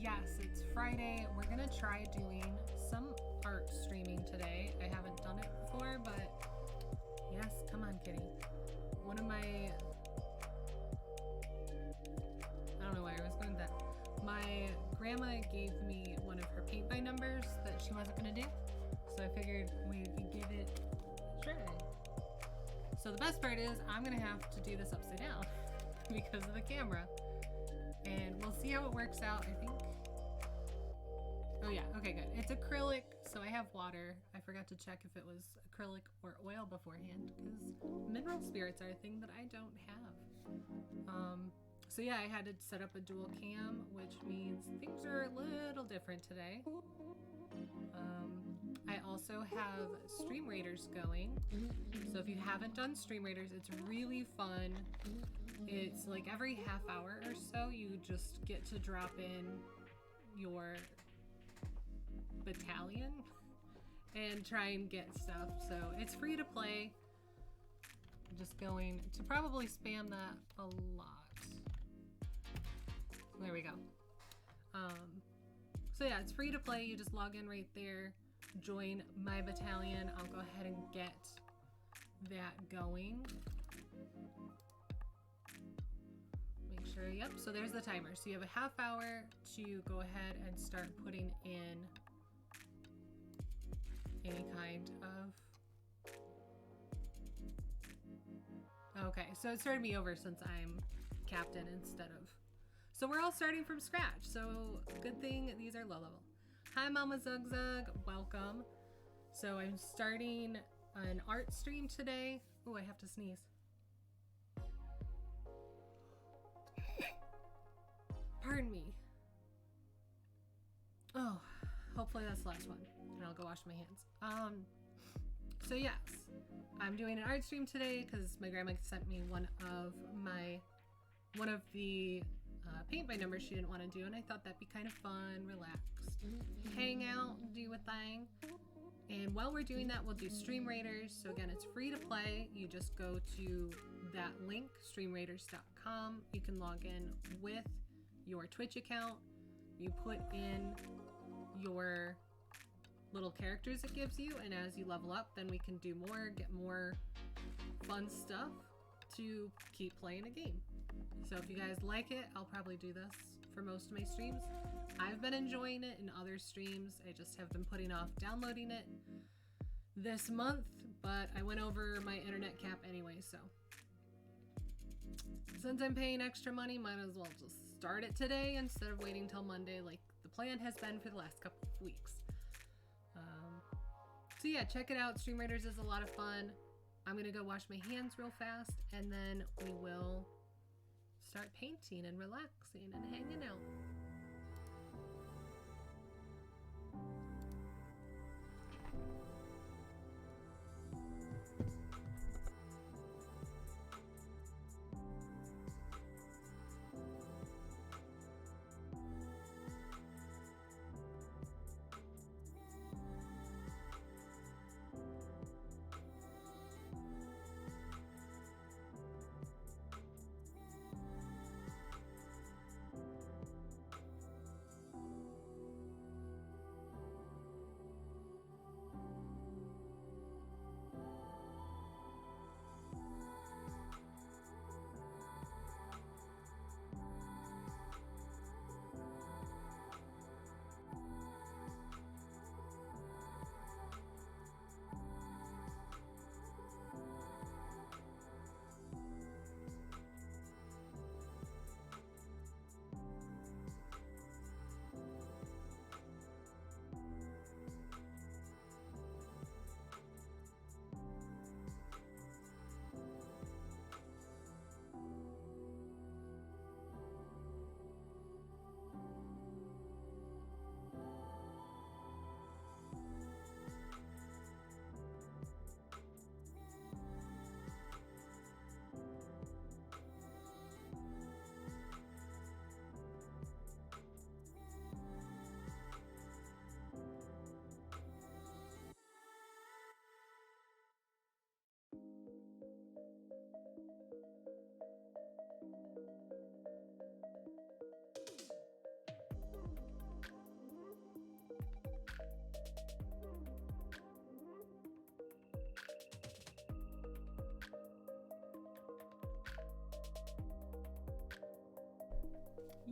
Yes, it's Friday. We're gonna try doing some art streaming today. I haven't done it before, but yes, come on, kitty. One of my... I don't know why I was going with that. My grandma gave me one of her paint by numbers that she wasn't gonna do, so I figured we could give it a try. So the best part is I'm gonna have to do this upside down because of the camera. And we'll see how it works out, I think. Oh yeah, okay, good. It's acrylic, so I have water. I forgot to check if it was acrylic or oil beforehand, because mineral spirits are a thing that I don't have. So yeah, I had to set up a dual cam, which means things are a little different today. I also have Stream Raiders going. So if you haven't done Stream Raiders, it's really fun. It's like every half hour or so, you just get to drop in your battalion and try and get stuff. So it's free to play. I'm just going to probably spam that a lot. There we go. So yeah, it's free to play. You just log in right there, join my battalion. I'll go ahead and get that going. Make sure, yep, so there's the timer. So you have a half hour to go ahead and start putting in any kind of... Okay, so it started me over since I'm captain instead of... So we're all starting from scratch, so good thing these are low level. Hi Mama Zug Zug, welcome. So I'm starting an art stream today. Oh, I have to sneeze. Pardon me. Oh, hopefully that's the last one, and I'll go wash my hands. So yes, I'm doing an art stream today because my grandma sent me one of the paint by numbers she didn't want to do, and I thought that'd be kind of fun, relaxed, hang out, do a thing. And while we're doing that, we'll do Stream Raiders. So again, it's free to play. You just go to that link, streamraiders.com. You can log in with your Twitch account. You put in your little characters it gives you, and as you level up, then we can do more, get more fun stuff to keep playing a game. So if you guys like it, I'll probably do this for most of my streams. I've been enjoying it in other streams. I just have been putting off downloading it this month, but I went over my internet cap anyway, so since I'm paying extra money, might as well just start it today instead of waiting till Monday like the plan has been for the last couple of weeks. So yeah, check it out. Stream Raiders is a lot of fun. I'm gonna go wash my hands real fast, and then we will start painting and relaxing and hanging out.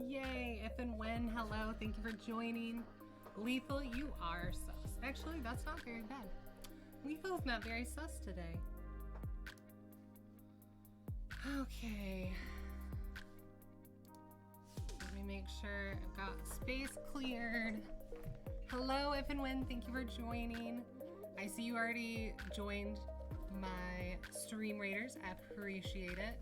Yay, if and when, hello, thank you for joining. Lethal, you are sus. Actually, that's not very bad. Lethal's not very sus today. Okay. Let me make sure I've got space cleared. Hello, if and when, thank you for joining. I see you already joined my Stream Raiders. I appreciate it.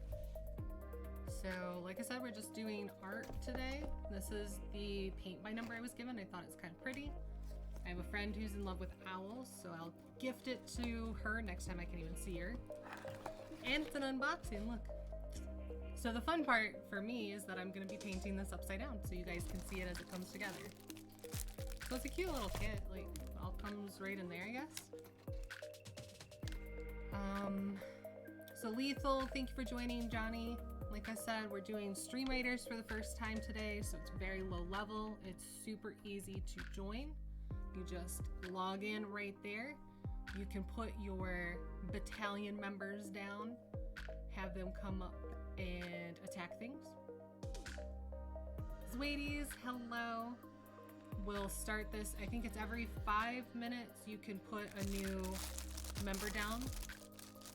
So, like I said, we're just doing art today. This is the paint by number I was given. I thought it's kind of pretty. I have a friend who's in love with owls, so I'll gift it to her next time I can even see her. And it's an unboxing, look. So the fun part for me is that I'm going to be painting this upside down so you guys can see it as it comes together. So it's a cute little kit, like, it all comes right in there, I guess. So Lethal, thank you for joining, Johnny. Like I said, we're doing Stream Raiders for the first time today, so it's very low level. It's super easy to join. You just log in right there. You can put your battalion members down, have them come up and attack things. Sweeties, hello. We'll start this, I think it's every 5 minutes you can put a new member down.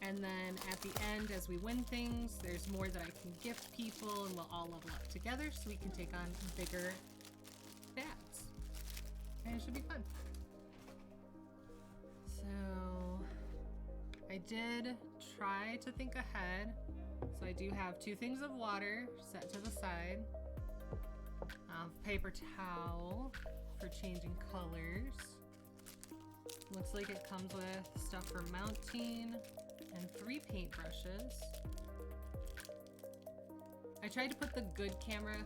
And then at the end, as we win things, there's more that I can gift people and we'll all level up together so we can take on bigger bads. And it should be fun. So I did try to think ahead. So I do have 2 things of water set to the side. Paper towel for changing colors. Looks like it comes with stuff for mounting and 3 paintbrushes. I tried to put the good camera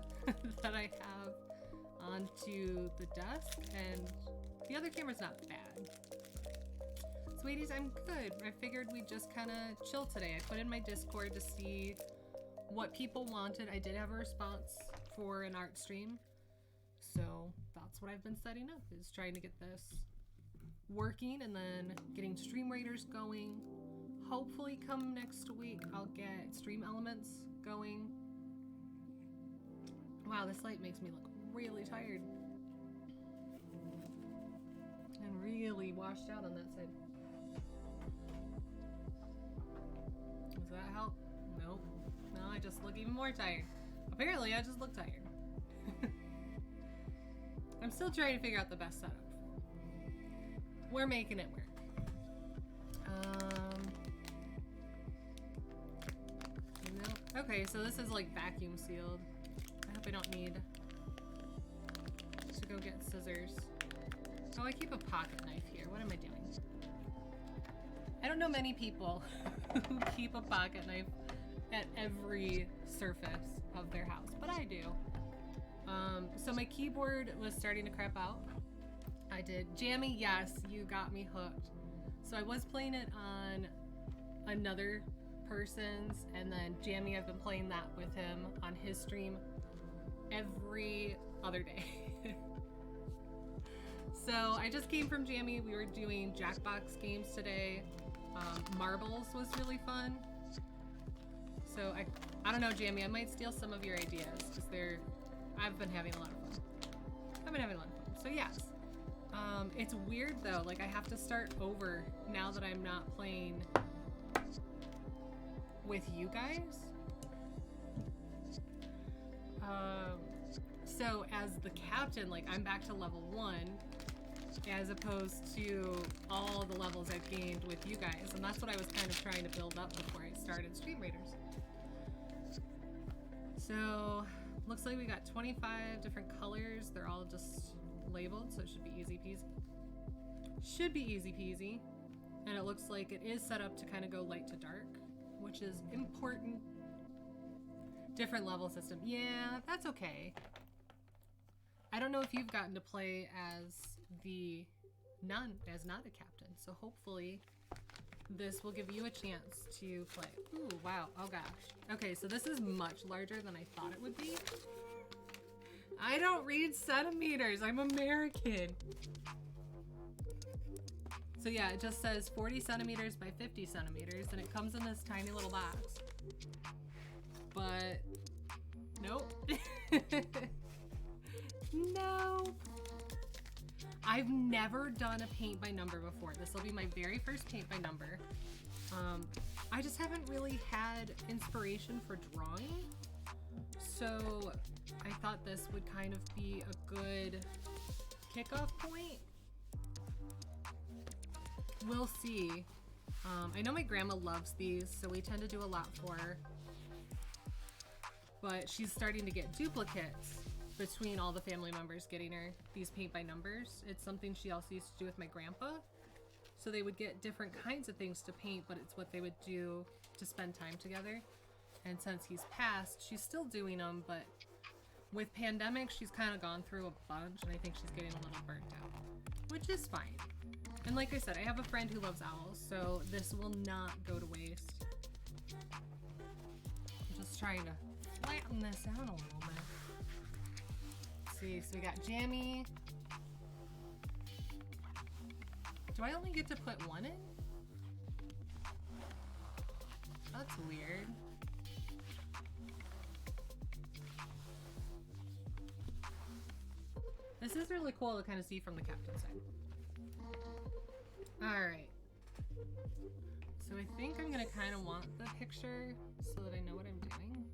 that I have onto the desk, and the other camera's not bad. Sweeties, I'm good. I figured we'd just kind of chill today. I put in my Discord to see what people wanted. I did have a response for an art stream, so that's what I've been setting up, is trying to get this working and then getting Stream Raiders going. Hopefully come next week I'll get Stream Elements going. Wow, this light makes me look really tired and really washed out on that side. Does that help? Nope. No, I just look even more tired. Apparently I just look tired. I'm still trying to figure out the best setup. We're making it work. No. Okay, so this is like vacuum sealed. I hope I don't need to go get scissors. Oh, I keep a pocket knife here. What am I doing? I don't know many people who keep a pocket knife at every surface of their house, but I do. So my keyboard was starting to crap out. I did. Jammy, yes, you got me hooked. So I was playing it on another person's, and then Jammy, I've been playing that with him on his stream every other day. So I just came from Jammy. We were doing Jackbox games today. Marbles was really fun. So I don't know, Jammy, I might steal some of your ideas, because I've been having a lot of fun. So yes. It's weird though, like I have to start over now that I'm not playing with you guys. So as the captain, like I'm back to level 1 as opposed to all the levels I've gained with you guys, and that's what I was kind of trying to build up before I started Stream Raiders. So looks like we got 25 different colors. They're all just labeled, so it should be easy peasy. Should be easy peasy. And it looks like it is set up to kind of go light to dark, which is important. Different level system. Yeah, that's okay. I don't know if you've gotten to play as not a captain, so hopefully this will give you a chance to play. Ooh, wow. Oh gosh. Okay, so this is much larger than I thought it would be. I don't read centimeters. I'm American. So yeah, it just says 40 centimeters by 50 centimeters, and it comes in this tiny little box. But Nope. Nope. I've never done a paint by number before. This will be my very first paint by number. I just haven't really had inspiration for drawing. So I thought this would kind of be a good kickoff point. We'll see. I know my grandma loves these, so we tend to do a lot for her. But she's starting to get duplicates between all the family members getting her these paint by numbers. It's something she also used to do with my grandpa. So they would get different kinds of things to paint, but it's what they would do to spend time together. And since he's passed, she's still doing them, but with pandemic, she's kind of gone through a bunch, and I think she's getting a little burnt out, which is fine. And like I said, I have a friend who loves owls, so this will not go to waste. I'm just trying to flatten this out a little bit. Let's see, so we got Jammy. Do I only get to put one in? That's weird. This is really cool to kind of see from the captain's side. Alright. So I think I'm gonna kind of want the picture so that I know what I'm doing.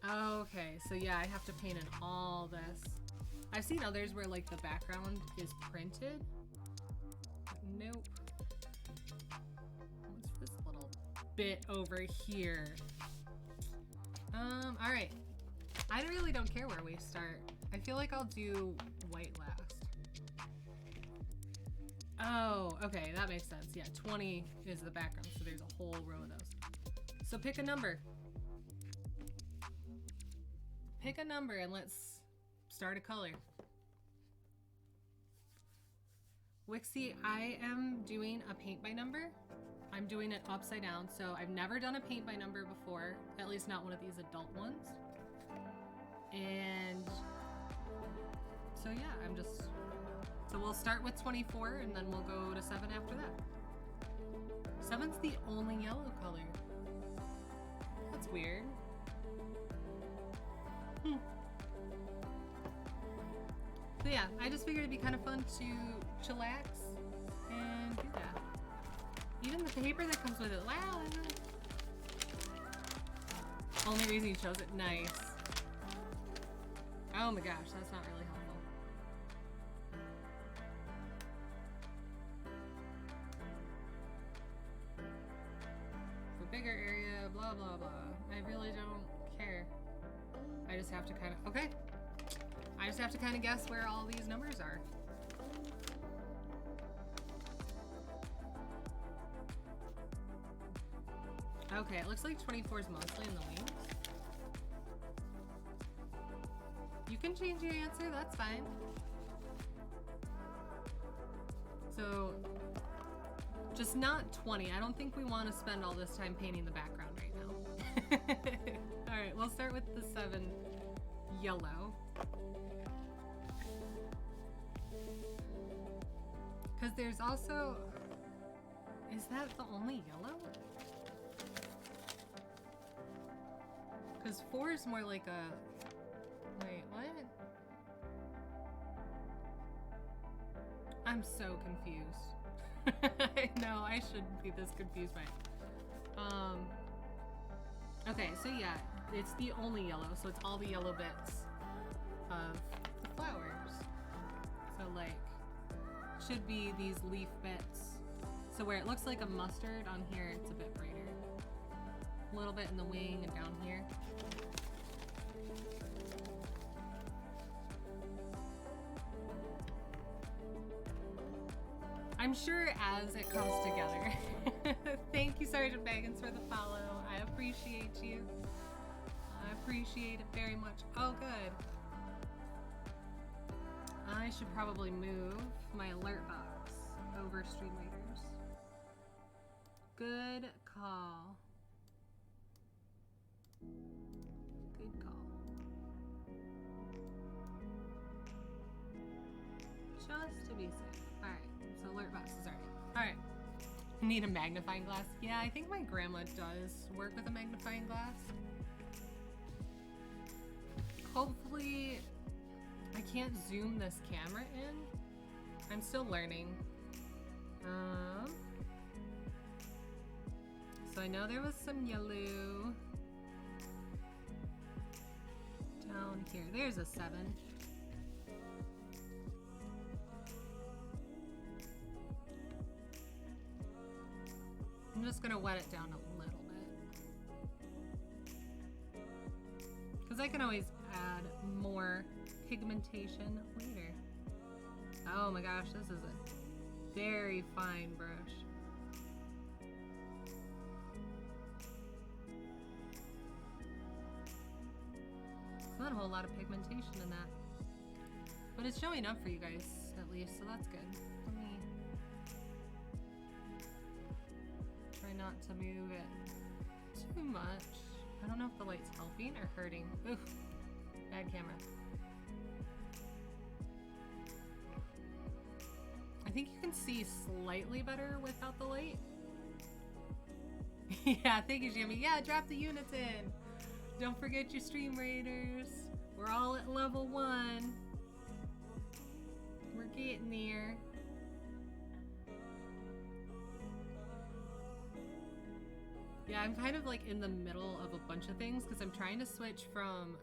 Okay, so yeah, I have to paint in all this. I've seen others where like the background is printed. Nope. What's this little bit over here? Alright. I really don't care where we start. I feel like I'll do white last. Oh, okay, that makes sense. Yeah, 20 is the background, so there's a whole row of those. So pick a number. Pick a number and let's start a color. Wixie, I am doing a paint by number. I'm doing it upside down, so I've never done a paint by number before, at least not one of these adult ones. And so yeah, so we'll start with 24 and then we'll go to 7 after that. 7's the only yellow color. That's weird. So yeah, I just figured it'd be kind of fun to chillax and do that. Even the paper that comes with it. Wow. Only reason you chose it. Nice. Oh my gosh, that's not really helpful. The bigger area, blah, blah, blah. I really don't care. I just have to kind of, okay. I just have to kind of guess where all these numbers are. Okay, it looks like 24 is mostly in the wings. You can change your answer, that's fine. So, just not 20. I don't think we want to spend all this time painting the background right now. Alright, we'll start with the 7 yellow. Because there's also... Is that the only yellow? Because 4 is more like a... Wait, what? I'm so confused. I know, I shouldn't be this confused by it. Okay, so yeah, it's the only yellow, so it's all the yellow bits of the flowers. So like, should be these leaf bits. So where it looks like a mustard, on here it's a bit brighter. A little bit in the wing and down here. I'm sure as it comes together. Thank you, Sergeant Baggins, for the follow. I appreciate you. I appreciate it very much. Oh, good. I should probably move my alert box over Stream Raiders. Good call. Good call. Just to be safe. Alright, so alert box is already. Alright. Need a magnifying glass. Yeah, I think my grandma does work with a magnifying glass. Hopefully, I can't zoom this camera in. I'm still learning. So I know there was some yellow down here. There's a 7. I'm just gonna wet it down a little bit. Because I can always add more pigmentation later. Oh my gosh, this is a very fine brush. Not a whole lot of pigmentation in that. But it's showing up for you guys, at least, so that's good. Let me try not to move it too much. I don't know if the light's helping or hurting. Oof, bad camera. I think you can see slightly better without the light. Yeah, thank you, Jimmy. Yeah, drop the units in. Don't forget your stream raiders. We're all at level 1. We're getting there. Yeah, I'm kind of like in the middle of a bunch of things because I'm trying to switch from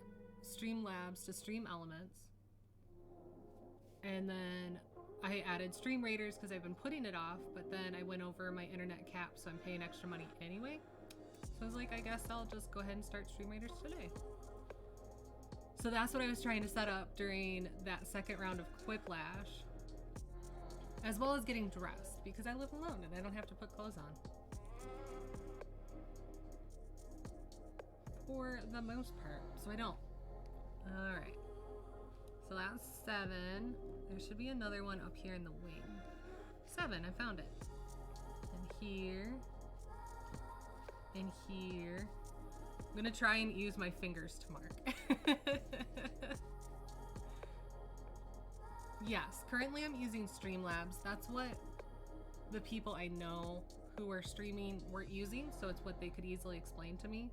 Streamlabs to Stream Elements. And then I added Stream Raiders because I've been putting it off, but then I went over my internet cap, so I'm paying extra money anyway. So I was like, I guess I'll just go ahead and start Stream Raiders today. So that's what I was trying to set up during that second round of Quiplash, as well as getting dressed because I live alone and I don't have to put clothes on. For the most part, so I don't. All right. So that's 7. There should be another one up here in the wing. 7, I found it. And here. And here. I'm gonna try and use my fingers to mark. Yes, currently I'm using Streamlabs. That's what the people I know who are streaming weren't using, so it's what they could easily explain to me.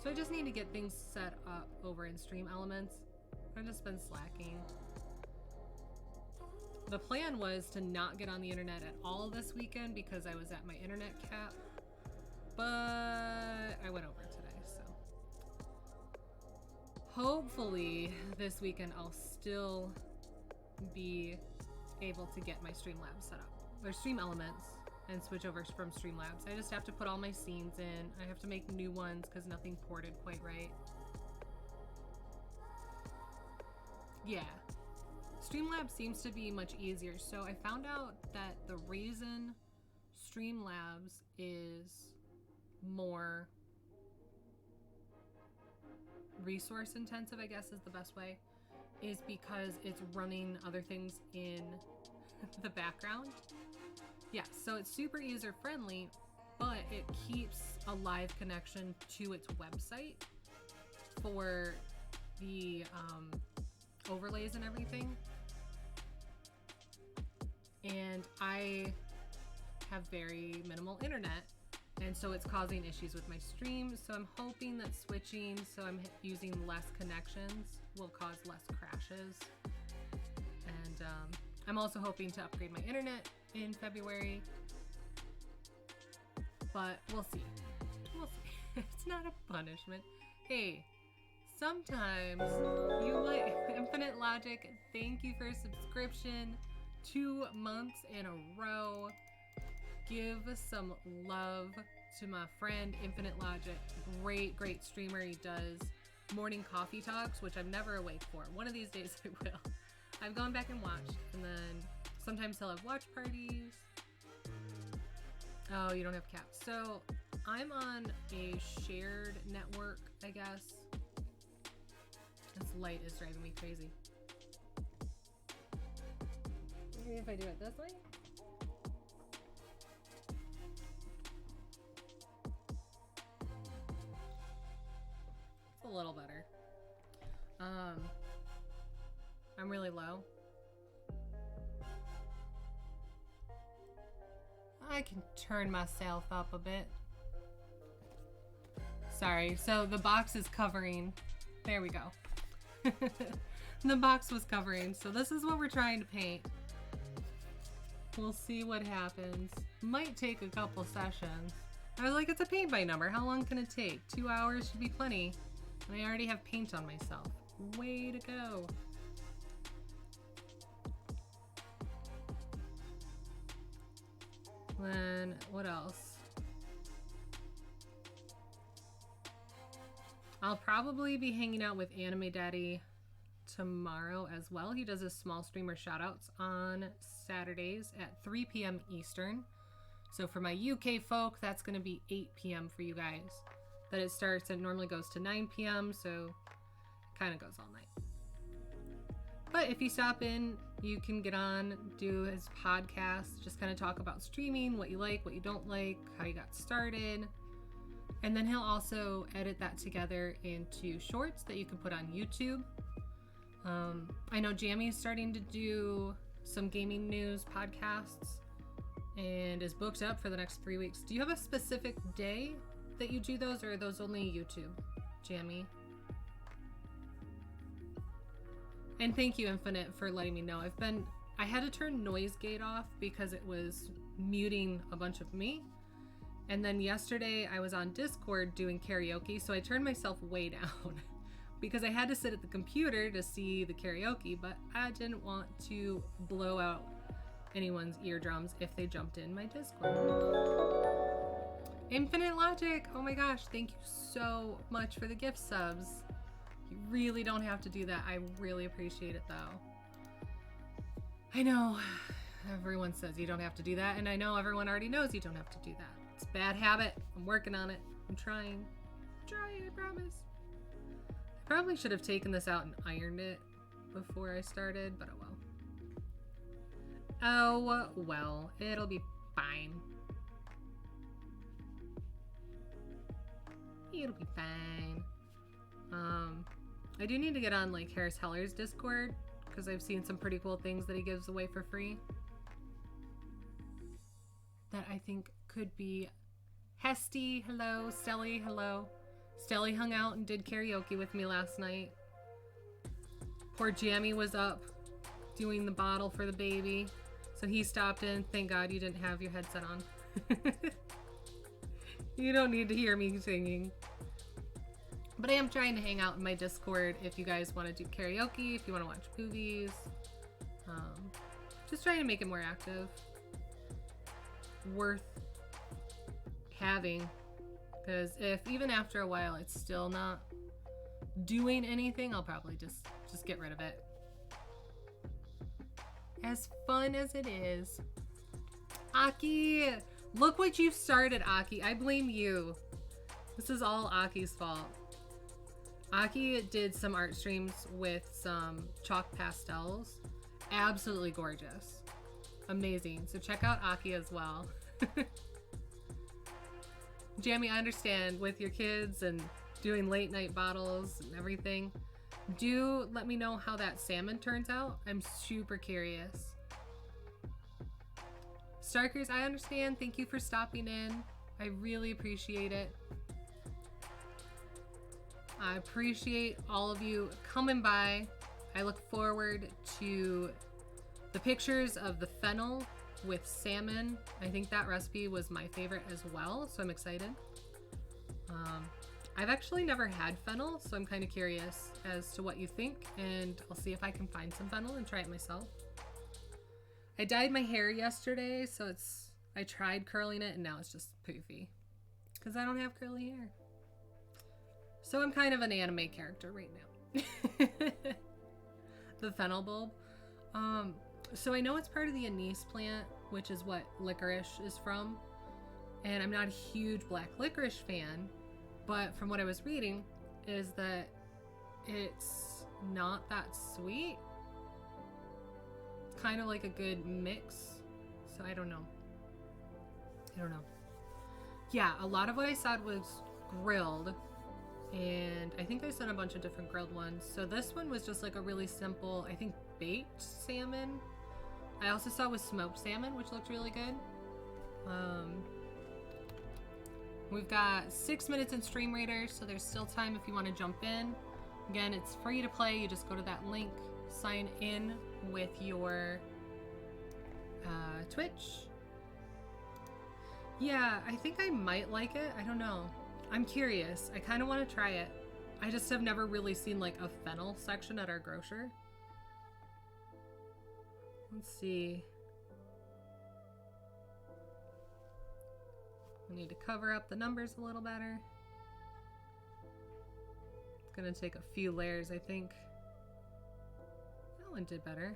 So I just need to get things set up over in Stream Elements. I've just been slacking. The plan was to not get on the internet at all this weekend because I was at my internet cap, but I went over today, so. Hopefully this weekend I'll still be able to get my Streamlabs set up. Or Stream Elements. And switch over from Streamlabs. I just have to put all my scenes in. I have to make new ones because nothing ported quite right. Yeah. Streamlabs seems to be much easier. So I found out that the reason Streamlabs is more resource intensive, I guess is the best way, is because it's running other things in the background. Yeah, so it's super user friendly, but it keeps a live connection to its website for the overlays and everything. And I have very minimal internet, and so it's causing issues with my stream. So I'm hoping that switching, so I'm using less connections, will cause less crashes. And I'm also hoping to upgrade my internet in February, but we'll see. We'll see. It's not a punishment. Hey, sometimes you like Infinite Logic. Thank you for a subscription. 2 months in a row. Give some love to my friend Infinite Logic. Great streamer. He does morning coffee talks, which I'm never awake for. One of these days I will. I've gone back and watched, and then sometimes he'll have watch parties. Oh, you don't have caps. So I'm on a shared network, I guess. This light is driving me crazy. Maybe if I do it this way? It's a little better. I'm really low. I can turn myself up a bit. Sorry, so the box is covering. There we go. The box was covering, so this is what we're trying to paint. We'll see what happens. Might take a couple sessions. I was like, it's a paint by number. How long can it take? 2 hours should be plenty. And I already have paint on myself. Way to go. Then, what else? I'll probably be hanging out with Anime Daddy tomorrow as well. He does his small streamer shoutouts on Saturdays at 3 p.m. Eastern. So for my UK folk, that's going to be 8 p.m. for you guys. That it starts, it normally goes to 9 p.m. So it kind of goes all night. But if you stop in, you can get on, do his podcast, just kind of talk about streaming, what you like, what you don't like, how you got started. And then he'll also edit that together into shorts that you can put on YouTube. I know Jammy's starting to do some gaming news podcasts and is booked up for the next 3 weeks. Do you have a specific day that you do those, or are those only YouTube, Jammy? And thank you, Infinite, for letting me know. I had to turn Noise Gate off because it was muting a bunch of me. And then yesterday I was on Discord doing karaoke, so I turned myself way down because I had to sit at the computer to see the karaoke, but I didn't want to blow out anyone's eardrums if they jumped in my Discord. Infinite Logic, oh my gosh, thank you so much for the gift subs. You really don't have to do that. I really appreciate it though. I know everyone says you don't have to do that, and I know everyone already knows you don't have to do that. It's a bad habit. I'm working on it. I'm trying. I promise. I probably should have taken this out and ironed it before I started, but oh well. Oh well, it'll be fine. It'll be fine. I do need to get on like Harris Heller's Discord because I've seen some pretty cool things that he gives away for free that I think could be. Hesty, hello. Stelly, hello. Stelly hung out and did karaoke with me last night. Poor Jammy was up doing the bottle for the baby, so he stopped in. Thank God you didn't have your headset on. You don't need to hear me singing. But I am trying to hang out in my Discord if you guys want to do karaoke, if you want to watch movies. Just trying to make it more active. Worth having, because if even after a while it's still not doing anything, I'll probably just get rid of it. As fun as it is. Aki, look what you've started, Aki. I blame you. This is all Aki's fault. Aki did some art streams with some chalk pastels. Absolutely gorgeous. Amazing. So check out Aki as well. Jamie, I understand with your kids and doing late night bottles and everything. Do let me know how that salmon turns out. I'm super curious. Starkers, I understand. Thank you for stopping in. I really appreciate it. I appreciate all of you coming by. I look forward to the pictures of the fennel with salmon. I think that recipe was my favorite as well, so I'm excited. I've actually never had fennel, so I'm kind of curious as to what you think, and I'll see if I can find some fennel and try it myself. I dyed my hair yesterday, so I tried curling it, and now it's just poofy because I don't have curly hair. So I'm kind of an anime character right now. The fennel bulb. So I know it's part of the anise plant, which is what licorice is from. And I'm not a huge black licorice fan, but from what I was reading is that it's not that sweet. It's kind of like a good mix. So I don't know. Yeah, a lot of what I said was grilled. And I think I sent a bunch of different grilled ones. So this one was just like a really simple, I think, baked salmon. I also saw with smoked salmon, which looked really good. We've got 6 minutes in Stream Raiders, so there's still time if you want to jump in. Again, it's free to play. You just go to that link, sign in with your Twitch. Yeah, I think I might like it. I don't know. I'm curious. I kind of want to try it. I just have never really seen like a fennel section at our grocer. Let's see. I need to cover up the numbers a little better. It's gonna take a few layers, I think. That one did better.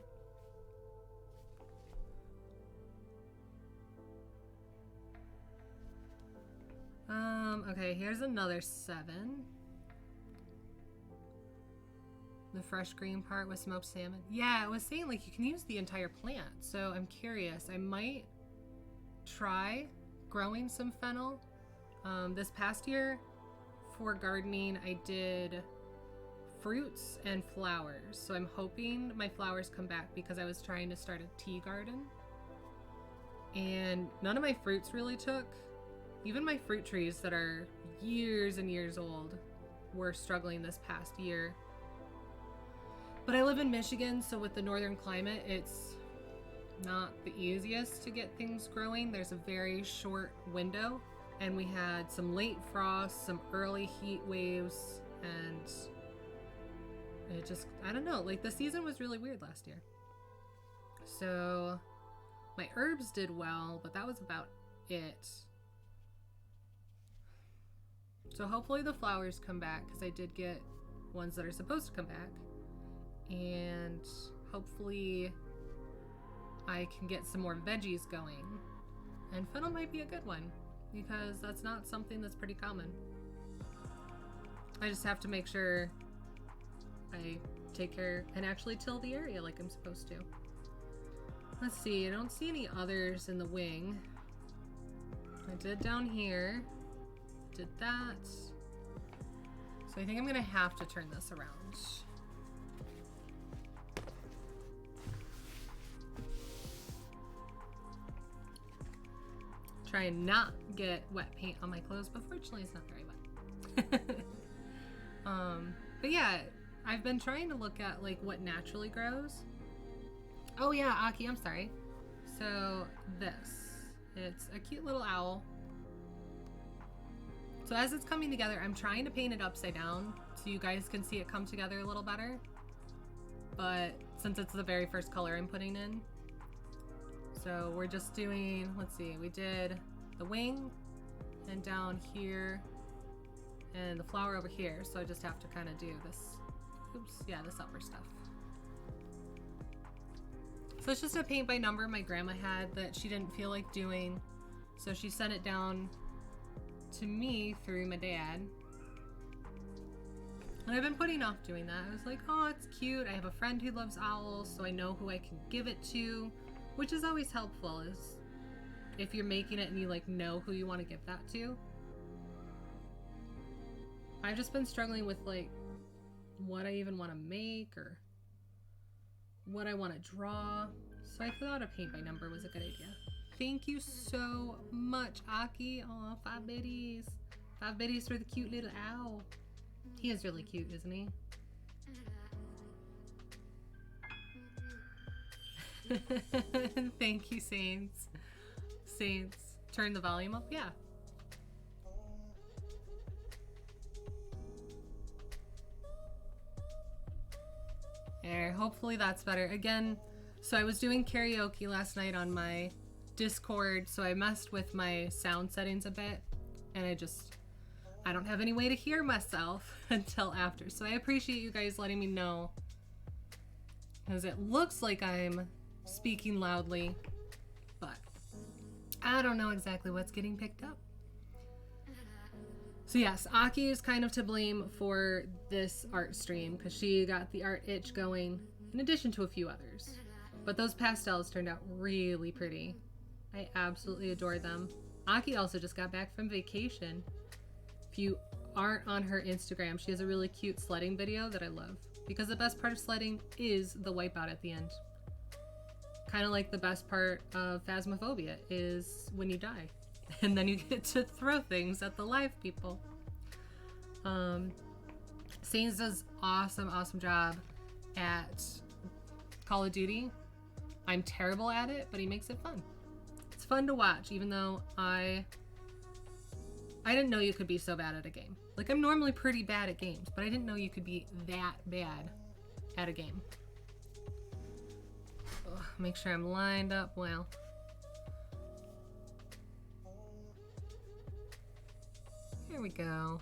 Okay, here's another 7. The fresh green part with smoked salmon. Yeah, it was saying like you can use the entire plant. So I'm curious. I might try growing some fennel. This past year for gardening, I did fruits and flowers. So I'm hoping my flowers come back because I was trying to start a tea garden. And none of my fruits really took. Even my fruit trees that are years and years old were struggling this past year. But I live in Michigan, so with the northern climate, it's not the easiest to get things growing. There's a very short window, and we had some late frost, some early heat waves, and it just, I don't know, like the season was really weird last year. So my herbs did well, but that was about it. So hopefully the flowers come back, because I did get ones that are supposed to come back. And hopefully I can get some more veggies going. And fennel might be a good one, because that's not something that's pretty common. I just have to make sure I take care and actually till the area like I'm supposed to. Let's see, I don't see any others in the wing. I did down here. Did that. So I think I'm gonna have to turn this around. Try and not get wet paint on my clothes, but fortunately it's not very wet. But yeah, I've been trying to look at like what naturally grows. Oh yeah, Aki, I'm sorry. So it's a cute little owl. So as it's coming together, I'm trying to paint it upside down so you guys can see it come together a little better. But since it's the very first color I'm putting in, so we're just doing, let's see, we did the wing and down here and the flower over here. So I just have to kind of do this, this upper stuff. So it's just a paint by number my grandma had that she didn't feel like doing. So she sent it down to me through my dad. And I've been putting off doing that. I was like, oh, it's cute. I have a friend who loves owls, so I know who I can give it to, which is always helpful, is if you're making it and you like know who you want to give that to. I've just been struggling with like what I even want to make or what I want to draw. So I thought a paint by number was a good idea. Thank you so much, Aki. Aw, 5 biddies. 5 biddies for the cute little owl. He is really cute, isn't he? Thank you, Saints. Saints. Turn the volume up? Yeah. There, hopefully that's better. Again, so I was doing karaoke last night on my Discord, so I messed with my sound settings a bit, and I don't have any way to hear myself until after. So I appreciate you guys letting me know, because it looks like I'm speaking loudly, but I don't know exactly what's getting picked up. So yes, Aki is kind of to blame for this art stream because she got the art itch going in addition to a few others. But those pastels turned out really pretty. I absolutely adore them. Aki also just got back from vacation. If you aren't on her Instagram, she has a really cute sledding video that I love, because the best part of sledding is the wipeout at the end. Kind of like the best part of Phasmophobia is when you die. And then you get to throw things at the live people. Saints does awesome job at Call of Duty. I'm terrible at it, but he makes it fun. It's fun to watch, even though I didn't know you could be so bad at a game. Like, I'm normally pretty bad at games, but I didn't know you could be that bad at a game. Ugh, make sure I'm lined up well. Here we go.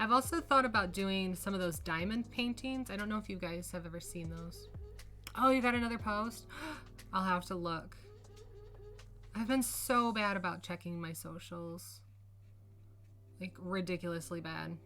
I've also thought about doing some of those diamond paintings. I don't know if you guys have ever seen those. Oh, you got another post? I'll have to look. I've been so bad about checking my socials. Like, ridiculously bad.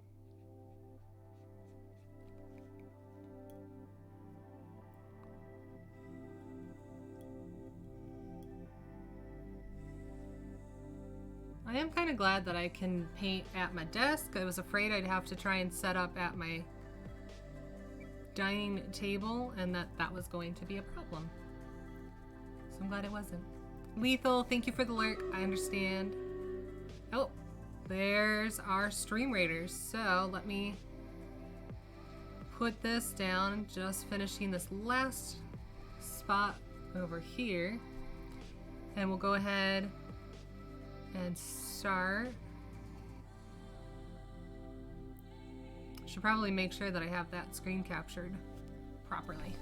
I am kind of glad that I can paint at my desk. I was afraid I'd have to try and set up at my dining table and that was going to be a problem. So I'm glad it wasn't. Lethal, thank you for the lurk. I understand. Oh, there's our Stream Raiders. So let me put this down. Just finishing this last spot over here. And we'll go ahead and start. Should probably make sure that I have that screen captured properly.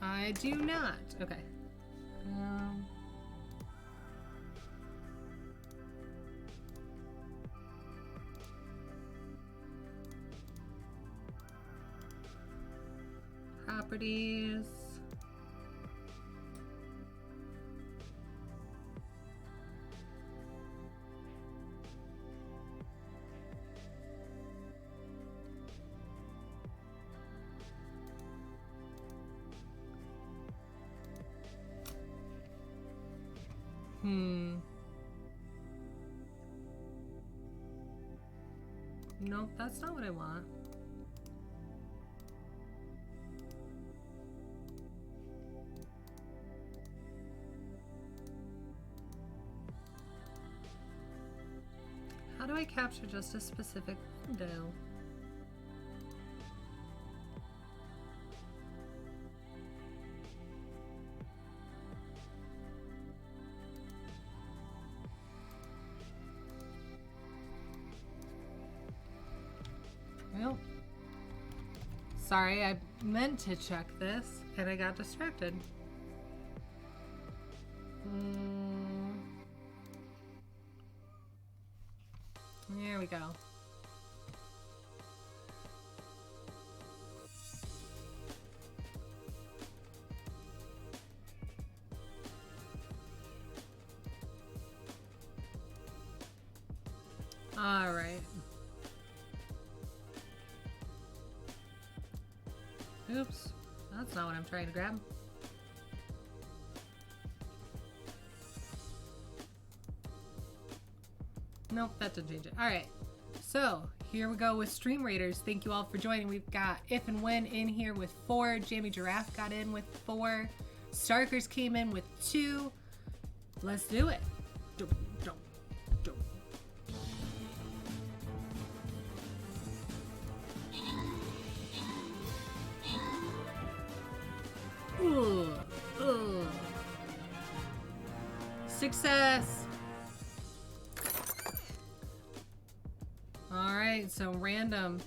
I do not. Okay. Properties. Nope, that's not what I want. How do I capture just a specific window? Well, sorry, I meant to check this and I got distracted. There we go. All right. Oops, that's not what I'm trying to grab. Nope, that didn't change it. All right, so here we go with Stream Raiders. Thank you all for joining. We've got If and When in here with 4. Jamie Giraffe got in with 4. Starkers came in with 2. Let's do it. Success. All right, so random.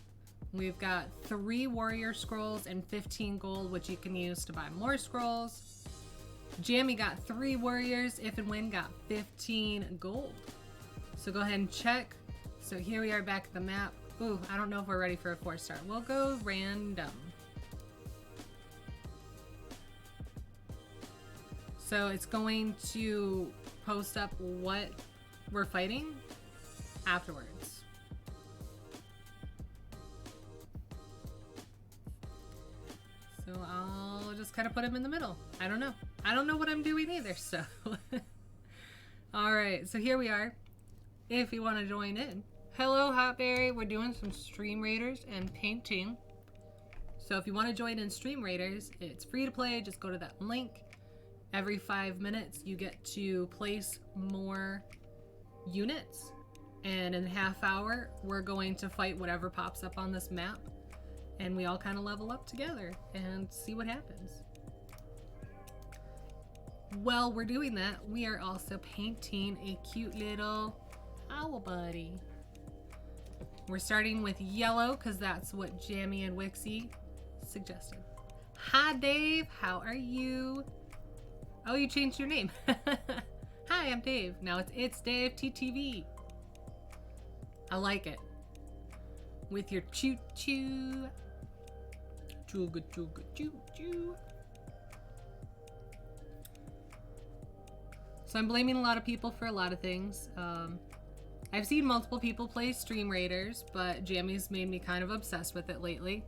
We've got 3 warrior scrolls and 15 gold, which you can use to buy more scrolls. Jamie got 3 warriors. If and When got 15 gold. So go ahead and check. So here we are back at the map. Ooh, I don't know if we're ready for a 4-star. We'll go random. So it's going to post up what we're fighting afterwards. So I'll just kind of put him in the middle. I don't know. I don't know what I'm doing either, so. All right, so here we are. If you want to join in, Hello, Hotberry. We're doing some Stream Raiders and painting. So if you want to join in Stream Raiders, it's free to play. Just go to that link. Every 5 minutes, you get to place more units. And in a half hour, we're going to fight whatever pops up on this map. And we all kind of level up together and see what happens. While we're doing that, we are also painting a cute little owl buddy. We're starting with yellow because that's what Jammy and Wixie suggested. Hi, Dave. How are you? Oh, you changed your name. Hi, I'm Dave. Now it's Dave TTV. I like it. With your choo-choo. Choo-ga, choo-ga, choo-choo. So I'm blaming a lot of people for a lot of things. I've seen multiple people play Stream Raiders, but Jammy's made me kind of obsessed with it lately.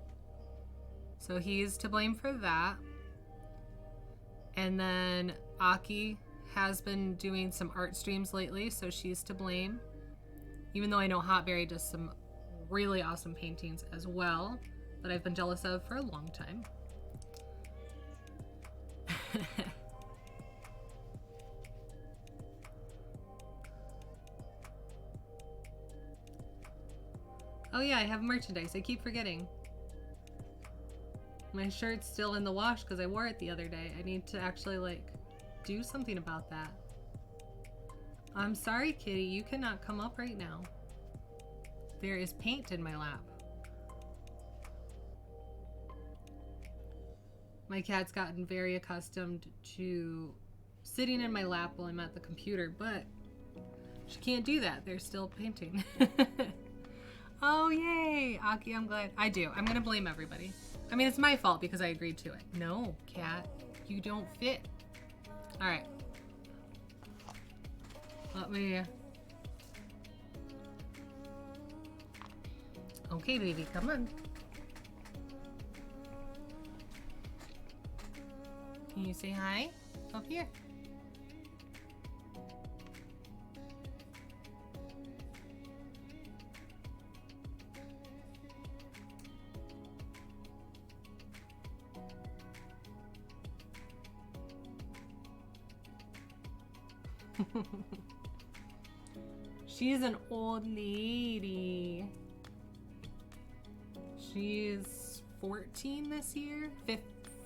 So he's to blame for that. And then Aki has been doing some art streams lately, so she's to blame. Even though I know Hotberry does some really awesome paintings as well, that I've been jealous of for a long time. Oh yeah, I have merchandise. I keep forgetting. My shirt's still in the wash because I wore it the other day. I need to actually, like, do something about that. I'm sorry, kitty. You cannot come up right now. There is paint in my lap. My cat's gotten very accustomed to sitting in my lap while I'm at the computer, but she can't do that. They're still painting. Oh, yay. Aki, I'm glad. I do. I'm going to blame everybody. I mean, it's my fault because I agreed to it. No, cat. You don't fit. All right. Let me... Okay, baby, come on. Can you say hi? Up here. She's an old lady. She's 14 this year.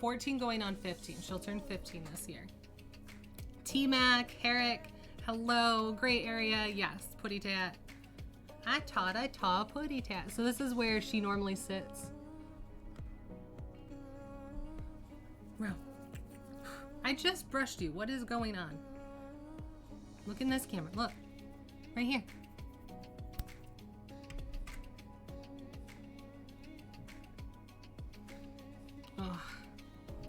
14 going on 15. She'll turn 15 this year. T-Mac, Herrick, hello, gray area. Yes, Putty Tat. I taught Putty Tat. So this is where she normally sits. Bro, I just brushed you. What is going on? Look in this camera. Look. Right here. Oh,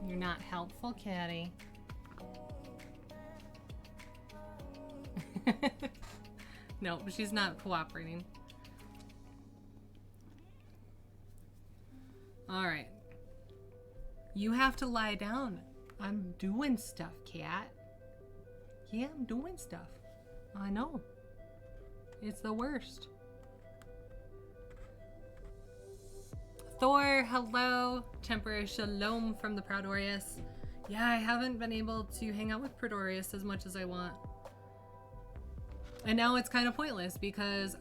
you're not helpful, Caddy. No, she's not cooperating. All right. You have to lie down. I'm doing stuff, cat. Yeah, I'm doing stuff. I know. It's the worst. Thor, hello. Temporary shalom from the Proudorius. Yeah, I haven't been able to hang out with Proudorius as much as I want. And now it's kind of pointless because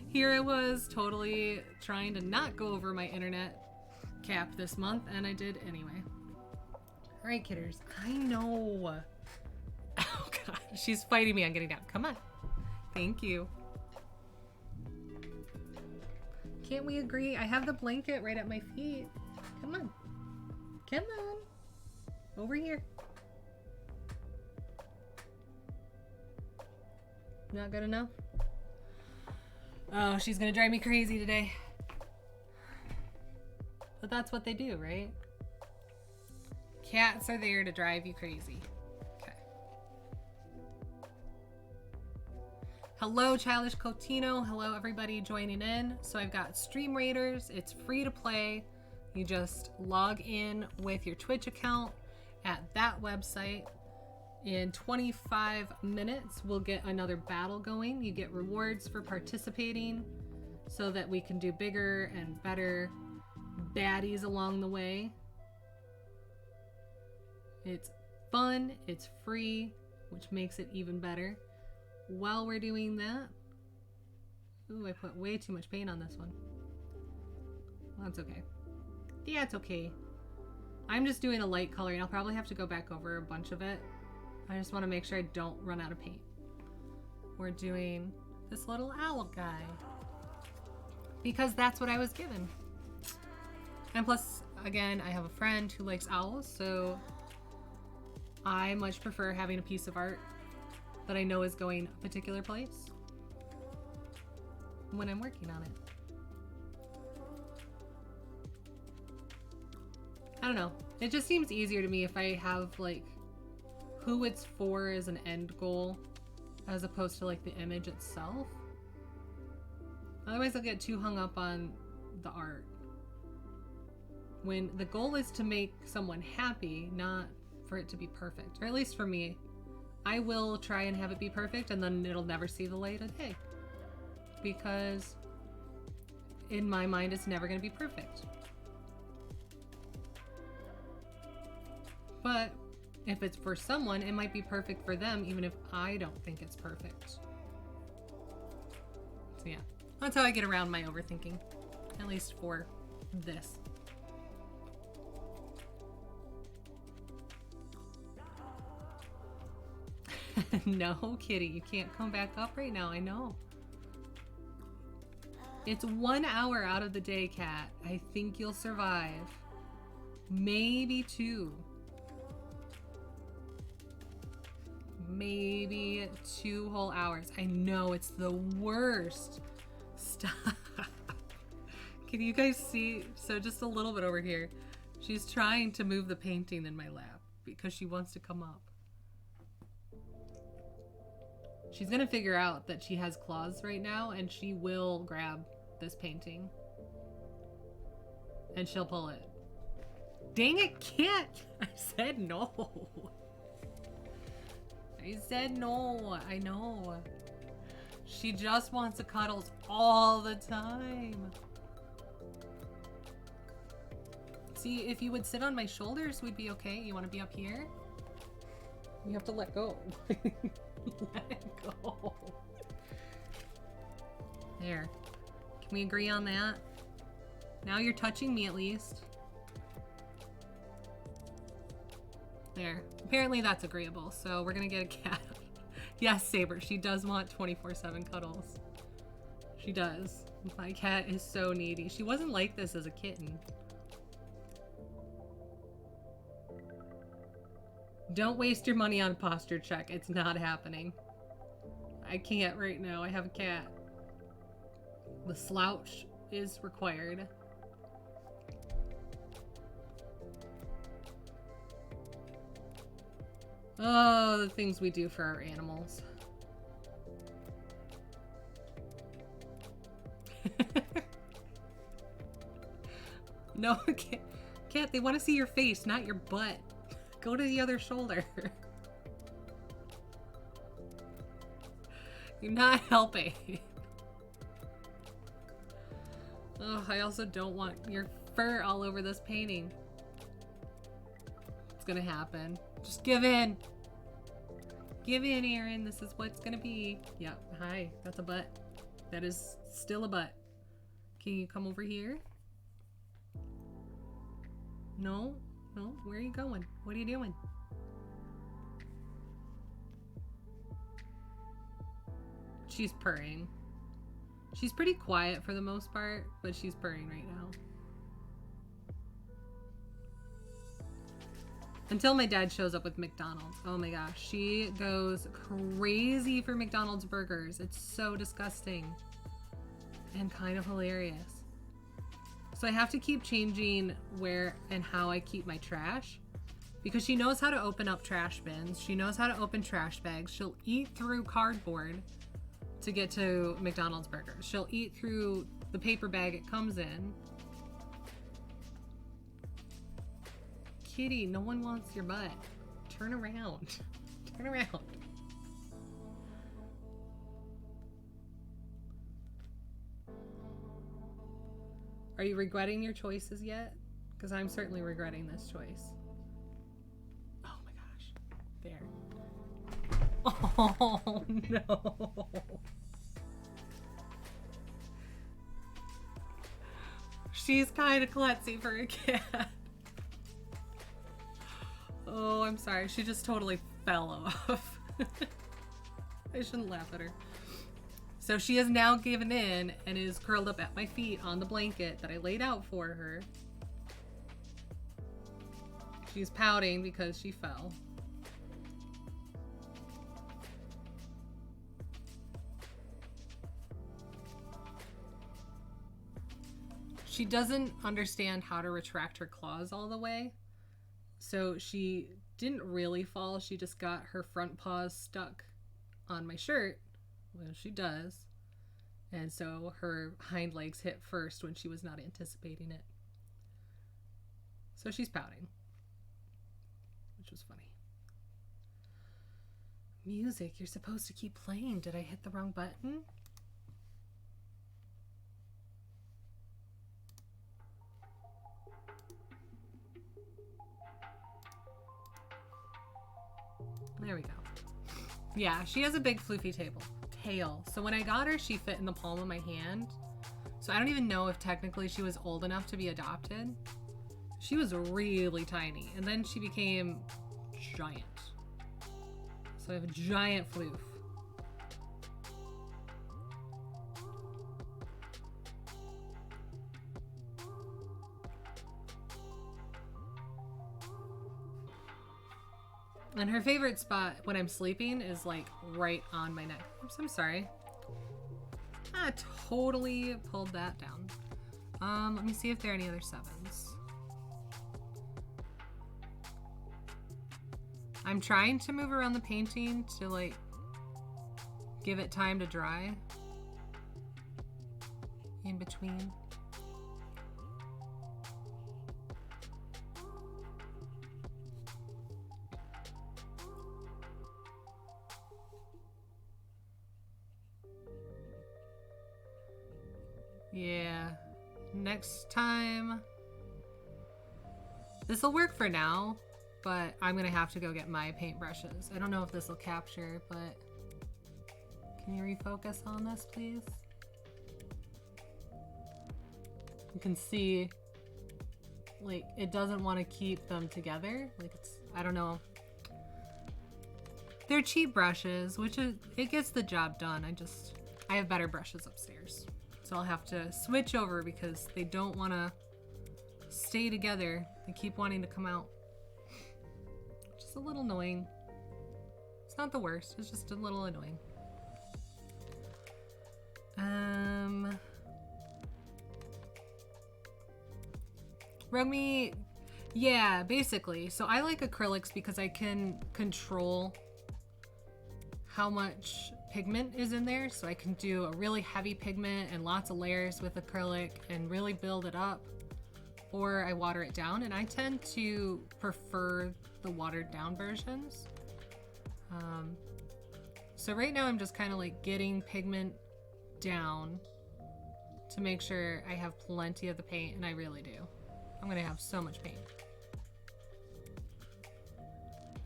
here I was totally trying to not go over my internet cap this month, and I did anyway. All right, kidders. I know. Oh God, she's fighting me on getting down. Come on. Thank you. Can't we agree? I have the blanket right at my feet. Come on. Come on. Over here. Not good enough? Oh, she's gonna drive me crazy today. But that's what they do, right? Cats are there to drive you crazy. Okay. Hello, Childish Cotino. Hello, everybody joining in. So I've got Stream Raiders. It's free to play. You just log in with your Twitch account at that website, In 25 minutes, we'll get another battle going. You get rewards for participating so that we can do bigger and better baddies along the way. It's fun, it's free, which makes it even better. While we're doing that, ooh, I put way too much paint on this one. Well, that's okay. Yeah, it's okay. I'm just doing a light coloring. I'll probably have to go back over a bunch of it. I just want to make sure I don't run out of paint. We're doing this little owl guy because that's what I was given. And plus, again, I have a friend who likes owls, so I much prefer having a piece of art that I know is going a particular place when I'm working on it. I don't know. It just seems easier to me if I have like who it's for as an end goal as opposed to like the image itself. Otherwise I'll get too hung up on the art. When the goal is to make someone happy, not for it to be perfect. Or at least for me, I will try and have it be perfect and then it'll never see the light of day. Because in my mind it's never going to be perfect. But if it's for someone, it might be perfect for them, even if I don't think it's perfect. So yeah, that's how I get around my overthinking, at least for this. No, Kitty, you can't come back up right now, I know. It's 1 hour out of the day, Cat. I think you'll survive. Maybe 2. Maybe 2 whole hours. I know, it's the worst. Stop. Can you guys see? So just a little bit over here. She's trying to move the painting in my lap because she wants to come up. She's gonna figure out that she has claws right now and she will grab this painting. And she'll pull it. Dang it, Kit! I said no. I said no. I know. She just wants the cuddles all the time. See, if you would sit on my shoulders, we'd be okay. You want to be up here? You have to let go. Let it go. There. Can we agree on that? Now you're touching me at least. There. Apparently that's agreeable, so we're gonna get a cat. Yes, Saber, she does want 24/7 cuddles. She does. My cat is so needy. She wasn't like this as a kitten. Don't waste your money on a posture check. It's not happening. I can't right now. I have a cat. The slouch is required. Oh, the things we do for our animals. No, cat, they want to see your face, not your butt. Go to the other shoulder. You're not helping. Oh, I also don't want your fur all over this painting. It's gonna happen. Just give in. Give in, Aaron. This is what's gonna be. Yep. Hi. That's a butt. That is still a butt. Can you come over here? No? No? Where are you going? What are you doing? She's purring. She's pretty quiet for the most part, but she's purring right now. Until my dad shows up with McDonald's. Oh my gosh, she goes crazy for McDonald's burgers. It's so disgusting and kind of hilarious. So I have to keep changing where and how I keep my trash because she knows how to open up trash bins. She knows how to open trash bags. She'll eat through cardboard to get to McDonald's burgers. She'll eat through the paper bag it comes in. Kitty, no one wants your butt. Turn around. Turn around. Are you regretting your choices yet? Because I'm certainly regretting this choice. Oh my gosh. There. Oh no. She's kind of klutzy for a cat. Oh, I'm sorry. She just totally fell off. I shouldn't laugh at her. So she has now given in and is curled up at my feet on the blanket that I laid out for her. She's pouting because she fell. She doesn't understand how to retract her claws all the way. So she didn't really fall. She just got her front paws stuck on my shirt. Well, she does. And so her hind legs hit first when she was not anticipating it. So she's pouting, which was funny. Music, you're supposed to keep playing. Did I hit the wrong button? There we go. Yeah, she has a big floofy tail. So when I got her, she fit in the palm of my hand. So I don't even know if technically she was old enough to be adopted. She was really tiny, and then she became giant. So I have a giant floof. And her favorite spot when I'm sleeping is like right on my neck. Oops, I'm sorry. I totally pulled that down. Let me see if there are any other 7s. I'm trying to move around the painting to like give it time to dry in between. Yeah, next time. This will work for now, but I'm gonna have to go get my paintbrushes. I don't know if this will capture, but can you refocus on this, please? You can see, like, it doesn't want to keep them together. Like, it's, I don't know. They're cheap brushes, which is, it gets the job done. I have better brushes upstairs. So I'll have to switch over because they don't want to stay together. They keep wanting to come out. Just a little annoying. It's not the worst. It's just a little annoying. Rugme, yeah, basically. So I like acrylics because I can control how much pigment is in there. So I can do a really heavy pigment and lots of layers with acrylic and really build it up, or I water it down, and I tend to prefer the watered down versions. So right now I'm just kind of like getting pigment down to make sure I have plenty of the paint, and I really do. I'm gonna have so much paint.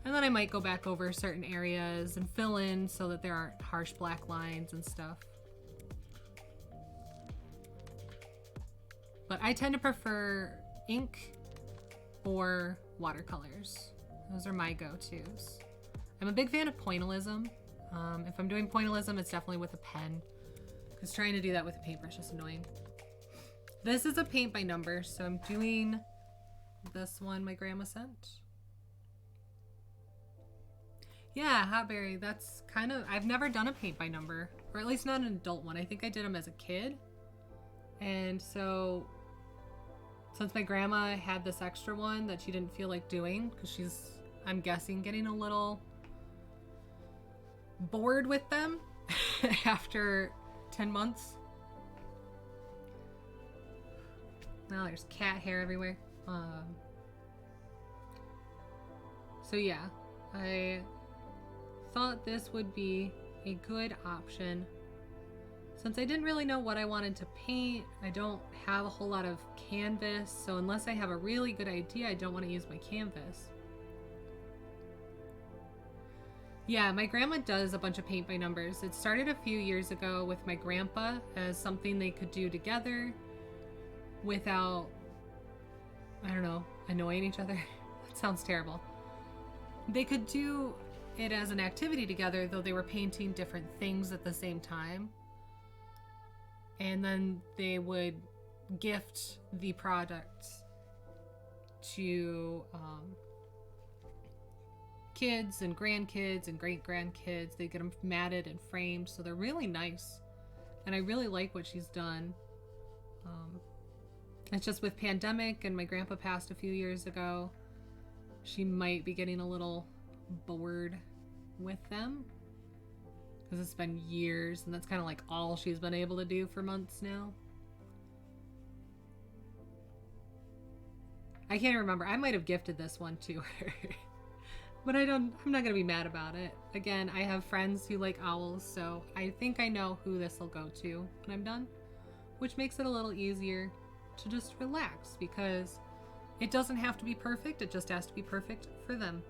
And then I might go back over certain areas and fill in so that there aren't harsh black lines and stuff. But I tend to prefer ink or watercolors. Those are my go-tos. I'm a big fan of pointillism. If I'm doing pointillism, it's definitely with a pen, because trying to do that with a paintbrush is annoying. This is a paint by number, so I'm doing this one my grandma sent. Yeah, Hotberry, that's kind of, I've never done a paint by number, or at least not an adult one. I think I did them as a kid. And so, since my grandma had this extra one that she didn't feel like doing, because she's, I'm guessing, getting a little bored with them after 10 months. Now there's cat hair everywhere. So yeah, thought this would be a good option. Since I didn't really know what I wanted to paint, I don't have a whole lot of canvas, so unless I have a really good idea, I don't want to use my canvas. Yeah, my grandma does a bunch of paint by numbers. It started a few years ago with my grandpa as something they could do together without, I don't know, annoying each other. That sounds terrible. They could do it as an activity together, though they were painting different things at the same time. And then they would gift the product to kids and grandkids and great-grandkids. They get them matted and framed, so they're really nice. And I really like what she's done. It's just with pandemic and my grandpa passed a few years ago, she might be getting a little bored with them because it's been years and that's kind of like all she's been able to do for months now. I can't remember. I might have gifted this one to her. But I'm not gonna be mad about it. Again, I have friends who like owls, so I think I know who this will go to when I'm done, which makes it a little easier to just relax because it doesn't have to be perfect, it just has to be perfect for them.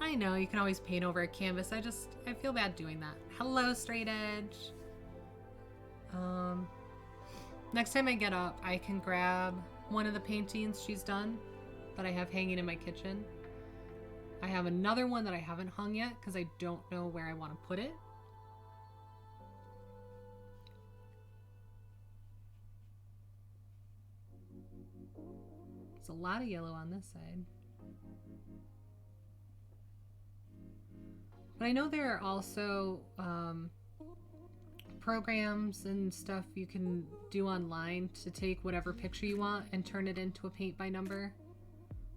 I know, you can always paint over a canvas. I feel bad doing that. Hello, Straight Edge. Next time I get up, I can grab one of the paintings she's done that I have hanging in my kitchen. I have another one that I haven't hung yet because I don't know where I want to put it. There's a lot of yellow on this side. But I know there are also programs and stuff you can do online to take whatever picture you want and turn it into a paint by number.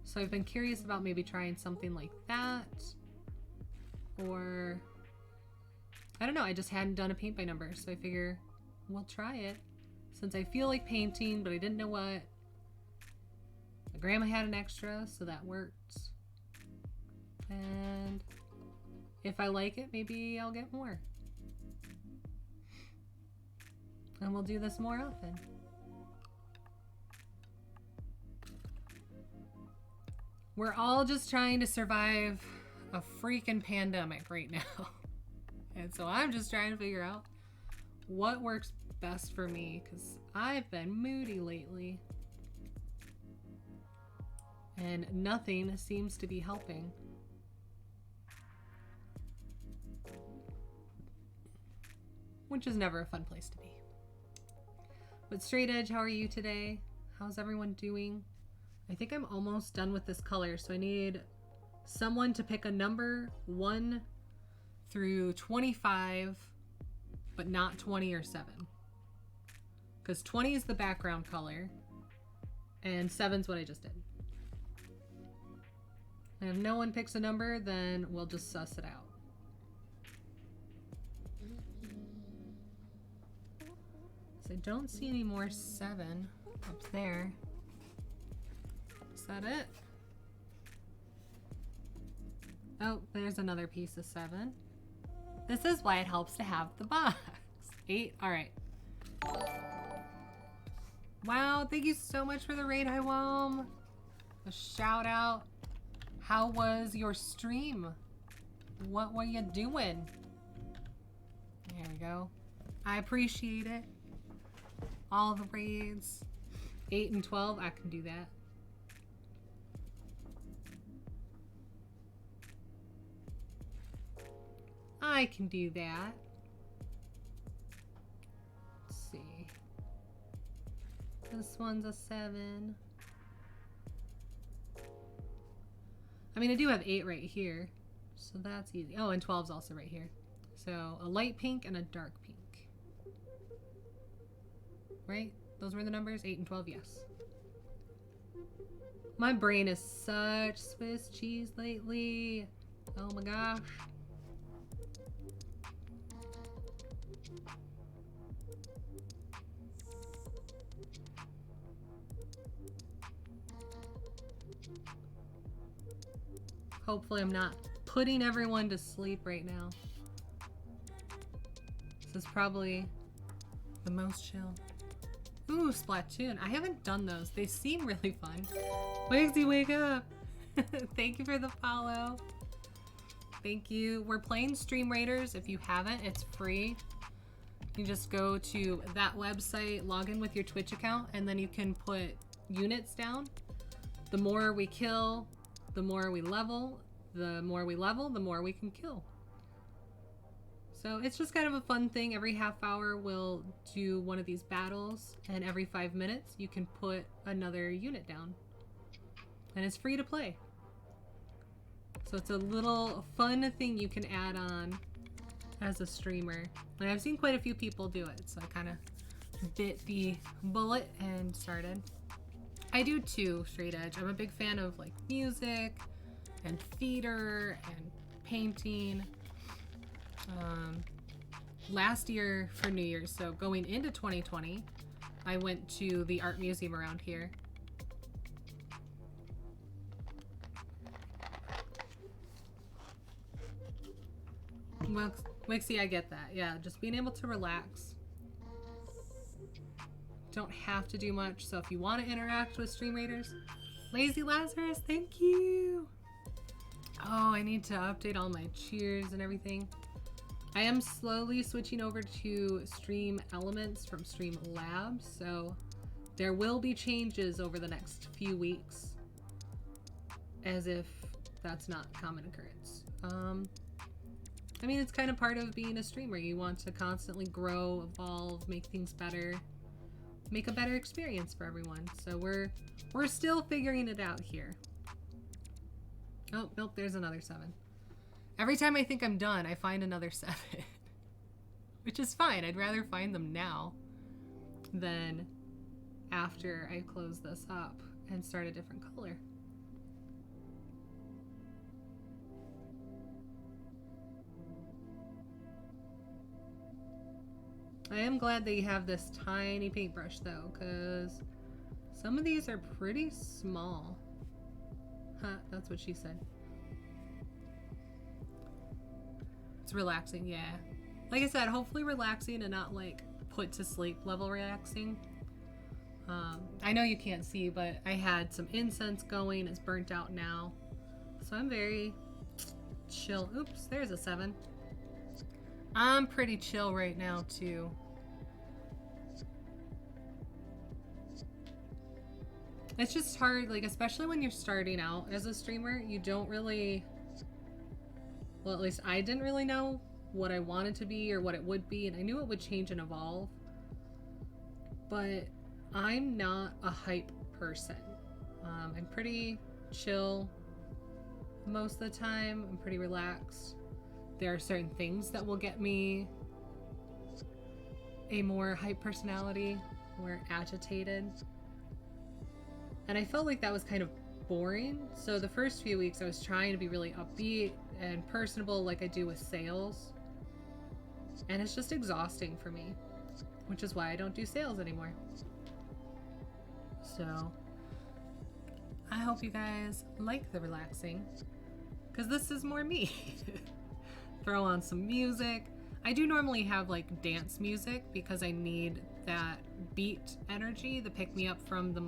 So I've been curious about maybe trying something like that. Or I don't know, I just hadn't done a paint by number, so I figure we'll try it. Since I feel like painting, but I didn't know what. My grandma had an extra, so that worked. And if I like it, maybe I'll get more. And we'll do this more often. We're all just trying to survive a freaking pandemic right now. And so I'm just trying to figure out what works best for me because I've been moody lately. And nothing seems to be helping. Which is never a fun place to be. But Straight Edge, how are you today? How's everyone doing? I think I'm almost done with this color, so I need someone to pick a number 1 through 25, but not 20 or 7. Because 20 is the background color, and 7's what I just did. And if no one picks a number, then we'll just suss it out. I don't see any more 7 up there. Is that it? Oh, there's another piece of 7. This is why it helps to have the box. 8, all right. Wow, thank you so much for the raid, Hiwam. A shout out. How was your stream? What were you doing? There we go. I appreciate it. All the raids. 8 and 12, I can do that. I can do that. Let's see. This one's a 7. I mean, I do have 8 right here, so that's easy. Oh, and 12's also right here. So a light pink and a dark pink. Right? Those were the numbers? 8 and 12, yes. My brain is such Swiss cheese lately. Oh my gosh. Hopefully I'm not putting everyone to sleep right now. This is probably the most chill. Ooh, Splatoon. I haven't done those. They seem really fun. Wigsy, wake up! Thank you for the follow. Thank you. We're playing Stream Raiders. If you haven't, it's free. You just go to that website, log in with your Twitch account, and then you can put units down. The more we kill, the more we level. The more we level, the more we can kill. So it's just kind of a fun thing. Every half hour we'll do one of these battles, and every 5 minutes you can put another unit down. And it's free to play. So it's a little fun thing you can add on as a streamer. And I've seen quite a few people do it, so I kind of bit the bullet and started. I do too, Straight Edge. I'm a big fan of like music and theater and painting. Last year for New Year's, so going into 2020, I went to the art museum around here. Well, Wixie, I get that. Yeah, just being able to relax. Don't have to do much, so if you want to interact with Stream Raiders, Lazy Lazarus, thank you! Oh, I need to update all my cheers and everything. I am slowly switching over to Stream Elements from Stream Labs, so there will be changes over the next few weeks, as if that's not common occurrence. I mean, it's kind of part of being a streamer. You want to constantly grow, evolve, make things better, make a better experience for everyone. So we're still figuring it out here. Oh, nope, there's another 7. Every time I think I'm done, I find another 7. Which is fine. I'd rather find them now than after I close this up and start a different color. I am glad that you have this tiny paintbrush though, because some of these are pretty small. Huh, that's what she said. It's relaxing, yeah. Like I said, hopefully relaxing and not like put to sleep level relaxing. I know you can't see, but I had some incense going. It's burnt out now. So I'm very chill. Oops, there's a 7. I'm pretty chill right now too. It's just hard, like especially when you're starting out as a streamer, you don't really, well at least I didn't really know what I wanted to be or what it would be, and I knew it would change and evolve, but I'm not a hype person. I'm pretty chill most of the time. I'm pretty relaxed. There are certain things that will get me a more hype personality, more agitated. And I felt like that was kind of boring. So the first few weeks I was trying to be really upbeat and personable like I do with sales. And it's just exhausting for me, which is why I don't do sales anymore. So I hope you guys like the relaxing, because this is more me. Throw on some music. I do normally have like dance music because I need that beat energy to pick me up from the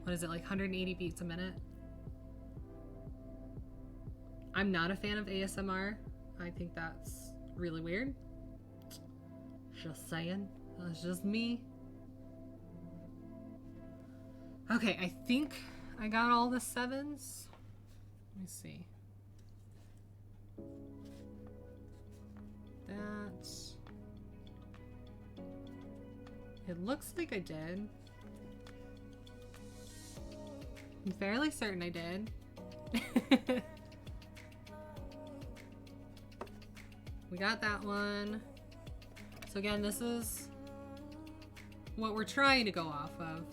what is it, like 180 beats a minute. I'm not a fan of ASMR. I think that's really weird. Just saying. That's just me. Okay, I think I got all the 7s. Let me see. That's... It looks like I did. I'm fairly certain I did. We got that one. So again, this is what we're trying to go off of.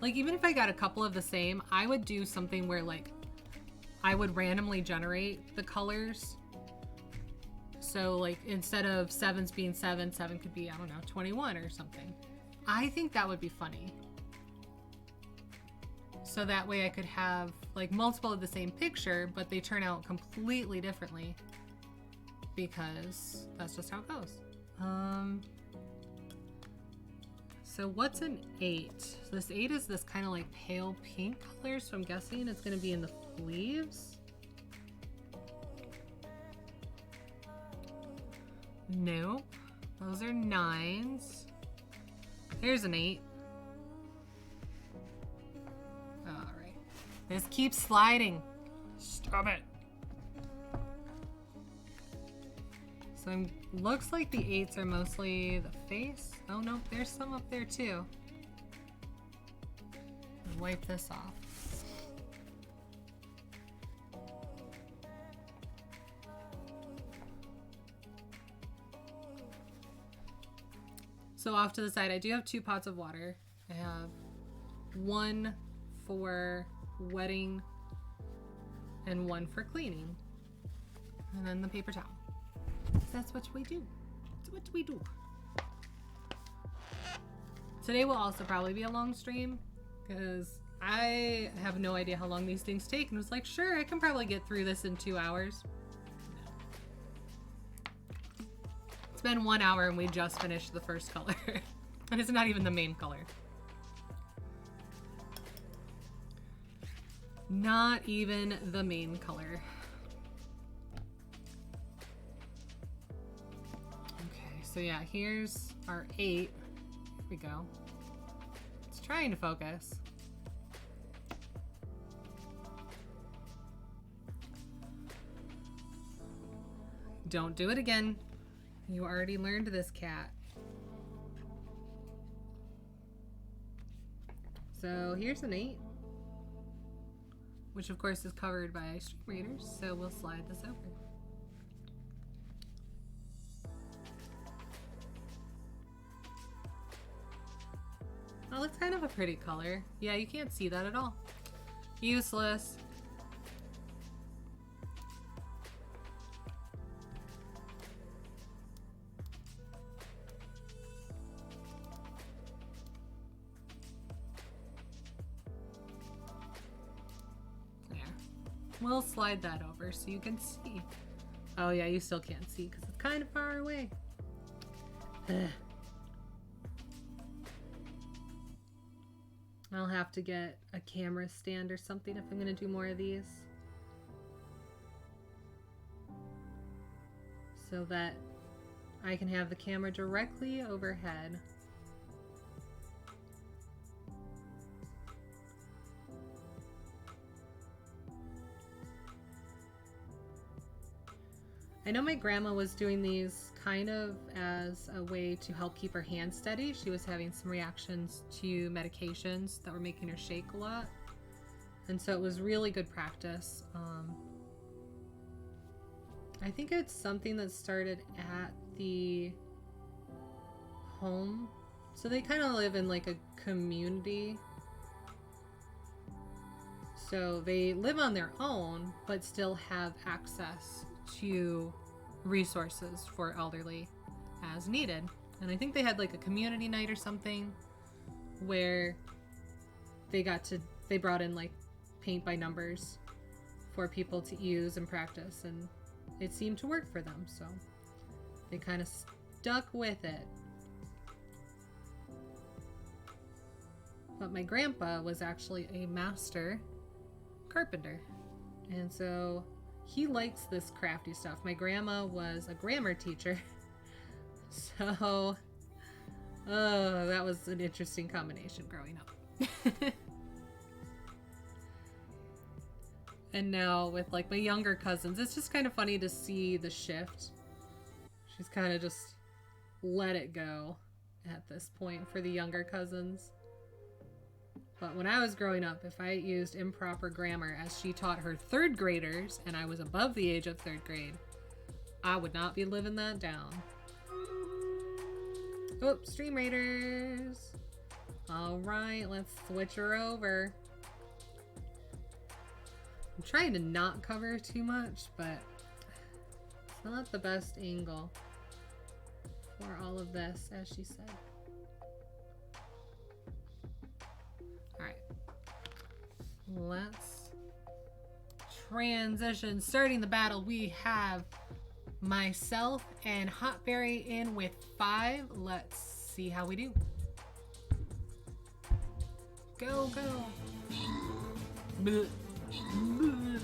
Like, even if I got a couple of the same, I would do something where like I would randomly generate the colors. So like instead of 7s being 7, 7 could be, I don't know, 21 or something. I think that would be funny. so that way I could have like multiple of the same picture, but they turn out completely differently because that's just how it goes. So what's an 8? So this 8 is this kind of like pale pink color, so I'm guessing it's going to be in the sleeves. Nope. Those are 9s. Here's an 8. Alright. This keeps sliding. Stop it. So looks like the 8s are mostly the face. Oh no, there's some up there too. Wipe this off. So off to the side, I do have 2 pots of water. I have one for wetting and one for cleaning. And then the paper towel. That's what we do. That's what we do. Today will also probably be a long stream because I have no idea how long these things take and was like, sure, I can probably get through this in 2 hours. It's been 1 hour and we just finished the first color. And it's not even the main color. Not even the main color. Okay, so yeah, here's our 8. Here we go. It's trying to focus. Don't do it again. You already learned this, cat. So here's an 8, which of course is covered by stream readers, so we'll slide this over. Oh, it's kind of a pretty color. Yeah, you can't see that at all. Useless. We'll slide that over so you can see. Oh yeah, you still can't see because it's kind of far away. Ugh. I'll have to get a camera stand or something if I'm going to do more of these. So that I can have the camera directly overhead. I know my grandma was doing these kind of as a way to help keep her hand steady. She was having some reactions to medications that were making her shake a lot. And so it was really good practice. I think it's something that started at the home. So they kind of live in like a community. So they live on their own, but still have access to resources for elderly as needed. And I think they had like a community night or something where they brought in like paint by numbers for people to use and practice, and it seemed to work for them, so they kind of stuck with it. But my grandpa was actually a master carpenter, and so he likes this crafty stuff. My grandma was a grammar teacher, so that was an interesting combination growing up. And now with like my younger cousins, it's just kind of funny to see the shift. She's kind of just let it go at this point for the younger cousins. But when I was growing up, if I used improper grammar as she taught her 3rd graders and I was above the age of 3rd grade, I would not be living that down. Oh, Stream Raiders. All right, let's switch her over. I'm trying to not cover too much, but it's not the best angle for all of this, as she said. Alright. let's transition. Starting the battle, we have myself and Hotberry in with 5. Let's see how we do. Go, go. Bleh. Bleh.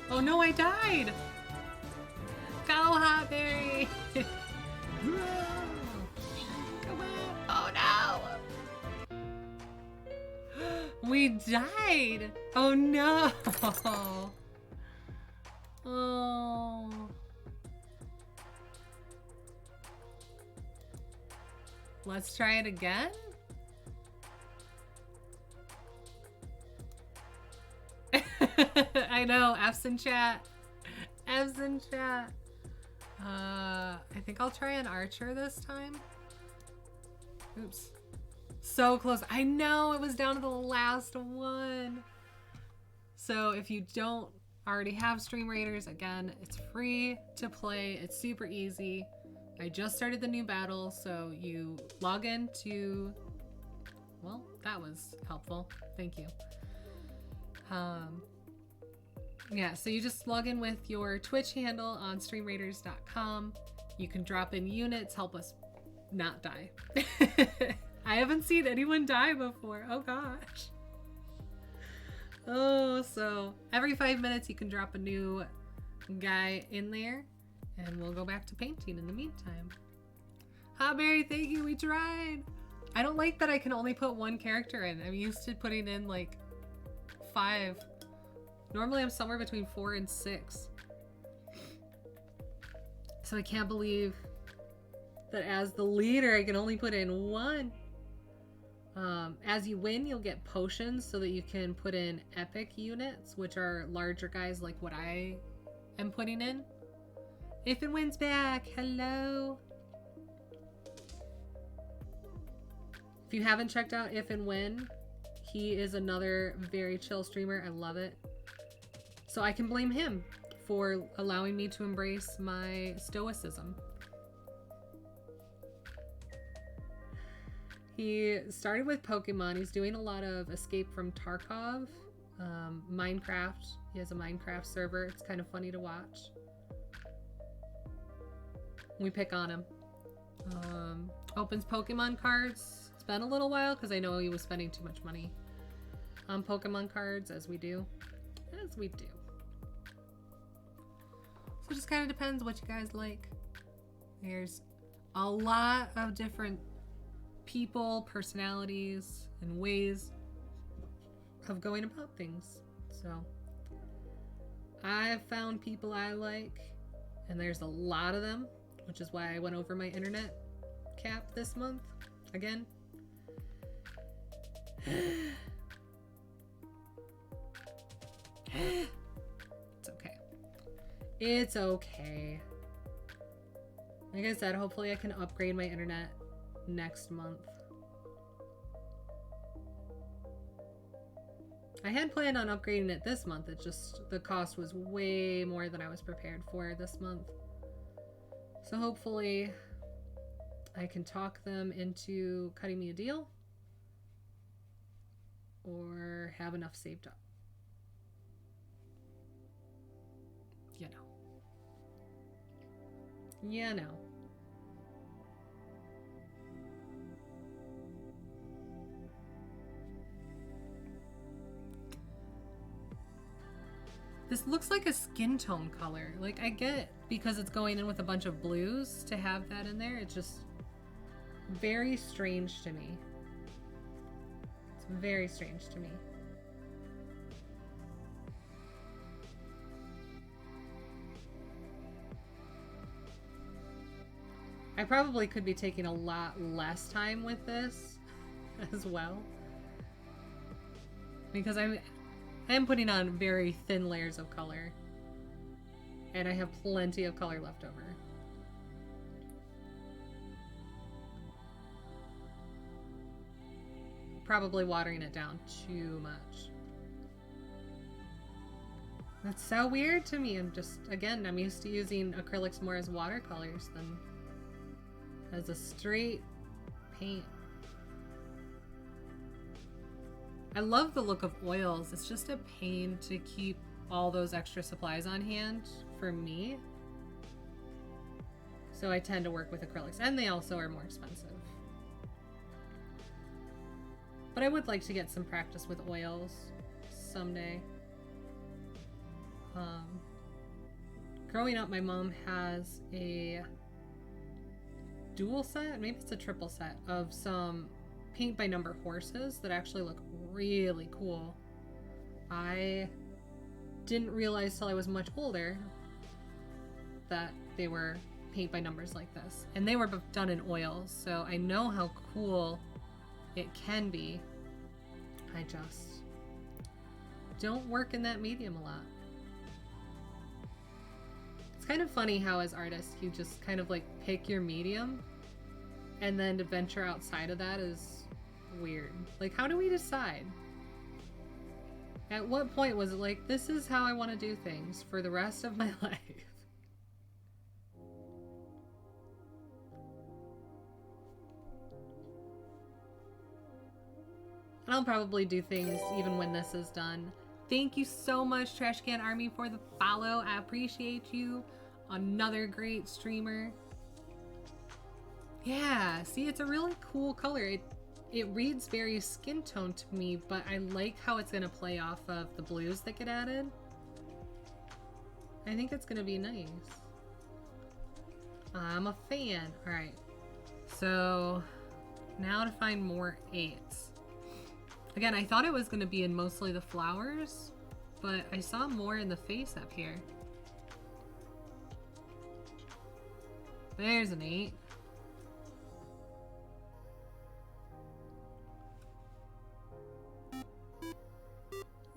Oh no, I died! Go, Hotberry! Come on! Oh no! We died! Oh no! Oh. Let's try it again? I know, F's in chat. F's in chat. I think I'll try an archer this time. Oops. So close. I know, it was down to the last one. So if you don't already have Stream Raiders, again, it's free to play. It's super easy. I just started the new battle, so you log into... Well, that was helpful. Thank you. Yeah, so you just log in with your Twitch handle on streamraiders.com. You can drop in units, help us not die. I haven't seen anyone die before. Oh gosh. Oh, so every 5 minutes you can drop a new guy in there, and we'll go back to painting in the meantime. Hotberry, thank you, we tried. I don't like that I can only put 1 character in. I'm used to putting in like 5. Normally I'm somewhere between 4 and 6. So I can't believe that as the leader I can only put in 1. As you win, you'll get potions so that you can put in epic units, which are larger guys like what I am putting in. If and Win's back, hello. If you haven't checked out If and Win, he is another very chill streamer. I love it. So I can blame him for allowing me to embrace my stoicism. He started with Pokemon. He's doing a lot of Escape from Tarkov, Minecraft. He has a Minecraft server. It's kind of funny to watch. We pick on him. Opens Pokemon cards. It's been a little while because I know he was spending too much money on Pokemon cards, as we do. As we do. So it just kind of depends what you guys like. There's a lot of different people, personalities, and ways of going about things. So I've found people I like, and there's a lot of them, which is why I went over my internet cap this month again. It's okay. It's okay. Like I said, hopefully I can upgrade my internet next month. I had planned on upgrading it this month. It just, the cost was way more than I was prepared for this month. So hopefully I can talk them into cutting me a deal or have enough saved up. You know. You know. This looks like a skin tone color. Like, I get because it's going in with a bunch of blues to have that in there. It's just very strange to me. It's very strange to me. I probably could be taking a lot less time with this as well. Because I am putting on very thin layers of color. And I have plenty of color left over. Probably watering it down too much. That's so weird to me. I'm used to using acrylics more as watercolors than as a straight paint. I love the look of oils. It's just a pain to keep all those extra supplies on hand for me. So I tend to work with acrylics, and they also are more expensive. But I would like to get some practice with oils someday. Growing up, my mom has a dual set, maybe it's a triple set, of some paint by number horses that actually look really cool. I didn't realize till I was much older that they were paint by numbers like this, and they were done in oils, so I know how cool it can be. I just don't work in that medium a lot. It's kind of funny how as artists you just kind of like pick your medium, and then to venture outside of that is weird. Like, how do we decide? At what point was it like, this is how I want to do things for the rest of my life? And I'll probably do things even when this is done. Thank you so much, Trash Can Army, for the follow. I appreciate you. Another great streamer. Yeah, see, it's a really cool color. It reads very skin tone to me, but I like how it's gonna play off of the blues that get added. I think it's gonna be nice. I'm a fan. All right, so now to find more 8s. Again, I thought it was gonna be in mostly the flowers, but I saw more in the face up here. There's an 8.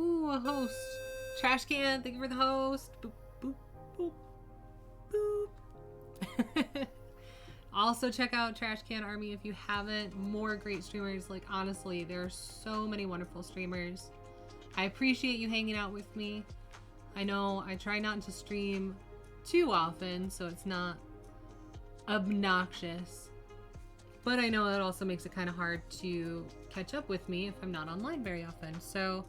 Ooh, a host. Trash Can, thank you for the host. Boop, boop, boop, boop. Also check out Trash Can Army if you haven't. More great streamers. Like, honestly, there are so many wonderful streamers. I appreciate you hanging out with me. I know I try not to stream too often, so it's not obnoxious. But I know that also makes it kind of hard to catch up with me if I'm not online very often. So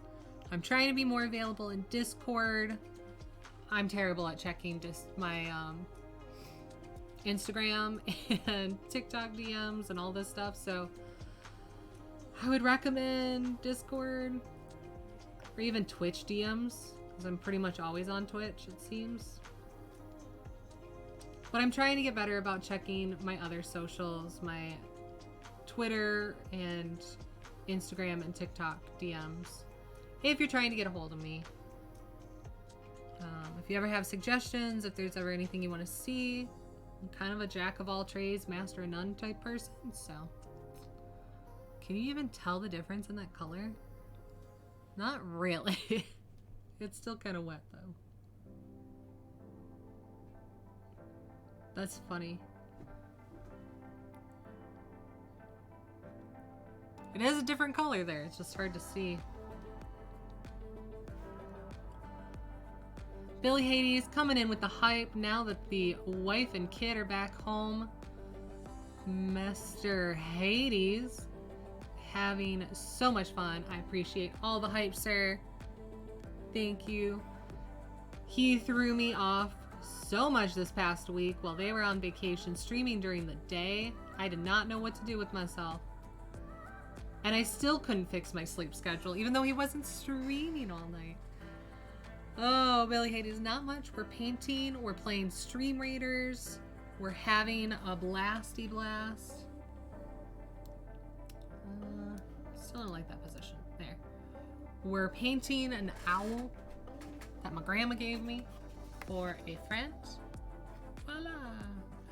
I'm trying to be more available in Discord. I'm terrible at checking just my Instagram and TikTok DMs and all this stuff, so I would recommend Discord or even Twitch DMs, because I'm pretty much always on Twitch, it seems. But I'm trying to get better about checking my other socials, my Twitter and Instagram and TikTok DMs, if you're trying to get a hold of me. If you ever have suggestions, if there's ever anything you want to see, I'm kind of a jack of all trades, master of none type person, so. Can you even tell the difference in that color? Not really. It's still kind of wet though. That's funny. It is a different color there, it's just hard to see. Billy Hades coming in with the hype now that the wife and kid are back home. Mr. Hades having so much fun. I appreciate all the hype, sir. Thank you. He threw me off so much this past week while they were on vacation streaming during the day. I did not know what to do with myself. And I still couldn't fix my sleep schedule, even though he wasn't streaming all night. Oh, Billy Hades, not much. We're painting, we're playing Stream Raiders, we're having a blasty blast. Still don't like that position. There. We're painting an owl that my grandma gave me for a friend. Voila!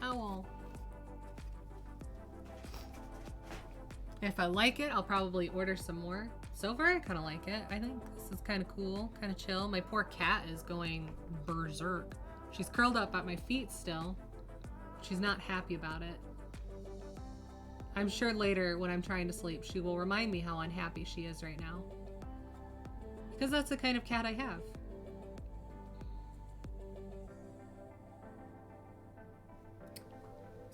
Owl. If I like it, I'll probably order some more. So far, I kind of like it. I think this is kind of cool, kind of chill. My poor cat is going berserk. She's curled up at my feet still. She's not happy about it. I'm sure later when I'm trying to sleep, she will remind me how unhappy she is right now. Because that's the kind of cat I have.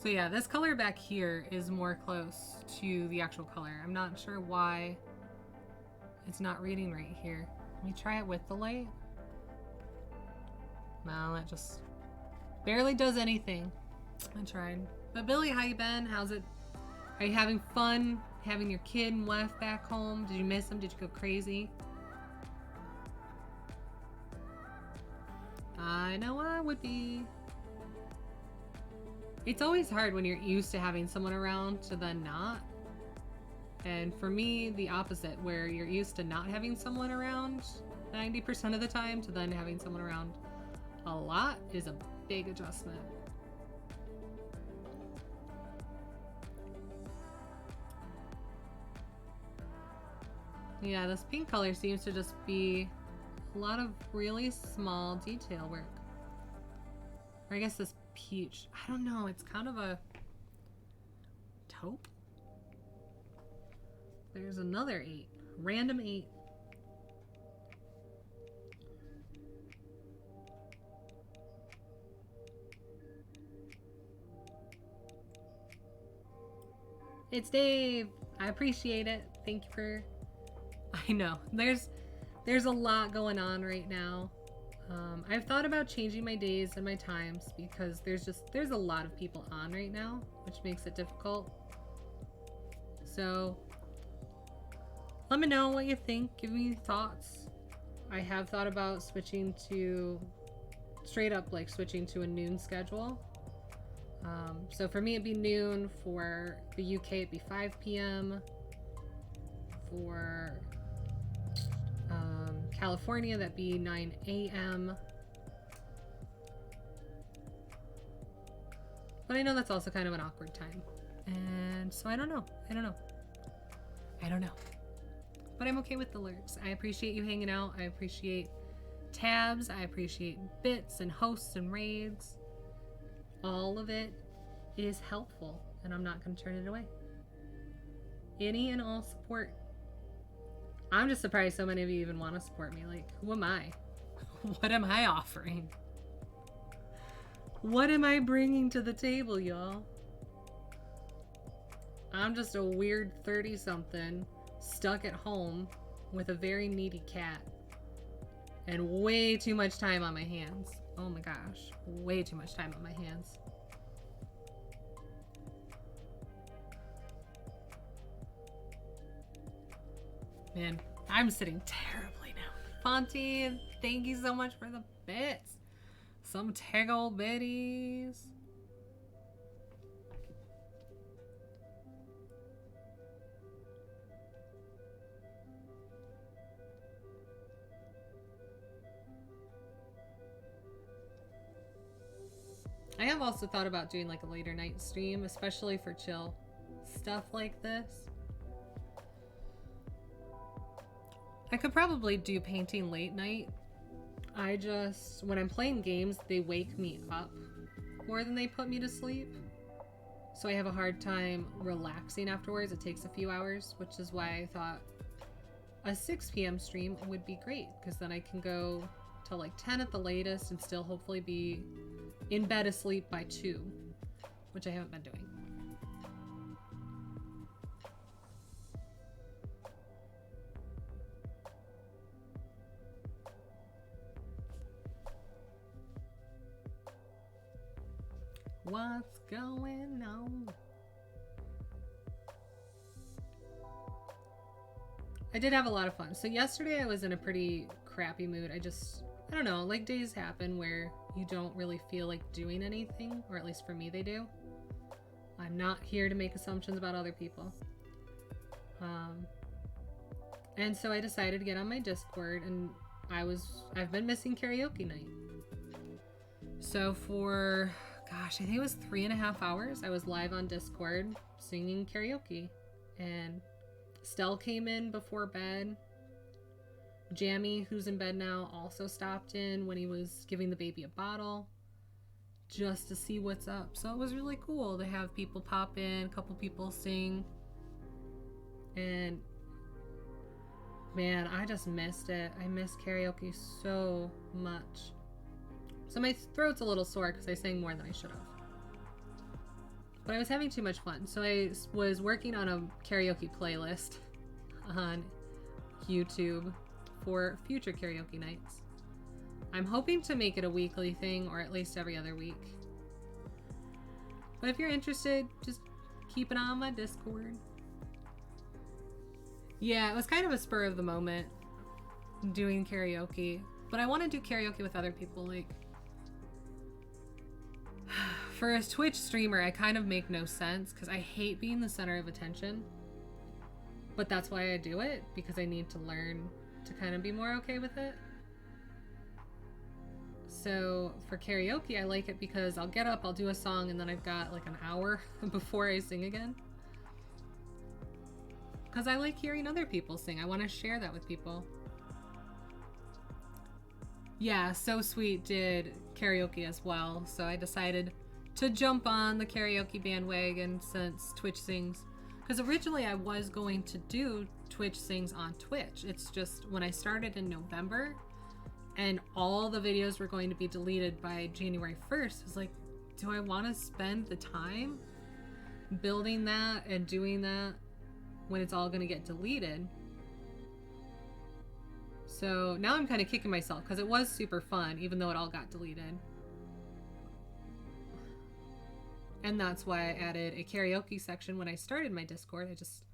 So yeah, this color back here is more close to the actual color. I'm not sure why it's not reading right here. Let me try it with the light. No, that just barely does anything. I tried. But Billy, how you been? How's it? Are you having fun having your kid and wife back home? Did you miss him? Did you go crazy? I know I would be. It's always hard when you're used to having someone around to then not. And for me, the opposite, where you're used to not having someone around 90% of the time to then having someone around a lot is a big adjustment. Yeah, this pink color seems to just be a lot of really small detail work. Or I guess this peach, I don't know, it's kind of a taupe. There's another 8, random 8. It's Dave. I appreciate it. Thank you for. I know there's a lot going on right now. I've thought about changing my days and my times because there's a lot of people on right now, which makes it difficult. So let me know what you think. Give me thoughts. I have thought about switching to straight up like switching to a noon schedule. So for me it'd be noon. For the UK it'd be 5 p.m. For California that'd be 9 a.m. But I know that's also kind of an awkward time. And so I don't know. But I'm okay with the lurks. I appreciate you hanging out. I appreciate tabs. I appreciate bits and hosts and raids. All of it is helpful, and I'm not going to turn it away. Any and all support. I'm just surprised so many of you even want to support me. Like, who am I? What am I offering? What am I bringing to the table, y'all? I'm just a weird 30-something stuck at home with a very needy cat and way too much time on my hands. Oh my gosh, way too much time on my hands. Man, I'm sitting terribly now. Fonty, thank you so much for the bits. Some teggle biddies. I have also thought about doing like a later night stream, especially for chill stuff like this. I could probably do painting late night. When I'm playing games, they wake me up more than they put me to sleep. So I have a hard time relaxing afterwards. It takes a few hours, which is why I thought a 6 p.m. stream would be great, because then I can go till like 10 at the latest and still hopefully be in bed asleep by 2, which I haven't been doing. What's going on? I did have a lot of fun. So yesterday I was in a pretty crappy mood. I don't know, like days happen where you don't really feel like doing anything, or at least for me they do. I'm not here to make assumptions about other people. And so I decided to get on my Discord, and I've been missing karaoke night. So for, gosh, I think it was 3.5 hours, I was live on Discord singing karaoke. And Stell came in before bed. Jammy, who's in bed now, also stopped in when he was giving the baby a bottle just to see what's up. So it was really cool to have people pop in, a couple people sing. And man, I just missed it. I miss karaoke so much. So my throat's a little sore because I sang more than I should have. But I was having too much fun. So I was working on a karaoke playlist on YouTube for future karaoke nights. I'm hoping to make it a weekly thing or at least every other week. But if you're interested, just keep an eye on my Discord. Yeah, it was kind of a spur of the moment doing karaoke. But I want to do karaoke with other people. Like, for a Twitch streamer, I kind of make no sense because I hate being the center of attention. But that's why I do it, because I need to learn to kind of be more okay with it. So for karaoke, I like it because I'll get up, I'll do a song, and then I've got like an hour before I sing again. Because I like hearing other people sing. I want to share that with people. Yeah, So Sweet did karaoke as well, so I decided to jump on the karaoke bandwagon since Twitch Sings. Because originally I was going to do Twitch Sings on Twitch. It's just when I started in November and all the videos were going to be deleted by January 1st, I was like, do I want to spend the time building that and doing that when it's all going to get deleted? So now I'm kind of kicking myself because it was super fun, even though it all got deleted. And that's why I added a karaoke section when I started my Discord. I just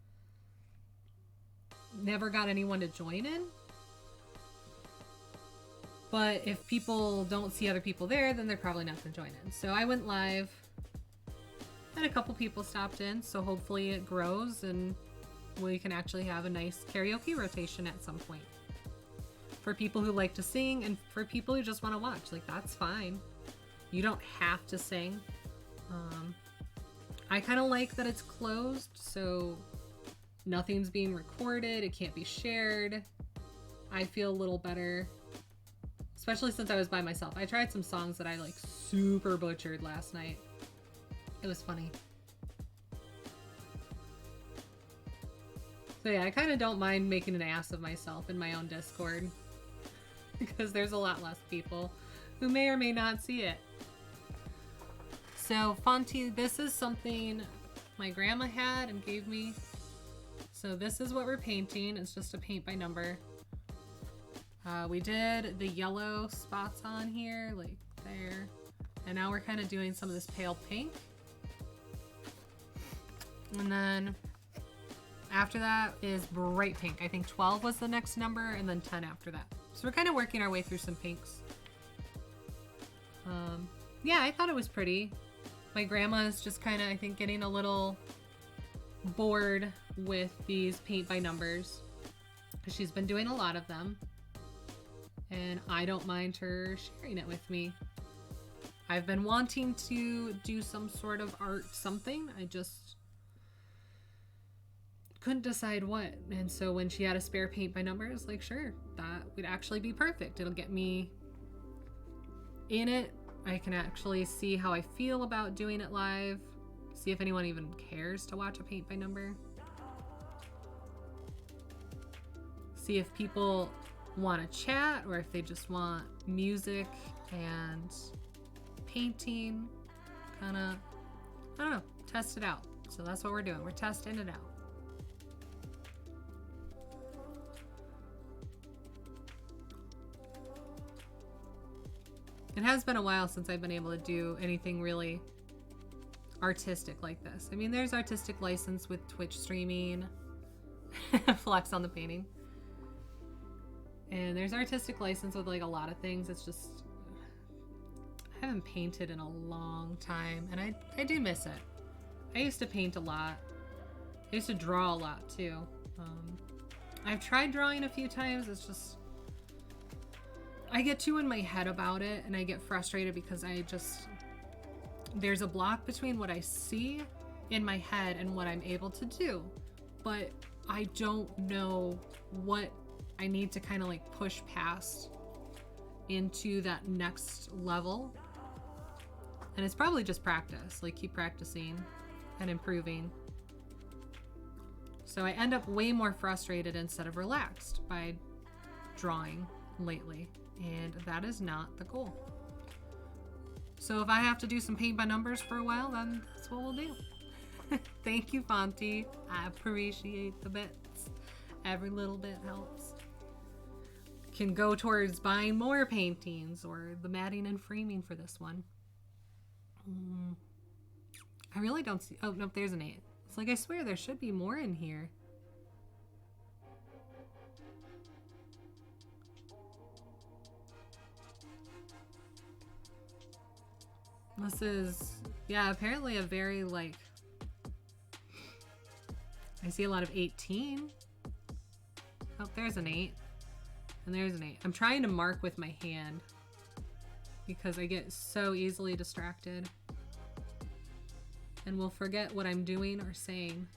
never got anyone to join in. But if people don't see other people there, then they're probably not going to join in. So I went live and a couple people stopped in. So hopefully it grows and we can actually have a nice karaoke rotation at some point. For people who like to sing and for people who just want to watch, like, that's fine. You don't have to sing. I kind of like that it's closed, so nothing's being recorded. It can't be shared. I feel a little better, especially since I was by myself. I tried some songs that I like super butchered last night. It was funny. So yeah, I kind of don't mind making an ass of myself in my own Discord because there's a lot less people who may or may not see it. So Fonty, this is something my grandma had and gave me. So this is what we're painting. It's just a paint by number. We did the yellow spots on here, like there. And now we're kind of doing some of this pale pink. And then after that is bright pink. I think 12 was the next number and then 10 after that. So we're kind of working our way through some pinks. Yeah, I thought it was pretty. My grandma is just kind of, I think, getting a little bored with these paint by numbers because she's been doing a lot of them. And I don't mind her sharing it with me. I've been wanting to do some sort of art something. I just couldn't decide what. And so when she had a spare paint by numbers, like, sure, that would actually be perfect. It'll get me in it. I can actually see how I feel about doing it live. See if anyone even cares to watch a paint by number. See if people want to chat or if they just want music and painting. Kind of, I don't know, test it out. So that's what we're doing. We're testing it out. It has been a while since I've been able to do anything really artistic like this. I mean, there's artistic license with Twitch streaming, flex on the painting. And there's artistic license with like a lot of things. It's just, I haven't painted in a long time and I do miss it. I used to paint a lot. I used to draw a lot too. I've tried drawing a few times. It's just, I get too in my head about it and I get frustrated because there's a block between what I see in my head and what I'm able to do. But I don't know what I need to kind of like push past into that next level. And it's probably just practice, like keep practicing and improving. So I end up way more frustrated instead of relaxed by drawing lately. And that is not the goal. So if I have to do some paint by numbers for a while, then that's what we'll do. Thank you, Fonty. I appreciate the bits. Every little bit helps. Can go towards buying more paintings or the matting and framing for this one. I really don't see... Oh, nope, there's an 8. It's like, I swear there should be more in here. This is... Yeah, apparently a very, like... I see a lot of 18. Oh, there's an 8. And there's an 8. I'm trying to mark with my hand because I get so easily distracted and will forget what I'm doing or saying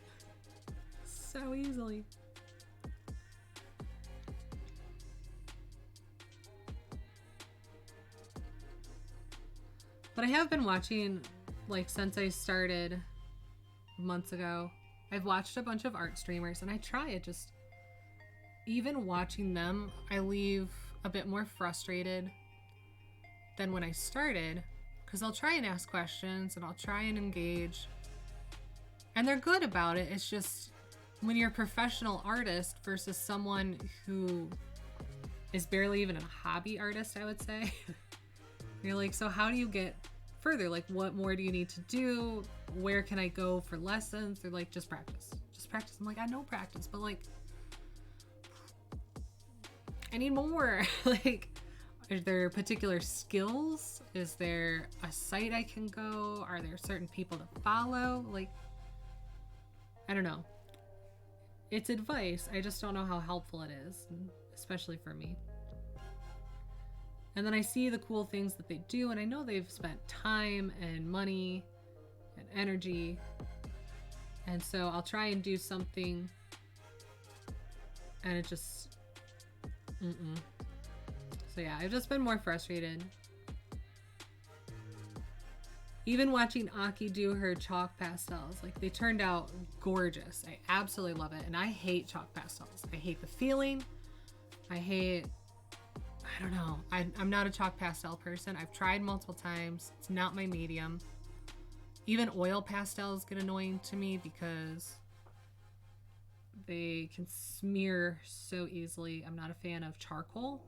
so easily. But I have been watching, like, since I started months ago. I've watched a bunch of art streamers and I try it. Just even watching them, I leave a bit more frustrated than when I started, because I'll try and ask questions and I'll try and engage, and they're good about it. It's just when you're a professional artist versus someone who is barely even a hobby artist, I would say, you're like, so how do you get further? Like, what more do you need to do? Where can I go for lessons? They're like, just practice. Just practice. I'm like, I know practice, but like, I need more. Like, are there particular skills? Is there a site I can go? Are there certain people to follow? Like, I don't know. It's advice. I just don't know how helpful it is, especially for me. And then I see the cool things that they do, and I know they've spent time and money and energy. And so I'll try and do something, and it just... So yeah, I've just been more frustrated. Even watching Aki do her chalk pastels, like, they turned out gorgeous. I absolutely love it. And I hate chalk pastels. I hate the feeling. I don't know. I'm not a chalk pastel person. I've tried multiple times. It's not my medium. Even oil pastels get annoying to me because they can smear so easily. I'm not a fan of charcoal.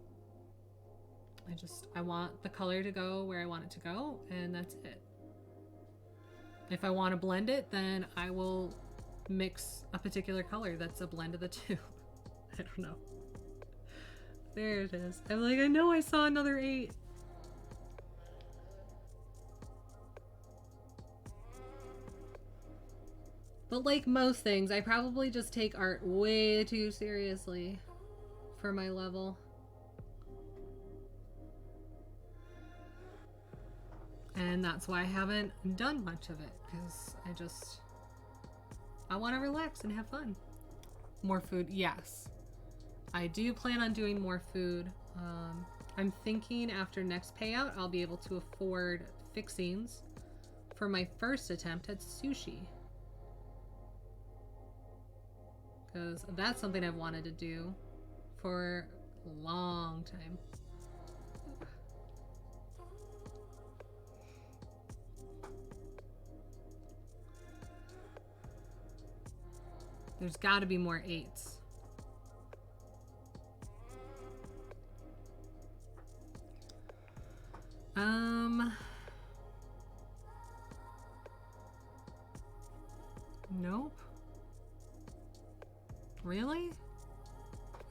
I want the color to go where I want it to go, and that's it. If I want to blend it, then I will mix a particular color that's a blend of the two. I don't know. There it is. I'm like, I know I saw another 8. But like most things, I probably just take art way too seriously for my level. And that's why I haven't done much of it, because I want to relax and have fun. More food, yes. I do plan on doing more food. I'm thinking after next payout, I'll be able to afford fixings for my first attempt at sushi. Because that's something I've wanted to do for a long time. There's got to be more 8s. Nope. Really?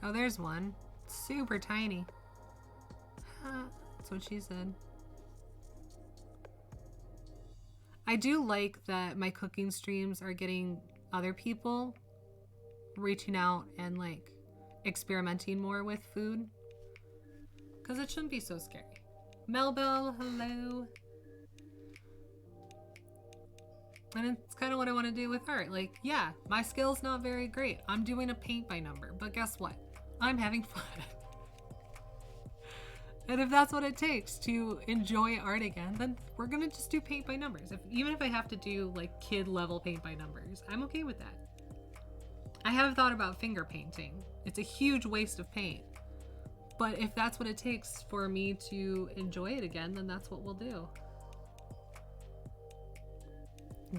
Oh, there's one. Super tiny. That's what she said. I do like that my cooking streams are getting other people reaching out and like experimenting more with food, because it shouldn't be so scary. Melbell, hello. And it's kind of what I want to do with art. Like, yeah, my skill's not very great. I'm doing a paint by number, but guess what? I'm having fun. And if that's what it takes to enjoy art again, then we're gonna just do paint by numbers. Even if I have to do like kid level paint by numbers, I'm okay with that. I have thought about finger painting. It's a huge waste of paint. But if that's what it takes for me to enjoy it again, then that's what we'll do.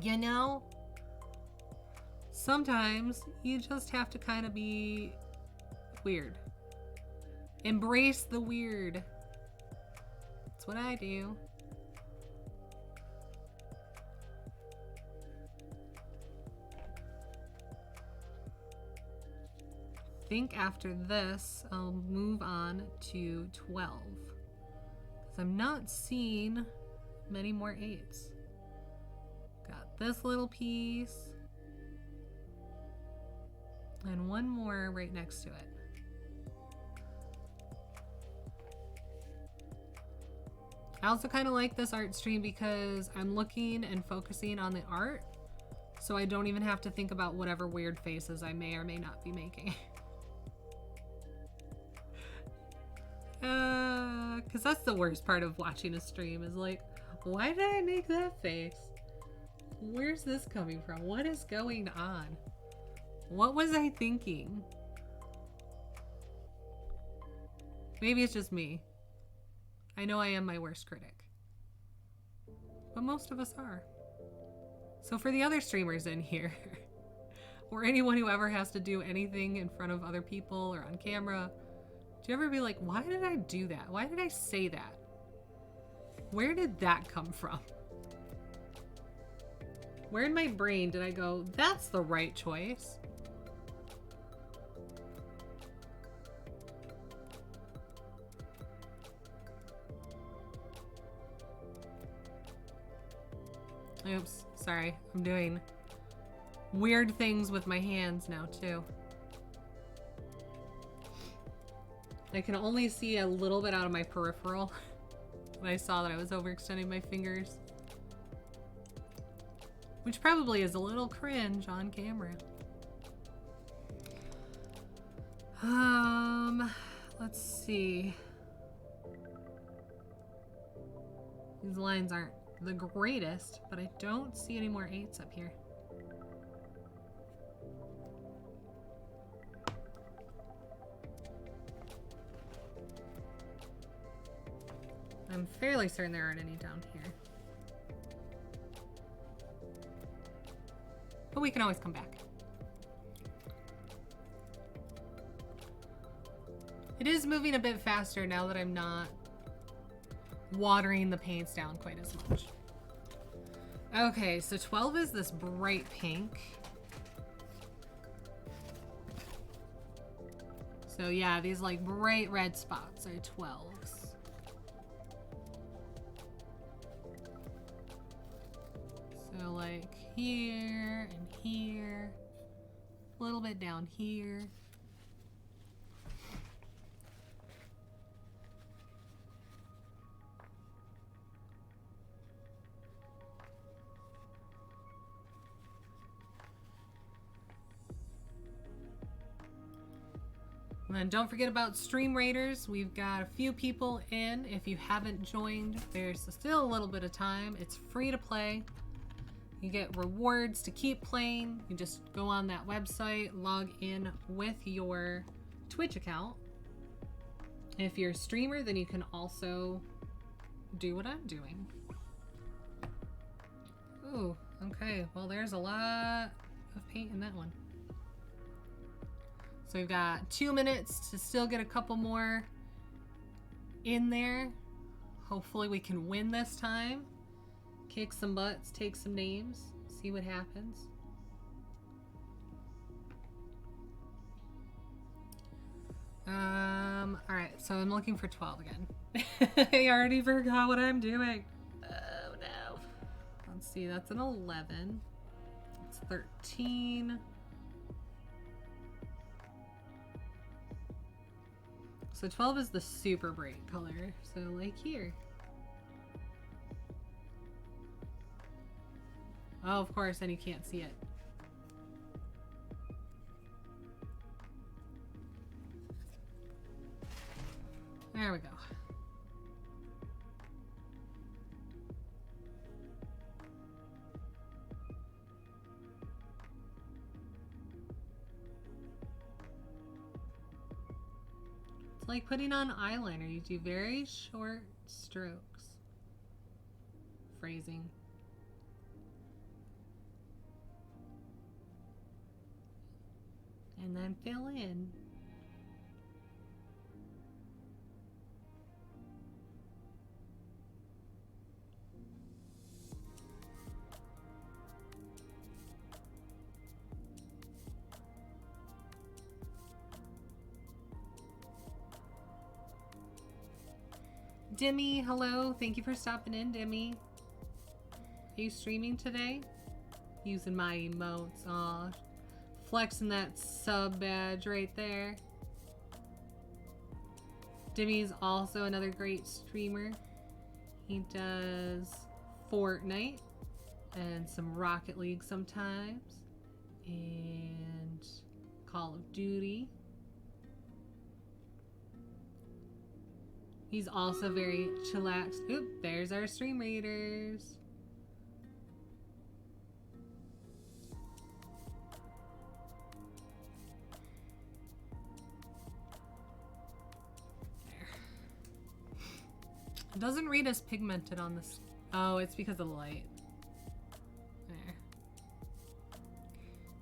You know? Sometimes you just have to kind of be weird. Embrace the weird. That's what I do. I think after this, I'll move on to 12. Because I'm not seeing many more 8s. Got this little piece. And one more right next to it. I also kind of like this art stream because I'm looking and focusing on the art, so I don't even have to think about whatever weird faces I may or may not be making. Because that's the worst part of watching a stream is like, why did I make that face? Where's this coming from? What is going on? What was I thinking? Maybe it's just me. I know I am my worst critic. But most of us are. So for the other streamers in here, or anyone who ever has to do anything in front of other people or on camera, do you ever be like, why did I do that? Why did I say that? Where did that come from? Where in my brain did I go, that's the right choice? Oops, sorry. I'm doing weird things with my hands now, too. I can only see a little bit out of my peripheral. And I saw that I was overextending my fingers. Which probably is a little cringe on camera. Let's see. These lines aren't the greatest, but I don't see any more 8s up here. I'm fairly certain there aren't any down here. But we can always come back. It is moving a bit faster now that I'm not watering the paints down quite as much. Okay, so 12 is this bright pink. So yeah, these like bright red spots are 12s. So like here and here, a little bit down here. And then don't forget about Stream Raiders. We've got a few people in. If you haven't joined, there's still a little bit of time. It's free to play. You get rewards to keep playing. You just go on that website, log in with your Twitch account. If you're a streamer, then you can also do what I'm doing. Ooh, okay. Well, there's a lot of paint in that one. So we've got 2 minutes to still get a couple more in there. Hopefully we can win this time. Kick some butts, take some names, see what happens. Alright, so I'm looking for 12 again. I already forgot what I'm doing. Oh no. Let's see, that's an 11. It's 13. So 12 is the super bright color, so like here. Oh, of course, then you can't see it. There we go. It's like putting on eyeliner. You do very short strokes. Phrasing. and then fill in. Dimmy, hello. Thank you for stopping in, Dimmy. Are you streaming today? Using my emotes. Aw. Flexing that sub badge right there. Dimmy's also another great streamer. He does Fortnite and some Rocket League sometimes. And Call of Duty. He's also very chillaxed. Oop, there's our stream raiders. There. It doesn't read as pigmented on this. Oh, it's because of the light. There.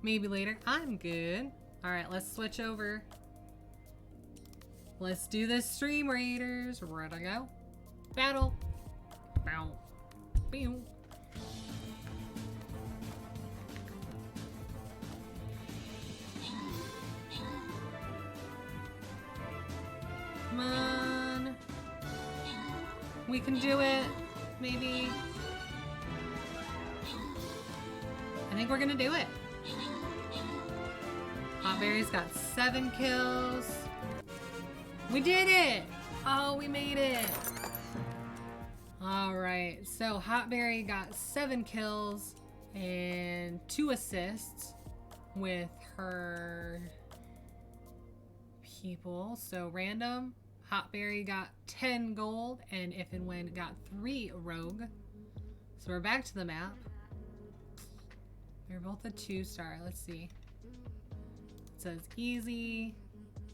Maybe later. I'm good. Alright, let's switch over. Let's do this, stream raiders. Ready to go? Battle. Bow. Bow. Come on. We can do it. Maybe. I think we're gonna do it. Hotberry's got 7 kills. We did it! Oh, we made it! Alright, so Hotberry got 7 kills and 2 assists with her people. So random, Hotberry got 10 gold, and If and When got 3 rogue. So we're back to the map. They're both a 2-star. Let's see. It says easy.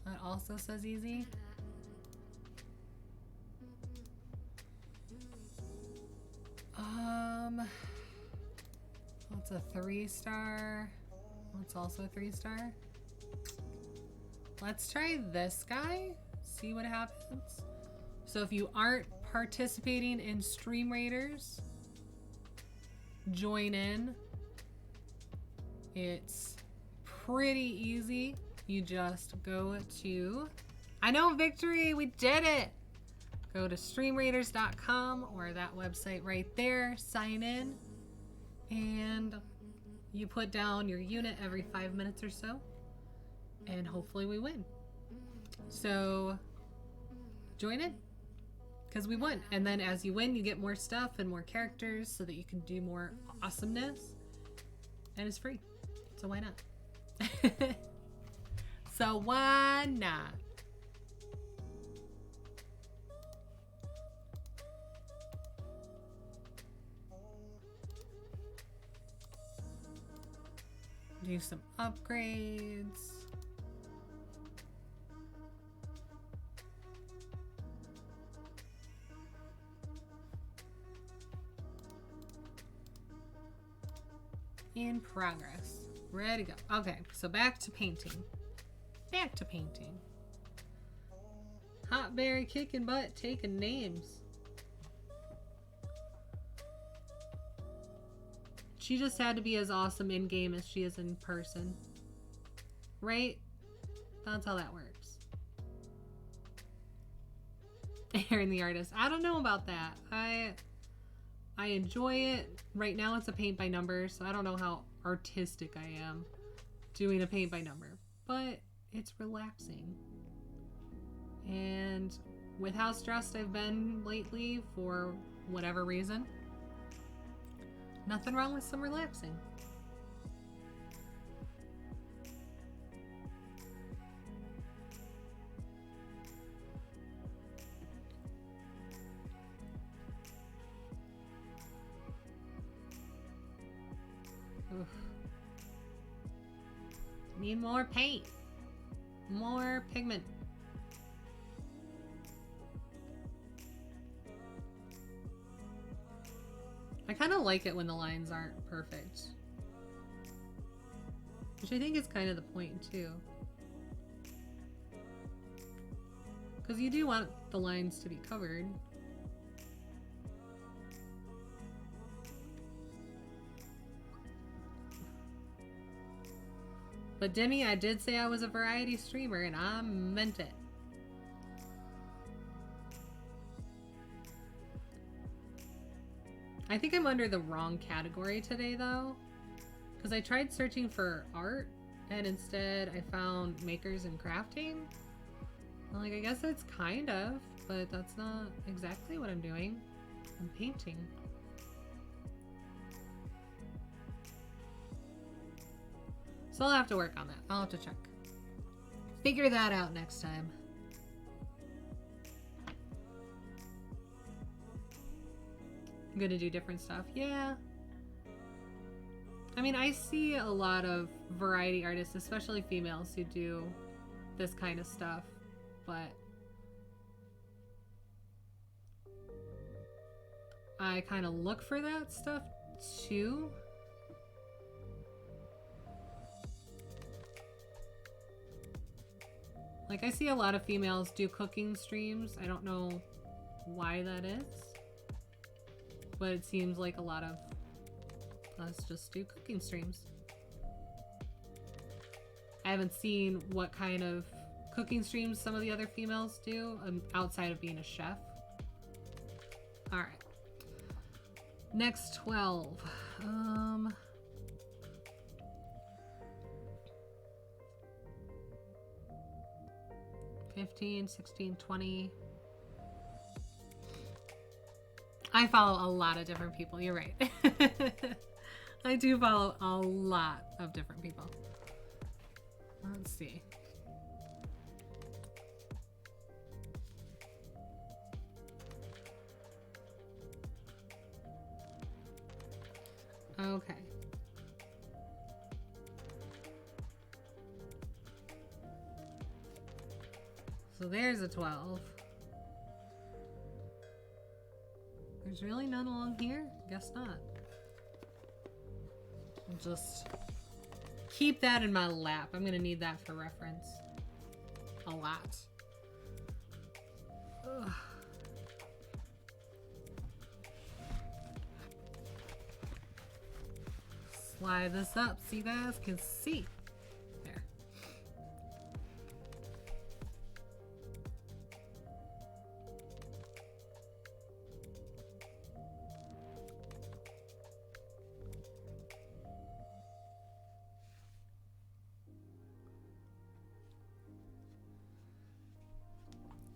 That also says easy. What's a 3-star? What's also a 3-star? Let's try this guy. See what happens. So if you aren't participating in Stream Raiders, join in. It's pretty easy. You just go to, I know, Victory, we did it. Go to streamraiders.com or that website right there, sign in, and you put down your unit every 5 minutes or so, and hopefully we win. So join in, because we won. And then as you win, you get more stuff and more characters so that you can do more awesomeness, and it's free. So why not? So why not? Do some upgrades. In progress. Ready to go. Okay, so back to painting. Back to painting. Hotberry kicking butt, taking names. She just had to be as awesome in-game as she is in person. Right? That's how that works. Aaron the artist. I don't know about that. I enjoy it. Right now it's a paint by number, so I don't know how artistic I am doing a paint by number. But it's relaxing. And with how stressed I've been lately for whatever reason, nothing wrong with some relaxing. Oof. Need more paint. More pigment. I kind of like it when the lines aren't perfect. Which I think is kind of the point too. Because you do want the lines to be covered. But Demi, I did say I was a variety streamer, and I meant it. I think I'm under the wrong category today, though. Because I tried searching for art, and instead I found makers and crafting. Like, I guess that's kind of, but that's not exactly what I'm doing. I'm painting. So I'll have to work on that. I'll have to check. Figure that out next time. I'm gonna do different stuff. Yeah. I mean, I see a lot of variety artists, especially females, who do this kind of stuff, but I kind of look for that stuff too. Like, I see a lot of females do cooking streams. I don't know why that is, but it seems like a lot of us just do cooking streams. I haven't seen what kind of cooking streams some of the other females do outside of being a chef. All right. Next 12. 15, 16, 20. I follow a lot of different people. You're right. I do follow a lot of different people. Let's see. Okay. So there's a 12. There's really none along here? Guess not. I'll just keep that in my lap. I'm gonna need that for reference. A lot. Ugh. Slide this up so you guys can see. There.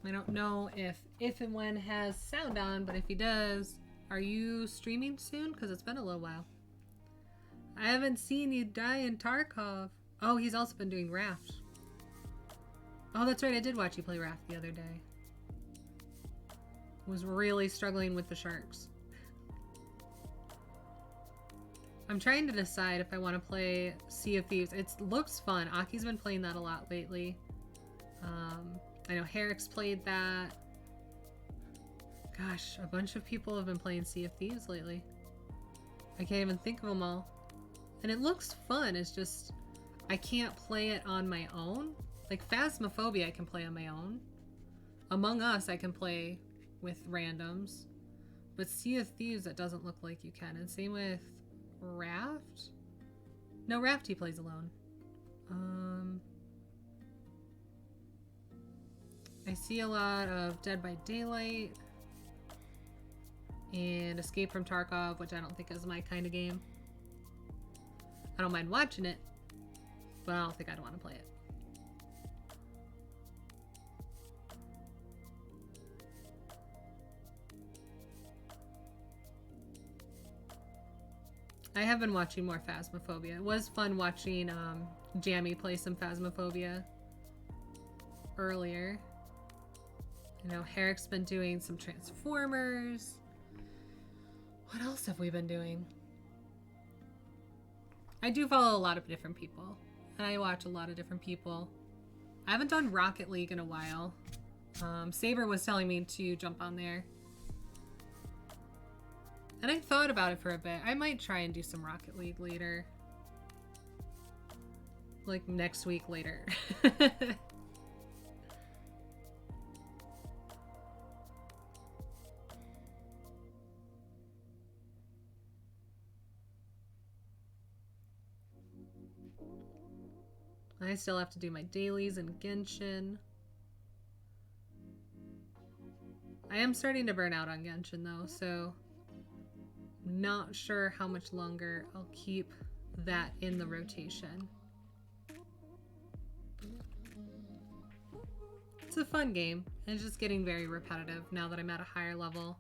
I don't know if and when has sound on, but if he does, are you streaming soon? Because it's been a little while. I haven't seen you die in Tarkov. Oh, he's also been doing Raft. Oh, that's right. I did watch you play Raft the other day. Was really struggling with the sharks. I'm trying to decide if I want to play Sea of Thieves. It looks fun. Aki's been playing that a lot lately. I know Herrick's played that. Gosh, a bunch of people have been playing Sea of Thieves lately. I can't even think of them all. And it looks fun. It's just, I can't play it on my own. Like Phasmophobia I can play on my own. Among Us I can play with randoms. But Sea of Thieves, it doesn't look like you can. And same with Raft. No, Raft he plays alone. I see a lot of Dead by Daylight and Escape from Tarkov, which I don't think is my kind of game. I don't mind watching it, but I don't think I'd want to play it. I have been watching more Phasmophobia. It was fun watching Jammy play some Phasmophobia earlier. I know Herrick's been doing some Transformers. What else have we been doing? I do follow a lot of different people. And I watch a lot of different people. I haven't done Rocket League in a while. Saber was telling me to jump on there. And I thought about it for a bit. I might try and do some Rocket League later. Like next week later. I still have to do my dailies in Genshin. I am starting to burn out on Genshin though, so not sure how much longer I'll keep that in the rotation. It's a fun game, and it's just getting very repetitive now that I'm at a higher level.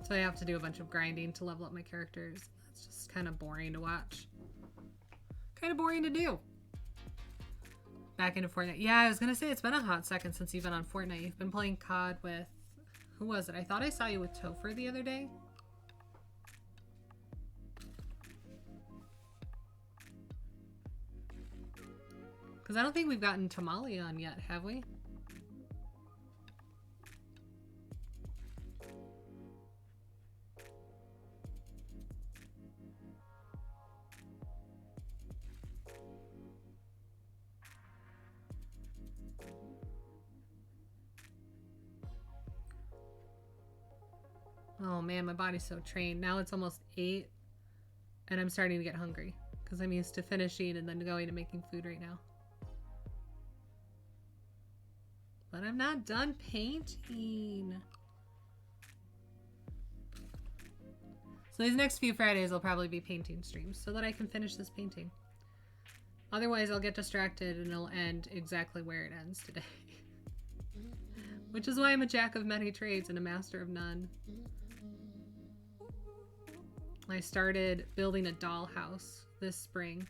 So I have to do a bunch of grinding to level up my characters. It's just kind of boring to watch. Kind of boring to do. Back into Fortnite. Yeah, I was gonna say it's been a hot second since you've been on Fortnite. You've been playing COD with... Who was it? I thought I saw you with Topher the other day. Because I don't think we've gotten Tamale on yet, have we? Oh man, my body's so trained. Now it's almost 8 and I'm starting to get hungry because I'm used to finishing and then going to making food right now. But I'm not done painting. So these next few Fridays will probably be painting streams so that I can finish this painting. Otherwise I'll get distracted and it'll end exactly where it ends today. Which is why I'm a jack of many trades and a master of none. I started building a dollhouse this spring.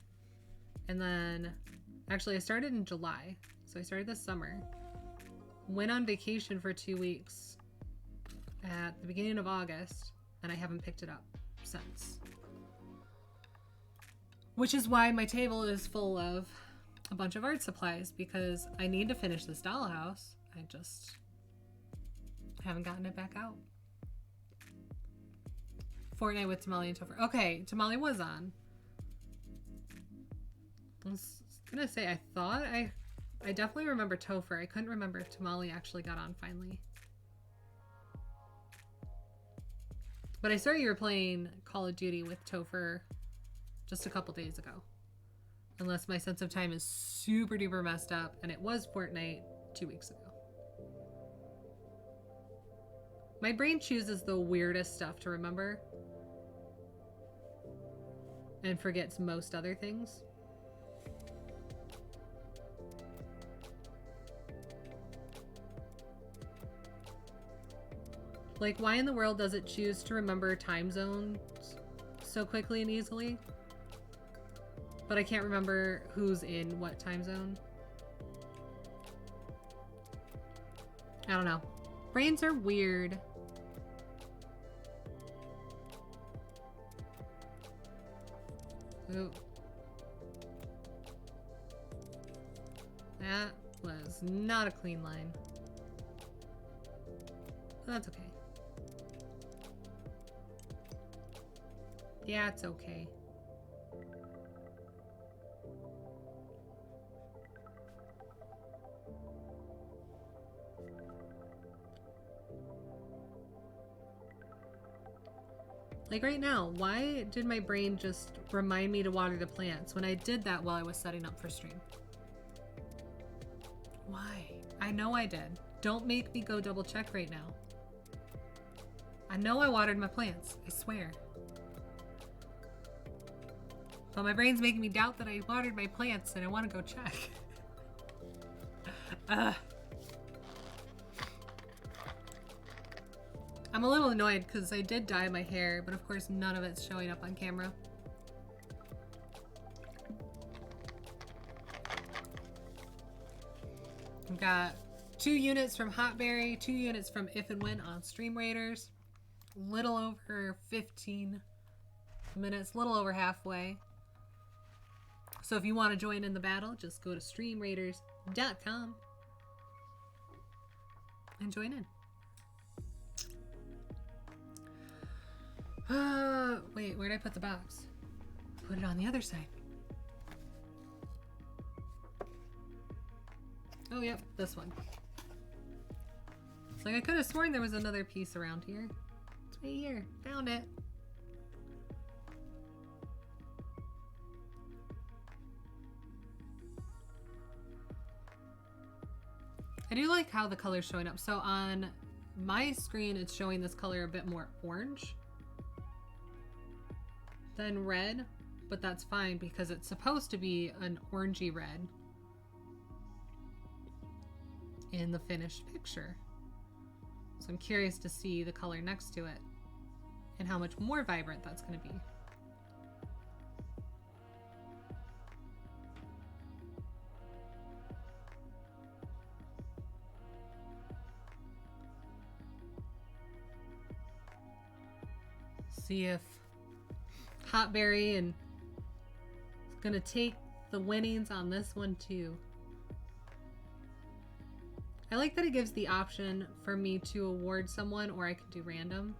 And then, actually I started in July. So I started this summer. Went on vacation for 2 weeks at the beginning of August. And I haven't picked it up since. Which is why my table is full of a bunch of art supplies. Because I need to finish this dollhouse. I just haven't gotten it back out. Fortnite with Tamale and Topher. Okay, Tamale was on. I was gonna say, I thought I definitely remember Topher. I couldn't remember if Tamale actually got on finally. But I saw you were playing Call of Duty with Topher just a couple days ago. Unless my sense of time is super duper messed up and it was Fortnite 2 weeks ago. My brain chooses the weirdest stuff to remember. And forgets most other things. Like, why in the world does it choose to remember time zones so quickly and easily? But I can't remember who's in what time zone. I don't know. Brains are weird. Ooh. That was not a clean line. But that's okay. Yeah, it's okay. Like right now, why did my brain just remind me to water the plants when I did that while I was setting up for stream? Why? I know I did. Don't make me go double check right now. I know I watered my plants. I swear. But my brain's making me doubt that I watered my plants and I want to go check. I'm a little annoyed because I did dye my hair, but of course none of it's showing up on camera. I've got 2 units from Hotberry, 2 units from If and When on Stream Raiders. Little over 15 minutes, little over halfway. So if you want to join in the battle, just go to streamraiders.com and join in. Wait, where'd I put the box? Put it on the other side. Oh, yep, this one. It's like I could have sworn there was another piece around here. It's right here. Found it. I do like how the color's showing up. So on my screen, it's showing this color a bit more orange than red, but that's fine because it's supposed to be an orangey red in the finished picture. So I'm curious to see the color next to it and how much more vibrant that's going to be. See if Hotberry and is gonna take the winnings on this one too. I like that it gives the option for me to award someone, or I can do random.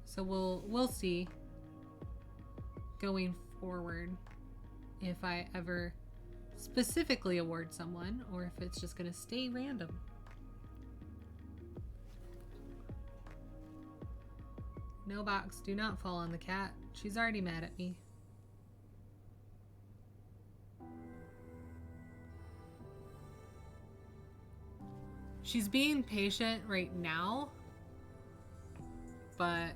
So we'll see going forward if I ever specifically award someone or if it's just gonna stay random. No box, do not fall on the cat. She's already mad at me. She's being patient right now, but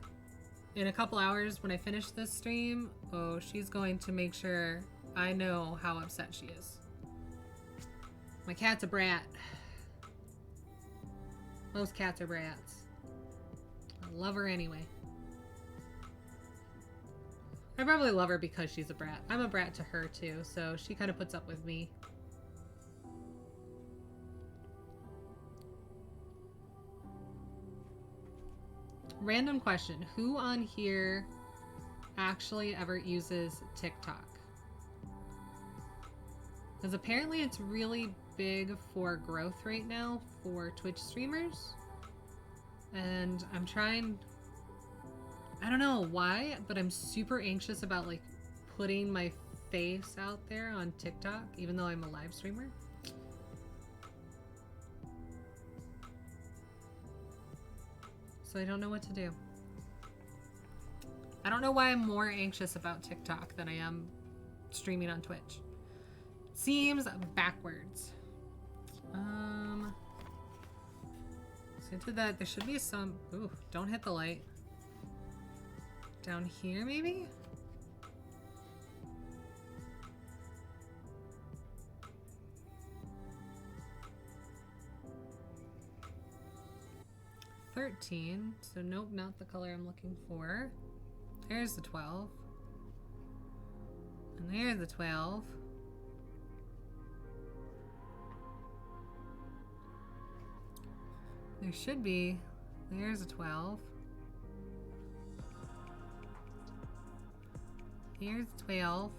in a couple hours when I finish this stream, oh, she's going to make sure I know how upset she is. My cat's a brat. Most cats are brats. I love her anyway. I probably love her because she's a brat. I'm a brat to her too, so she kind of puts up with me. Random question. Who on here actually ever uses TikTok? Because apparently it's really big for growth right now for Twitch streamers. And I'm trying... I don't know why, but I'm super anxious about like putting my face out there on TikTok, even though I'm a live streamer. So I don't know what to do. I don't know why I'm more anxious about TikTok than I am streaming on Twitch. Seems backwards. So into that, there should be some... Ooh, don't hit the light. Down here, maybe? $13. So nope, not the color I'm looking for. There's the 12. And there's the 12. There should be. There's a 12. Here's 12.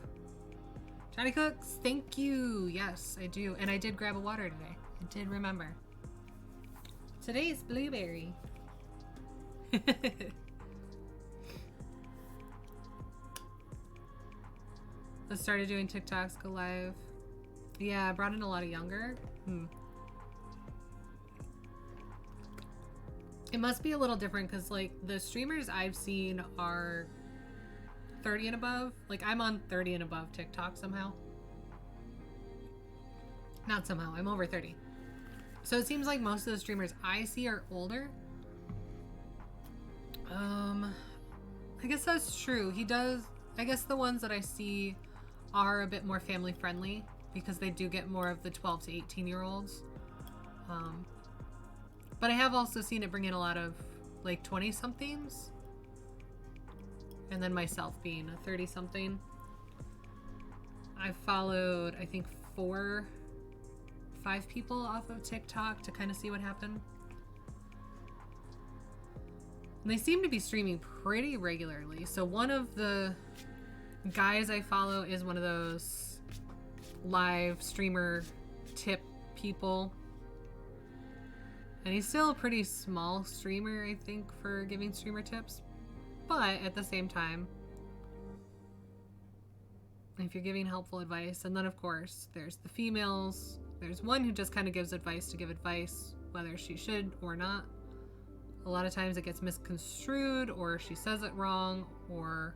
Johnny Cooks, thank you. Yes, I do. And I did grab a water today. I did remember. Today's blueberry. I started doing TikToks, go live. Yeah, I brought in a lot of younger. It must be a little different because like the streamers I've seen are 30 and above. Like I'm on 30 and above TikTok somehow. Not somehow, I'm over 30. So it seems like most of the streamers I see are older. I guess that's true. He does, I guess the ones that I see are a bit more family friendly because they do get more of the 12 to 18 year olds. But I have also seen it bring in a lot of like 20 somethings. And then myself being a 30 something. I followed, I think 5 people off of TikTok to kind of see what happened. And they seem to be streaming pretty regularly. So one of the guys I follow is one of those live streamer tip people. And he's still a pretty small streamer, I think, for giving streamer tips. But at the same time, if you're giving helpful advice, and then of course, there's the females. There's one who just kind of gives advice to give advice, whether she should or not. A lot of times it gets misconstrued, or she says it wrong, or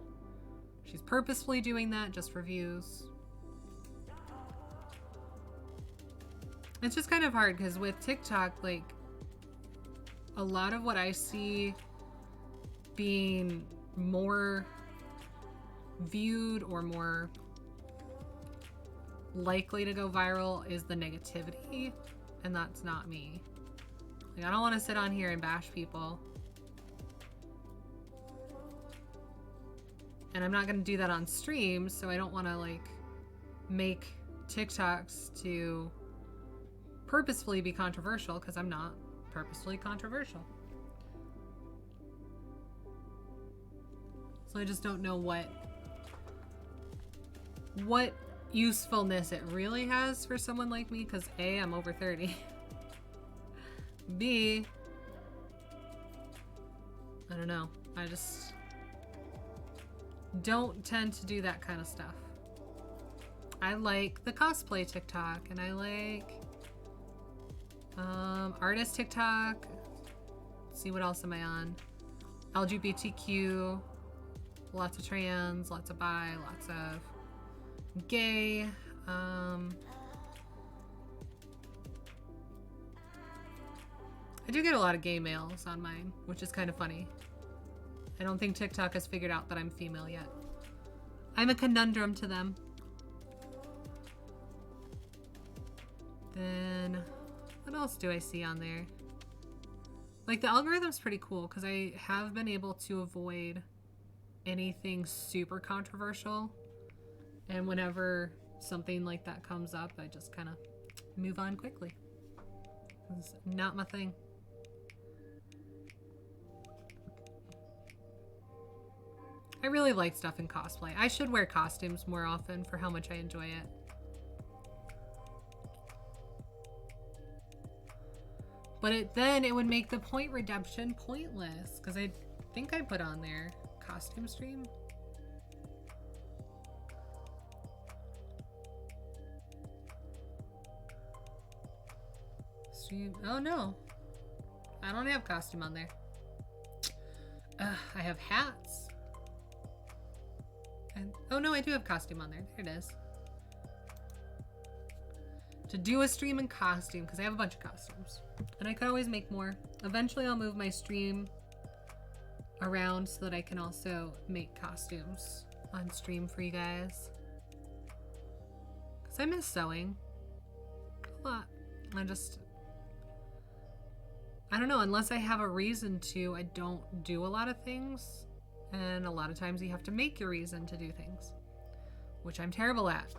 she's purposefully doing that just for views. It's just kind of hard because with TikTok, like, a lot of what I see being more viewed or more likely to go viral is the negativity, and that's not me. Like, I don't want to sit on here and bash people, and I'm not going to do that on stream, so I don't want to like make TikToks to purposefully be controversial, because I'm not purposefully controversial. So I just don't know what usefulness it really has for someone like me, because A, I'm over 30. B, I don't know. I just don't tend to do that kind of stuff. I like the cosplay TikTok, and I like artist TikTok. Let's see, what else am I on? LGBTQ, lots of trans, lots of bi, lots of gay. I do get a lot of gay males on mine, which is kind of funny. I don't think TikTok has figured out that I'm female yet. I'm a conundrum to them. Then, what else do I see on there? Like, the algorithm's pretty cool because I have been able to avoid anything super controversial. And whenever something like that comes up, I just kind of move on quickly. It's not my thing. I really like stuff in cosplay. I should wear costumes more often for how much I enjoy it. But then it would make the point redemption pointless, because I think I put on there costume stream. Stream. Oh no, I don't have costume on there. I have hats. And oh no, I do have costume on there. There it is. To do a stream in costume, because I have a bunch of costumes. And I could always make more. Eventually I'll move my stream around so that I can also make costumes on stream for you guys. Because I miss sewing a lot. I don't know, unless I have a reason to, I don't do a lot of things. And a lot of times you have to make your reason to do things, which I'm terrible at.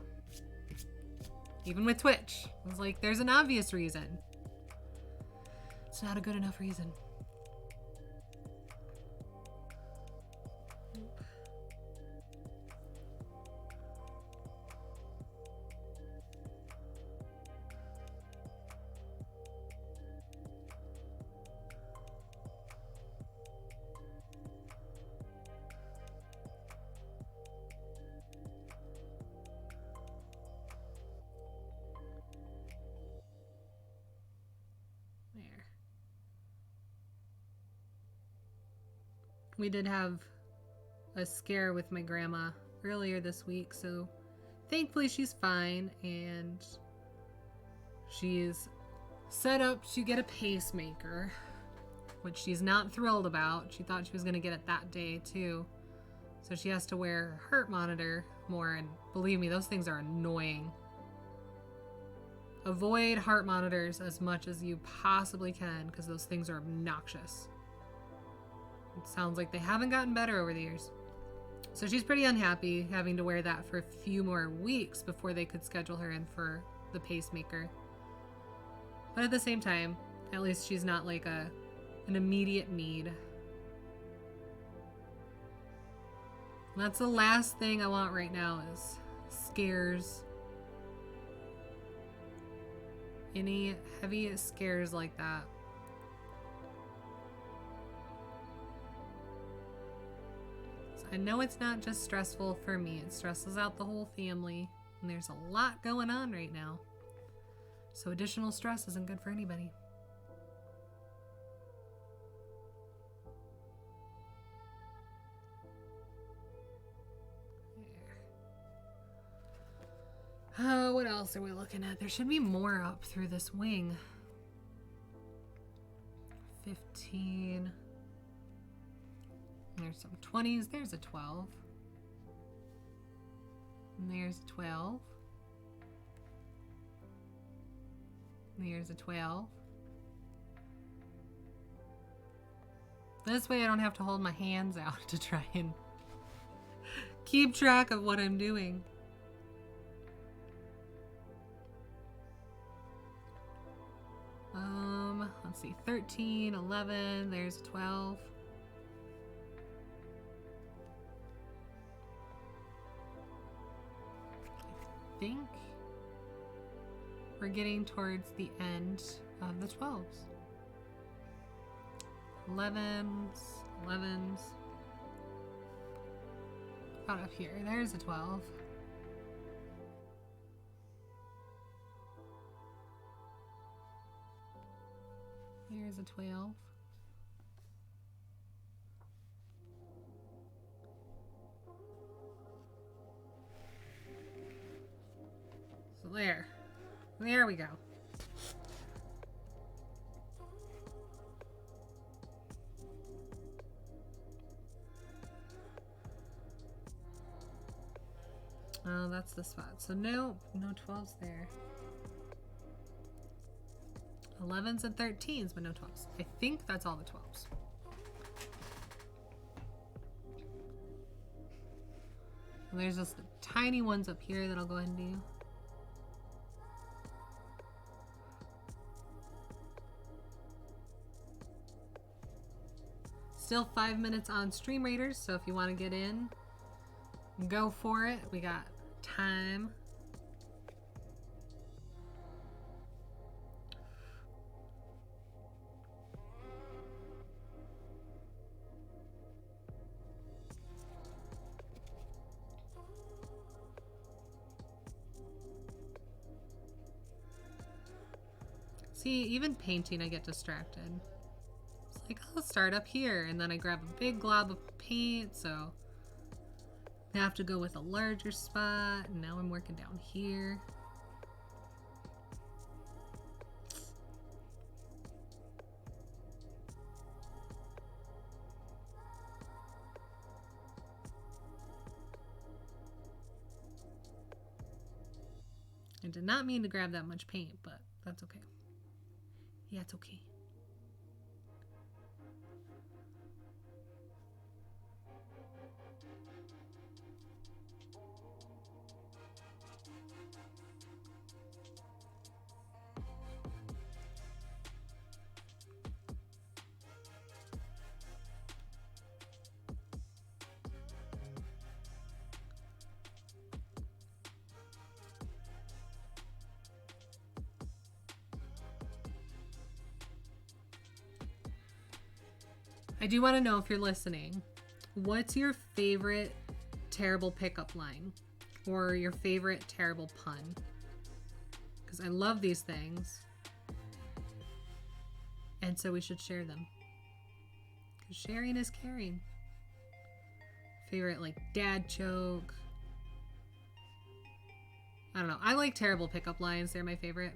Even with Twitch, it's like there's an obvious reason. It's not a good enough reason. We did have a scare with my grandma earlier this week, so thankfully she's fine, and she's set up to get a pacemaker, which she's not thrilled about. She thought she was going to get it that day too, so she has to wear her heart monitor more, and believe me, those things are annoying. Avoid heart monitors as much as you possibly can, because those things are obnoxious. It sounds like they haven't gotten better over the years. So she's pretty unhappy having to wear that for a few more weeks before they could schedule her in for the pacemaker. But at the same time, at least she's not like an immediate need. That's the last thing I want right now is scares. Any heavy scares like that. I know it's not just stressful for me, it stresses out the whole family, and there's a lot going on right now. So additional stress isn't good for anybody. Oh, what else are we looking at? There should be more up through this wing. 15. There's some 20s. There's a 12. And there's a 12. There's a 12. This way I don't have to hold my hands out to try and keep track of what I'm doing. Let's see, 13, 11, there's a 12. I think we're getting towards the end of the 12s. 11s, 11s. Out up here, there's a 12. Here's a 12. So there we go. Oh, that's the spot. So no 12s there. 11s and 13s, but no 12s. I think that's all the 12s. And there's just the tiny ones up here that I'll go ahead and do. Still 5 minutes on Stream Raiders, so if you want to get in, go for it. We got time. See, even painting I get distracted. It's like, I'll start up here, and then I grab a big glob of paint, so I have to go with a larger spot, and now I'm working down here. I did not mean to grab that much paint, but that's okay. Yeah, it's okay. I do want to know, if you're listening, what's your favorite terrible pickup line or your favorite terrible pun? Because I love these things, and so we should share them. Because sharing is caring. Favorite, like, dad joke. I don't know. I like terrible pickup lines. They're my favorite.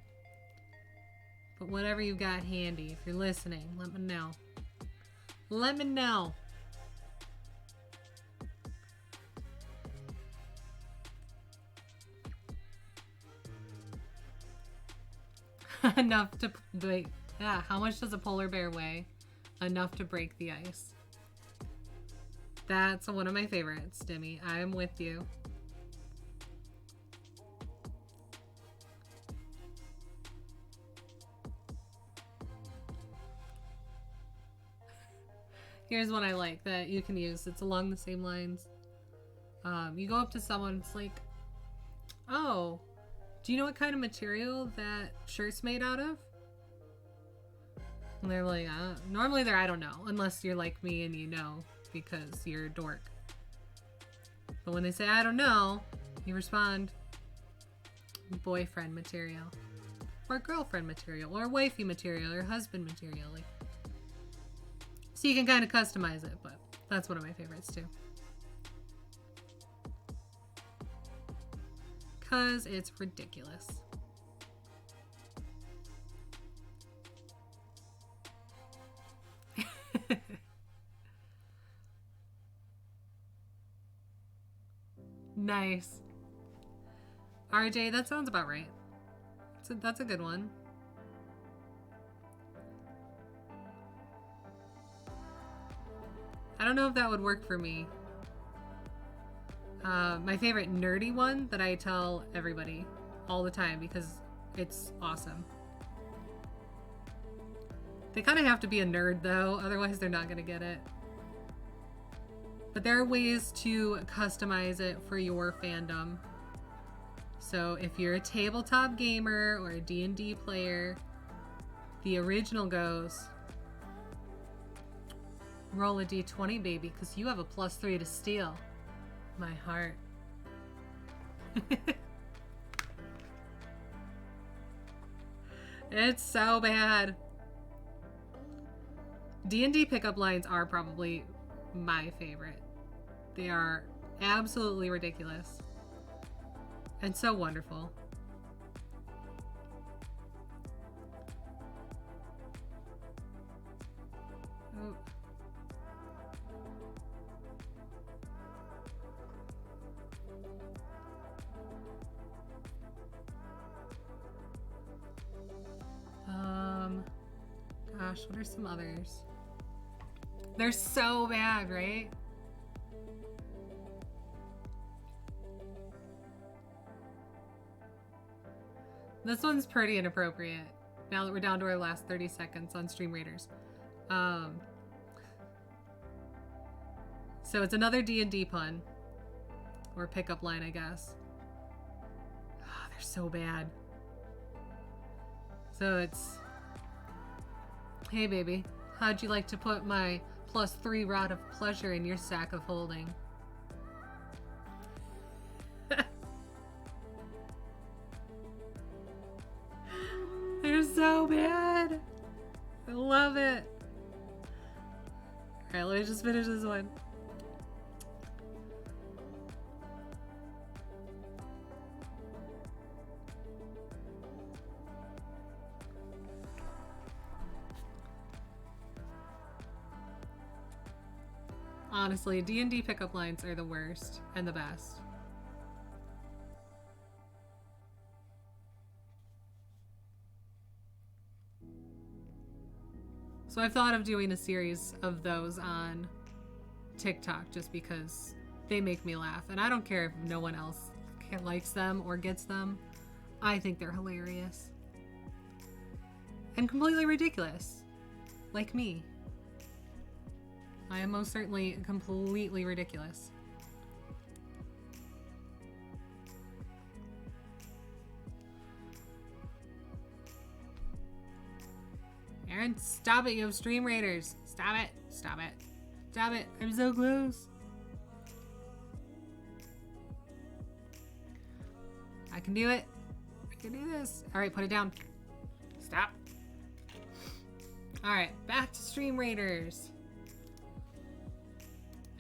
But whatever you've got handy, if you're listening, let me know. Let me know. Enough to wait. Yeah, how much does a polar bear weigh? Enough to break the ice. That's one of my favorites, Demi. I'm with you. Here's one I like that you can use. It's along the same lines. You go up to someone, it's like, oh, do you know what kind of material that shirt's made out of? And they're like, normally they're, I don't know, unless you're like me and you know, because you're a dork. But when they say, I don't know, you respond, boyfriend material, or girlfriend material, or wifey material, or husband material. Like, so you can kind of customize it, but that's one of my favorites too. because it's ridiculous. Nice. RJ, that sounds about right. So that's a good one. I don't know if that would work for me. My favorite nerdy one that I tell everybody all the time because it's awesome. They kind of have to be a nerd though, otherwise they're not going to get it. But there are ways to customize it for your fandom. So if you're a tabletop gamer or a D&D player, the original goes, roll a d20, baby, because you have a +3 to steal. My heart. It's so bad. D&D pickup lines are probably my favorite. They are absolutely ridiculous and so wonderful. Oh. Gosh, what are some others? They're so bad, right? This one's pretty inappropriate. Now that we're down to our last 30 seconds on Stream Raiders. So it's another D&D pun. Or pickup line, I guess. Oh, they're so bad. So it's... Hey baby, how'd you like to put my +3 rod of pleasure in your sack of holding? They're so bad. I love it. Alright, let me just finish this one. Honestly, D&D pickup lines are the worst and the best. So I've thought of doing a series of those on TikTok just because they make me laugh. And I don't care if no one else likes them or gets them. I think they're hilarious. And completely ridiculous. Like me. I am most certainly completely ridiculous. Aaron, stop it. You have Stream Raiders. Stop it. Stop it. Stop it. I'm so close. I can do it. I can do this. All right, put it down. Stop. All right, back to Stream Raiders.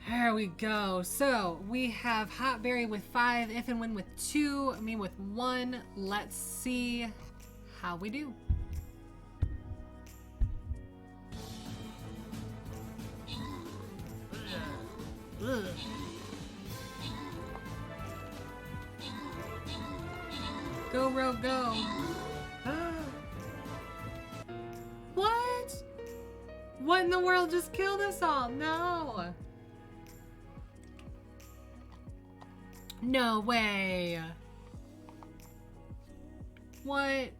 There we go. So we have Hot Berry with 5, If and When with 2, me with 1. Let's see how we do. Ugh. Go, Rogue, go. What? What in the world just killed us all? No. No way. What?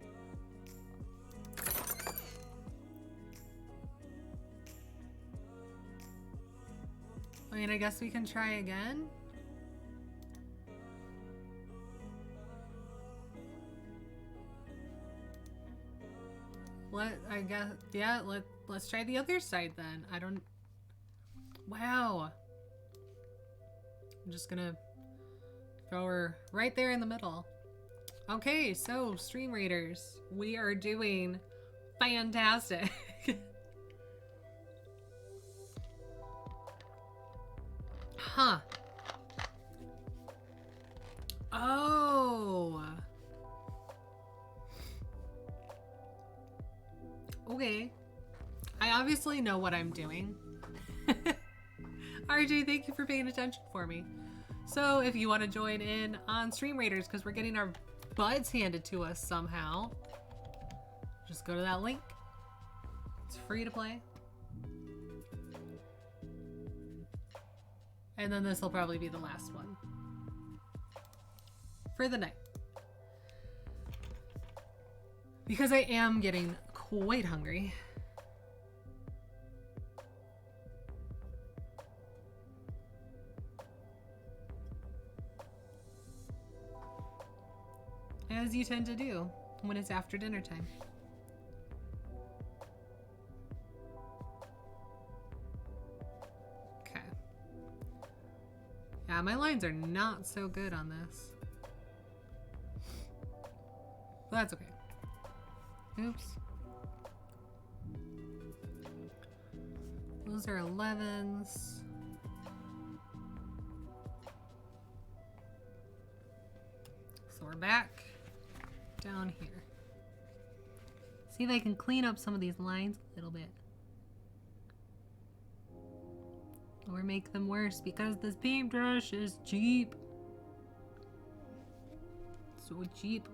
I mean, I guess we can try again. I guess, yeah, let's try the other side then. I don't, wow. I'm just gonna throw her right there in the middle. Okay, so Stream Raiders, we are doing fantastic. Huh. Oh. Okay. I obviously know what I'm doing. RJ, thank you for paying attention for me. So if you want to join in on Stream Raiders, because we're getting our butts handed to us somehow, just go to that link. It's free to play. And then this will probably be the last one for the night. Because I am getting quite hungry. As you tend to do when it's after dinner time. Okay. Yeah, my lines are not so good on this. But that's okay. Oops. Those are 11s. So we're back down here. See if I can clean up some of these lines a little bit. Or make them worse because this paintbrush is cheap. So cheap.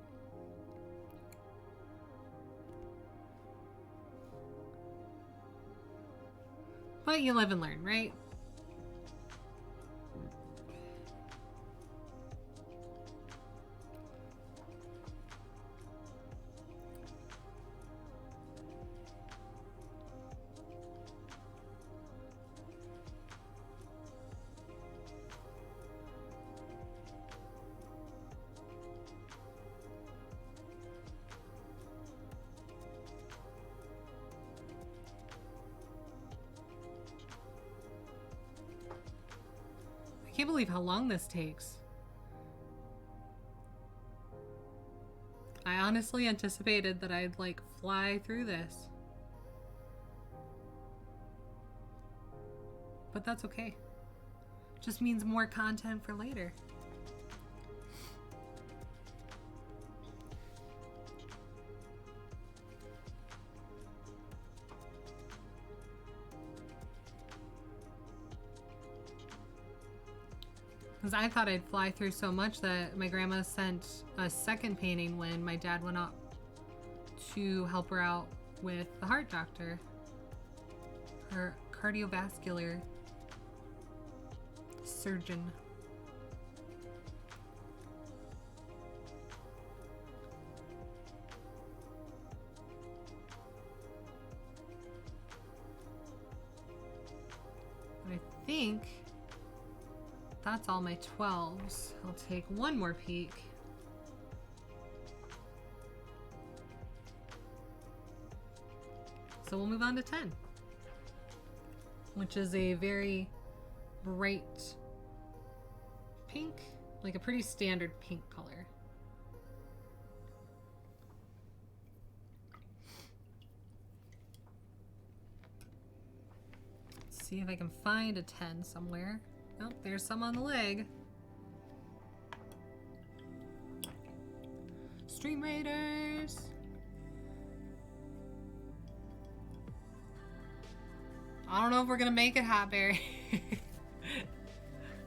But you live and learn, right? I can't believe how long this takes. I honestly anticipated that I'd like fly through this. But that's okay. Just means more content for later. Because I thought I'd fly through so much that my grandma sent a second painting when my dad went up to help her out with the heart doctor. Her cardiovascular surgeon. I think that's all my 12s. I'll take one more peek. So we'll move on to 10, which is a very bright pink, like a pretty standard pink color. Let's see if I can find a 10 somewhere. Oh, there's some on the leg. Stream Raiders. I don't know if we're gonna make it, Hotberry.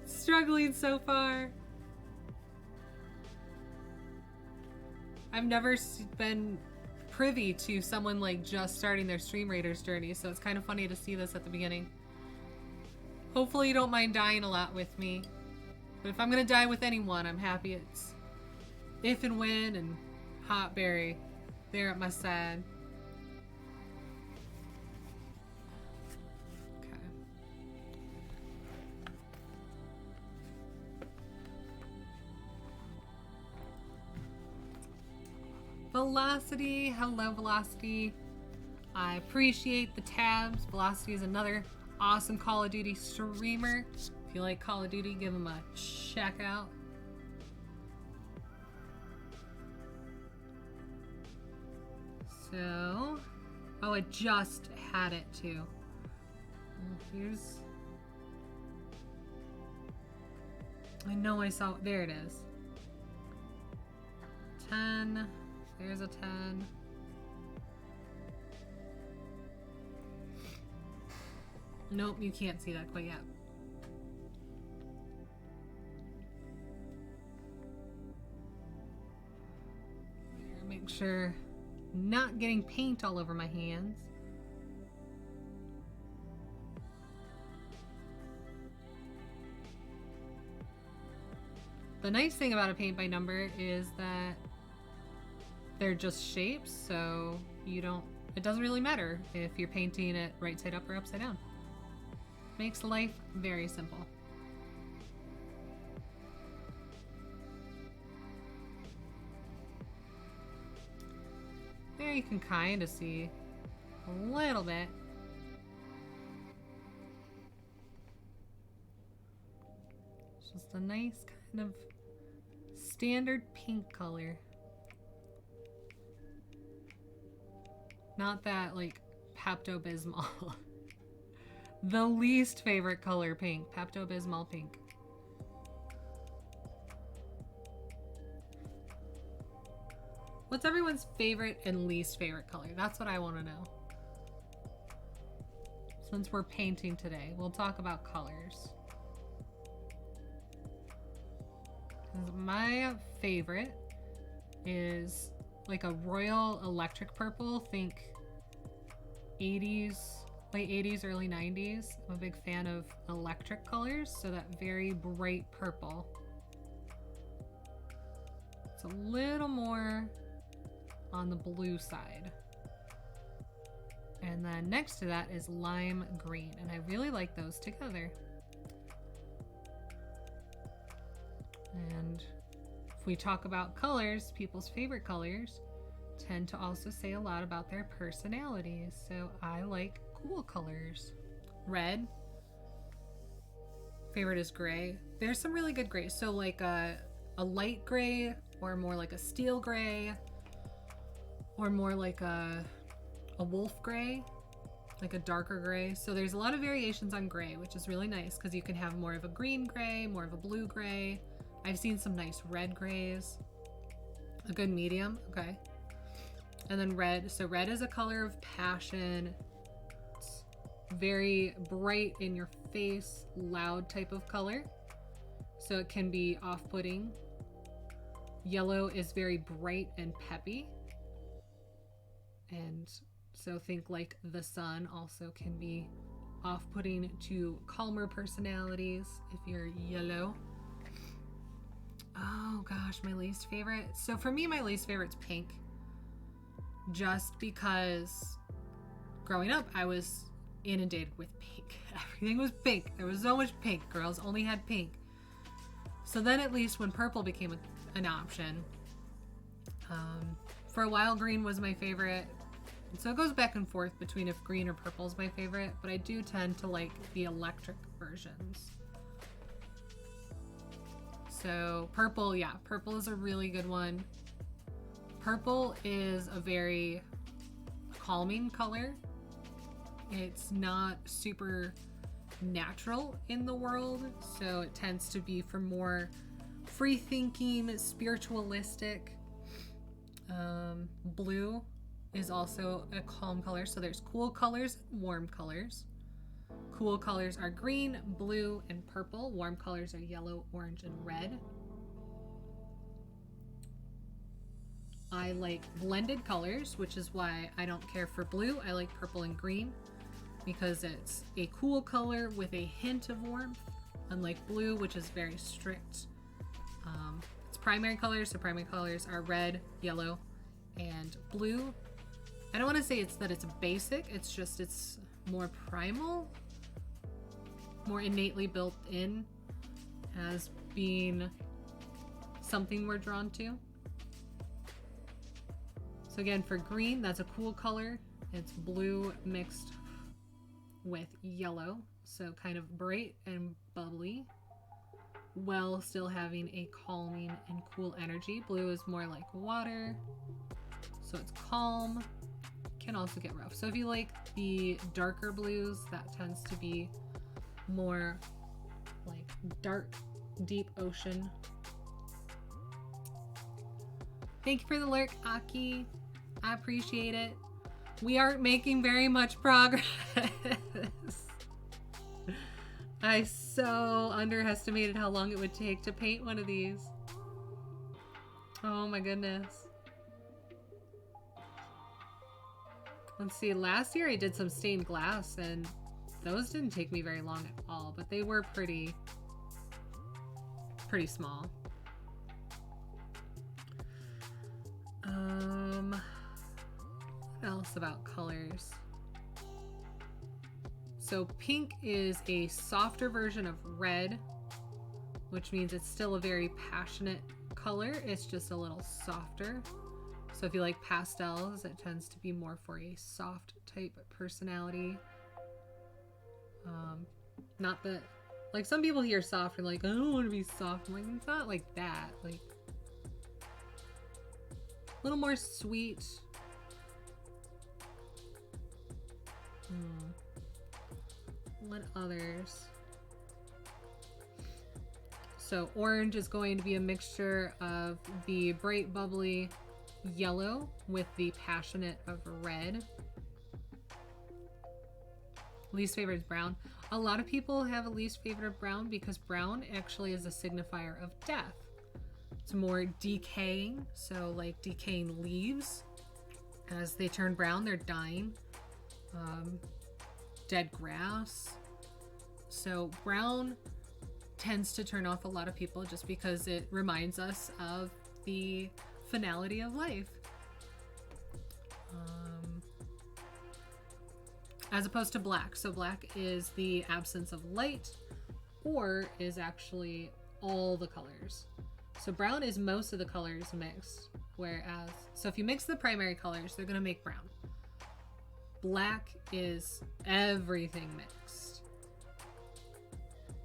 Struggling so far. I've never been privy to someone like just starting their Stream Raiders journey, so it's kind of funny to see this at the beginning. Hopefully you don't mind dying a lot with me. But if I'm gonna die with anyone, I'm happy it's If and When and Hotberry there at my side. Okay. Velocity, hello Velocity. I appreciate the tabs. Velocity is another awesome Call of Duty streamer. If you like Call of Duty, give him a check out. So, oh, it just had it too. Here's, I know I saw, there it is. 10, there's a 10. Nope, you can't see that quite yet. Make sure not getting paint all over my hands. The nice thing about a paint by number is that they're just shapes, so it doesn't really matter if you're painting it right side up or upside down. Makes life very simple. There you can kind of see a little bit. It's just a nice kind of standard pink color. Not that like Pepto-Bismol. The least favorite color pink. Pepto-Bismol pink. What's everyone's favorite and least favorite color? That's what I want to know. Since we're painting today, we'll talk about colors. My favorite is like a royal electric purple. Think 80s, late 80s, early 90s. I'm a big fan of electric colors, so that very bright purple. It's a little more on the blue side. And then next to that is lime green, and I really like those together. And if we talk about colors, people's favorite colors tend to also say a lot about their personalities. So I like cool colors. Red. Favorite is gray. There's some really good grays. So like a light gray, or more like a steel gray, or more like a wolf gray, like a darker gray. So there's a lot of variations on gray, which is really nice because you can have more of a green gray, more of a blue gray. I've seen some nice red grays. A good medium, okay. And then red. So red is a color of passion. It's very bright in your face, loud type of color. So it can be off-putting. Yellow is very bright and peppy. And so think like the sun also can be off-putting to calmer personalities if you're yellow. Oh gosh, my least favorite. So for me, my least favorite's pink. Just because growing up, I was inundated with pink. Everything was pink. There was so much pink. Girls only had pink. So then at least when purple became an option, for a while green was my favorite. And so it goes back and forth between if green or purple is my favorite, but I do tend to like the electric versions. So purple, yeah, purple is a really good one. Purple is a very calming color. It's not super natural in the world, so it tends to be for more free-thinking, spiritualistic. Blue is also a calm color, so there's cool colors and warm colors. Cool colors are green, blue, and purple. Warm colors are yellow, orange, and red. I like blended colors, which is why I don't care for blue. I like purple and green because it's a cool color with a hint of warmth, unlike blue, which is very strict. It's primary colors, so primary colors are red, yellow, and blue. I don't want to say it's basic, it's just it's more primal, more innately built in as being something we're drawn to. So again, for green, that's a cool color. It's blue mixed with yellow, so kind of bright and bubbly, while still having a calming and cool energy. Blue is more like water, so it's calm, can also get rough. So if you like the darker blues, that tends to be more like dark, deep ocean. Thank you for the lurk, Aki. I appreciate it. We aren't making very much progress. I so underestimated how long it would take to paint one of these. Oh my goodness. Let's see, last year I did some stained glass and those didn't take me very long at all, but they were pretty small. What else about colors? So pink is a softer version of red, which means it's still a very passionate color. It's just a little softer. So if you like pastels, it tends to be more for a soft type personality. Not that, like, some people hear soft and like, I don't want to be soft. I'm like, it's not like that. Like, a little more sweet. What others? So orange is going to be a mixture of the bright bubbly yellow with the passionate of red. Least favorite is brown. A lot of people have a least favorite of brown because brown actually is a signifier of death. It's more decaying, so like decaying leaves. As they turn brown, they're dying. Dead grass. So brown tends to turn off a lot of people just because it reminds us of the finality of life. As opposed to black. So black is the absence of light, or is actually all the colors. So brown is most of the colors mixed, whereas, so if you mix the primary colors, they're gonna make brown. Black is everything mixed,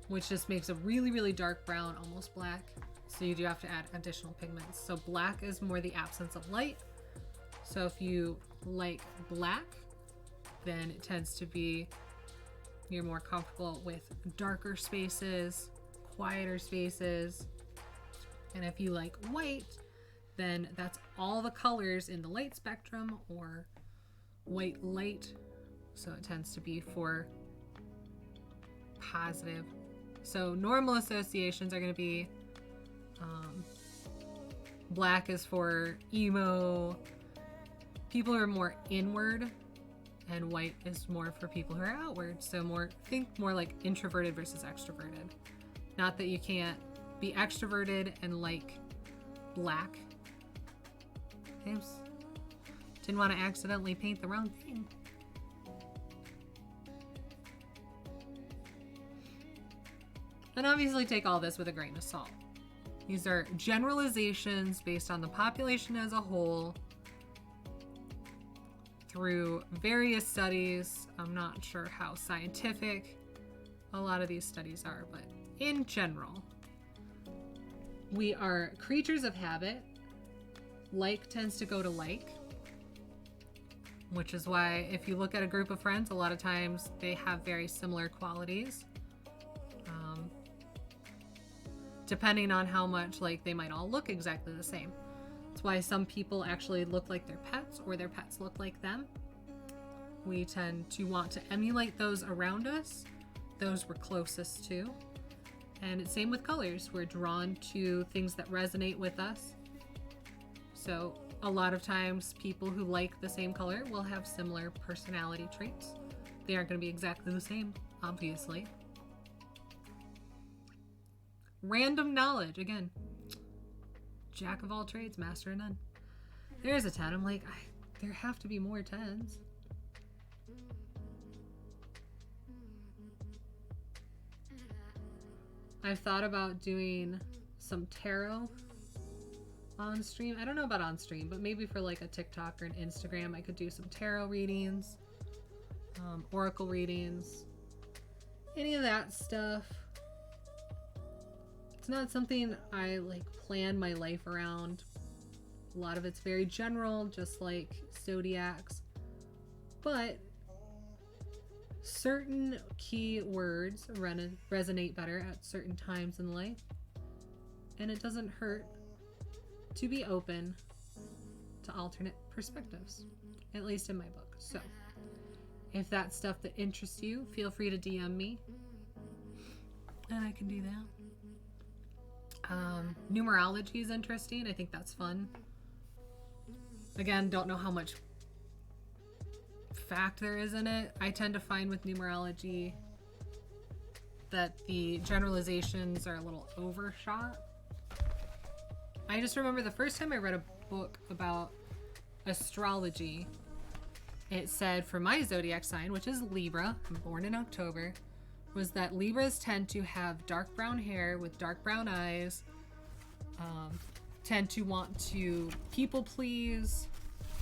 which just makes a really, really dark brown, almost black. So you do have to add additional pigments. So black is more the absence of light. So if you like black, then it tends to be, you're more comfortable with darker spaces, quieter spaces. And if you like white, then that's all the colors in the light spectrum, or white light. So it tends to be for positive. So normal associations are going to be black is for emo, people who are more inward, and white is more for people who are outward. So think more like introverted versus extroverted. Not that you can't be extroverted and like black. Oops. Didn't want to accidentally paint the wrong thing. And obviously take all this with a grain of salt. These are generalizations based on the population as a whole through various studies. I'm not sure how scientific a lot of these studies are, but in general, we are creatures of habit. Like tends to go to like, which is why if you look at a group of friends, a lot of times they have very similar qualities. Depending on how much, like, they might all look exactly the same. That's why some people actually look like their pets, or their pets look like them. We tend to want to emulate those around us, those we're closest to. And it's same with colors. We're drawn to things that resonate with us. So a lot of times people who like the same color will have similar personality traits. They aren't going to be exactly the same, obviously. Random knowledge, again. Jack of all trades, master of none. There's a 10. I'm like, there have to be more 10s. I've thought about doing some tarot on stream. I don't know about on stream, but maybe for like a TikTok or an Instagram, I could do some tarot readings, oracle readings, any of that stuff. It's not something I like plan my life around. A lot of it's very general, just like zodiacs, but certain key words resonate better at certain times in life, and it doesn't hurt to be open to alternate perspectives, at least in my book. So if that's stuff that interests you, feel free to DM me. and I can do that. Numerology is interesting. I think that's fun. Again, don't know how much fact there is in it. I tend to find with numerology that the generalizations are a little overshot. I just remember the first time I read a book about astrology, it said for my zodiac sign, which is Libra, I'm born in October, was that Libras tend to have dark brown hair with dark brown eyes, tend to want to people please.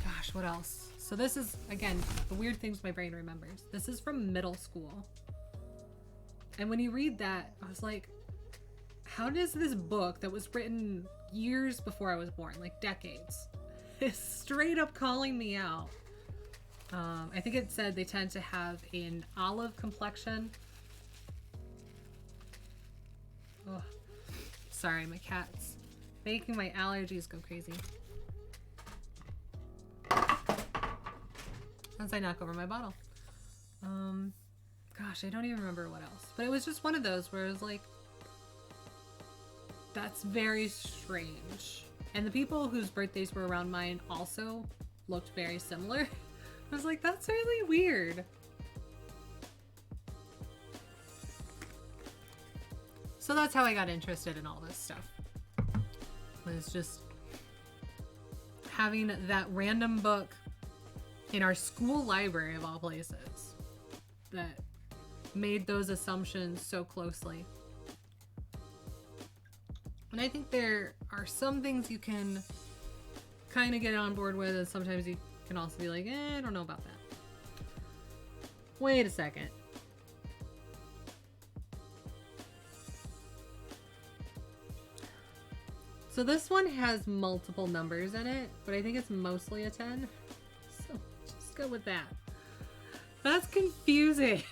Gosh, what else? So this is, again, the weird things my brain remembers. This is from middle school. And when you read that, I was like, how does this book that was written years before I was born, like decades, is straight up calling me out? I think it said they tend to have an olive complexion. Oh, sorry, my cat's making my allergies go crazy. As I knock over my bottle. Gosh, I don't even remember what else. But it was just one of those where it was like, that's very strange. And the people whose birthdays were around mine also looked very similar. I was like, that's really weird. So that's how I got interested in all this stuff. Was just having that random book in our school library of all places that made those assumptions so closely. And I think there are some things you can kind of get on board with, and sometimes you can also be like, I don't know about that. Wait a second. So this one has multiple numbers in it, but I think it's mostly a 10. So just go with that. That's confusing.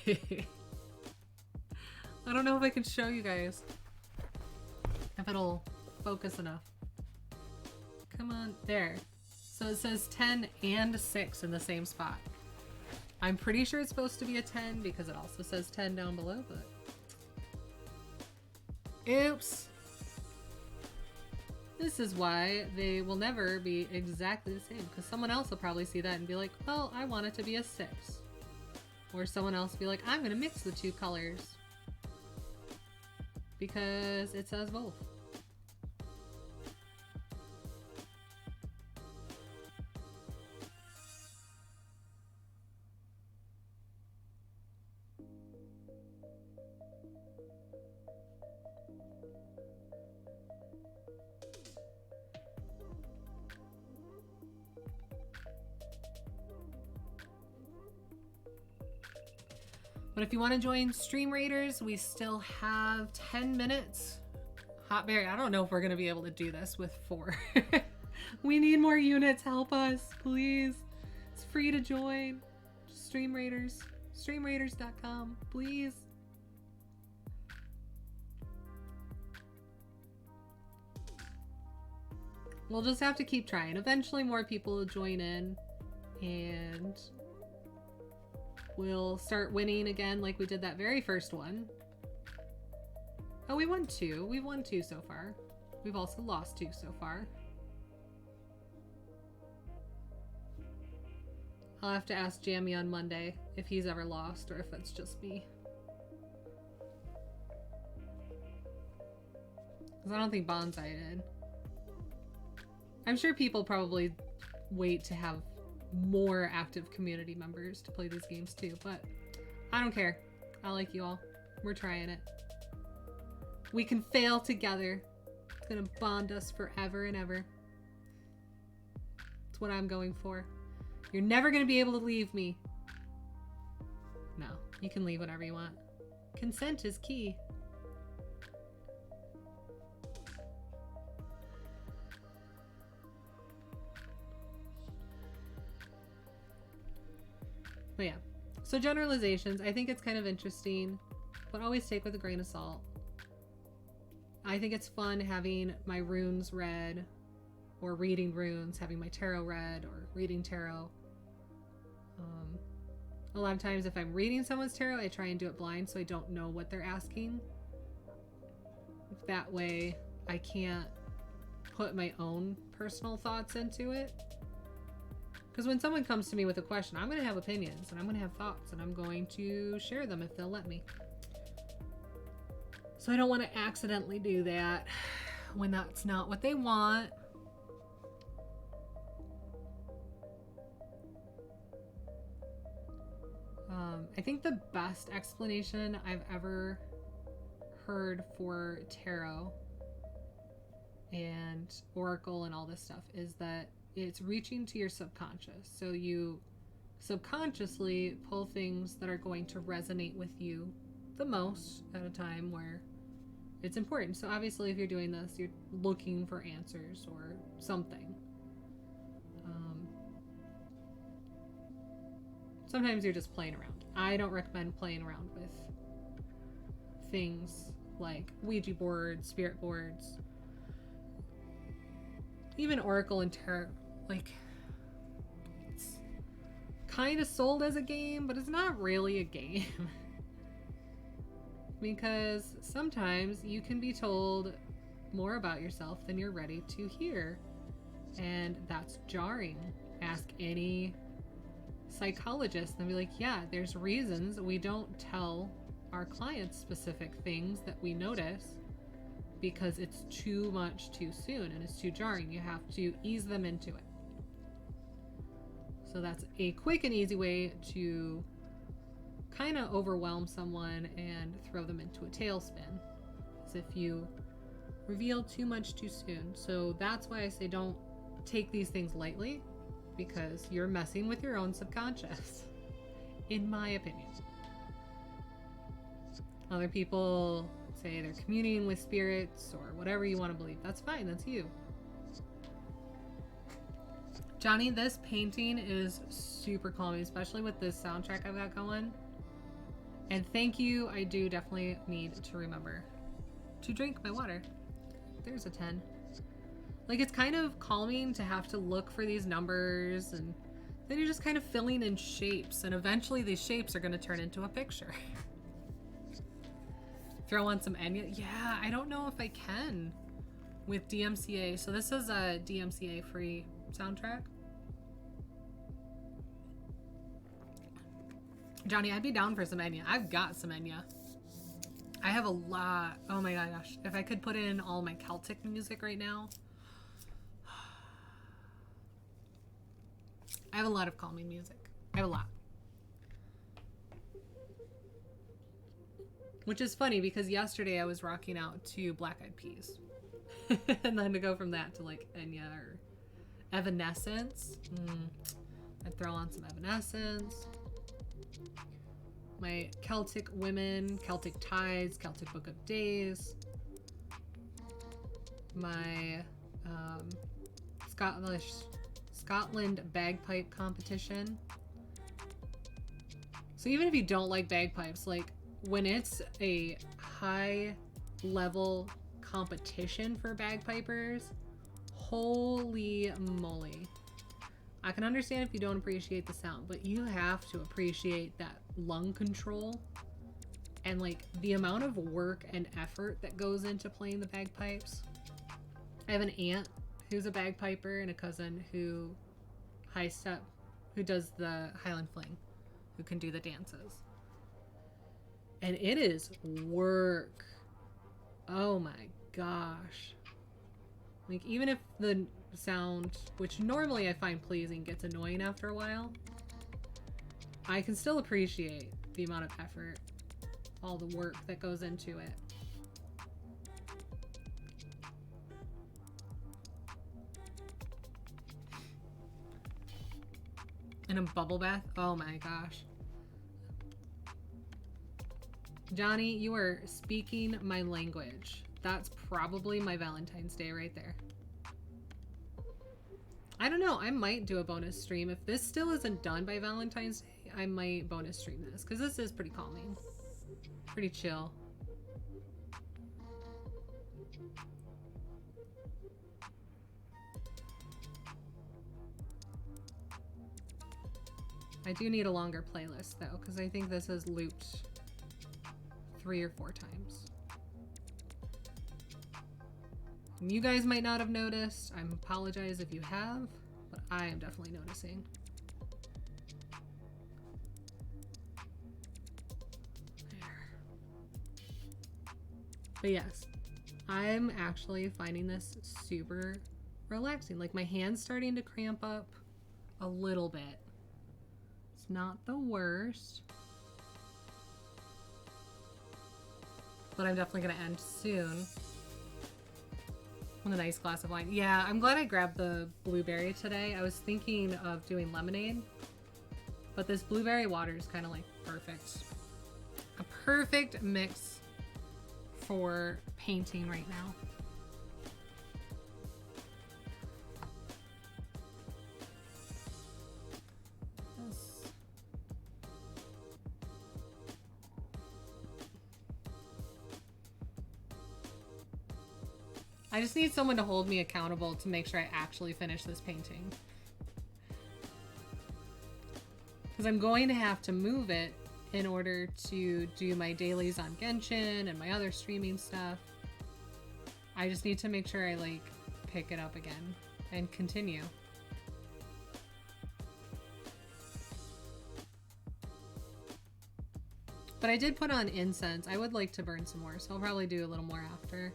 I don't know if I can show you guys. If it'll focus enough. Come on, there. So it says 10 and 6 in the same spot. I'm pretty sure it's supposed to be a 10 because it also says 10 down below, but... Oops. This is why they will never be exactly the same, because someone else will probably see that and be like, well, I want it to be a 6. Or someone else will be like, I'm going to mix the two colors. Because it says both. But if you want to join Stream Raiders, we still have 10 minutes. Hotberry, I don't know if we're going to be able to do this with 4. We need more units. Help us, please. It's free to join. Stream Raiders. StreamRaiders.com, please. We'll just have to keep trying. Eventually more people will join in. And... we'll start winning again like we did that very first one. Oh, we won 2. We've won 2 so far. We've also lost 2 so far. I'll have to ask Jammy on Monday if he's ever lost or if it's just me. Because I don't think Bonsai did. I'm sure people probably wait to have more active community members to play these games too, but I don't care. I like you all. We're trying it. We can fail together. It's gonna bond us forever and ever. That's what I'm going for. You're never gonna be able to leave me. No, you can leave whenever you want. Consent is key. But yeah, so generalizations, I think it's kind of interesting, but always take with a grain of salt. I think it's fun having my runes read, or reading runes, having my tarot read, or reading tarot. A lot of times if I'm reading someone's tarot, I try and do it blind so I don't know what they're asking. That way I can't put my own personal thoughts into it. Because when someone comes to me with a question, I'm going to have opinions and I'm going to have thoughts and I'm going to share them if they'll let me. So I don't want to accidentally do that when that's not what they want. I think the best explanation I've ever heard for tarot and oracle and all this stuff is that it's reaching to your subconscious. So you subconsciously pull things that are going to resonate with you the most at a time where it's important. So obviously if you're doing this, you're looking for answers or something. Sometimes you're just playing around. I don't recommend playing around with things like Ouija boards, spirit boards, even oracle and tarot. Like, it's kind of sold as a game, but it's not really a game. Because sometimes you can be told more about yourself than you're ready to hear. And that's jarring. Ask any psychologist and be like, yeah, there's reasons we don't tell our clients specific things that we notice because it's too much too soon and it's too jarring. You have to ease them into it. So that's a quick and easy way to kind of overwhelm someone and throw them into a tailspin, as if you reveal too much too soon. So that's why I say don't take these things lightly, because you're messing with your own subconscious, in my opinion. Other people say they're communing with spirits or whatever you want to believe. That's fine, that's you. Johnny, this painting is super calming, especially with this soundtrack I've got going. And thank you, I do definitely need to remember to drink my water. There's a 10. Like, it's kind of calming to have to look for these numbers, and then you're just kind of filling in shapes, and eventually these shapes are going to turn into a picture. Throw on some Enya. Yeah, I don't know if I can with DMCA. So this is a DMCA free soundtrack. Johnny, I'd be down for some Enya. I've got some Enya. I have a lot. Oh my gosh. If I could put in all my Celtic music right now. I have a lot of calming music. I have a lot. Which is funny because yesterday I was rocking out to Black Eyed Peas. And then to go from that to like Enya or Evanescence. I'd throw on some Evanescence. My Celtic Women, Celtic Tides, Celtic Book of Days. My Scotland bagpipe competition. So even if you don't like bagpipes, like when it's a high level competition for bagpipers, holy moly. I can understand if you don't appreciate the sound, but you have to appreciate that lung control and like the amount of work and effort that goes into playing the bagpipes. I have an aunt who's a bagpiper and a cousin who does the Highland Fling, who can do the dances. And it is work. Oh my gosh. Like, even if the sound, which normally I find pleasing, gets annoying after a while, I can still appreciate the amount of effort, all the work that goes into it. In a bubble bath? Oh my gosh. Johnny, you are speaking my language. That's probably my Valentine's Day right there. I don't know. I might do a bonus stream. If this still isn't done by Valentine's Day, I might bonus stream this, because this is pretty calming. Pretty chill. I do need a longer playlist though, because I think this is looped 3 or 4 times. You guys might not have noticed. I apologize if you have, but I am definitely noticing. There. But yes, I'm actually finding this super relaxing. Like my hand's starting to cramp up a little bit. It's not the worst. But I'm definitely gonna end soon. With a nice glass of wine. Yeah, I'm glad I grabbed the blueberry today. I was thinking of doing lemonade, but this blueberry water is kind of like perfect. A perfect mix for painting right now. I just need someone to hold me accountable to make sure I actually finish this painting. Because I'm going to have to move it in order to do my dailies on Genshin and my other streaming stuff. I just need to make sure I like pick it up again and continue. But I did put on incense. I would like to burn some more, so I'll probably do a little more after.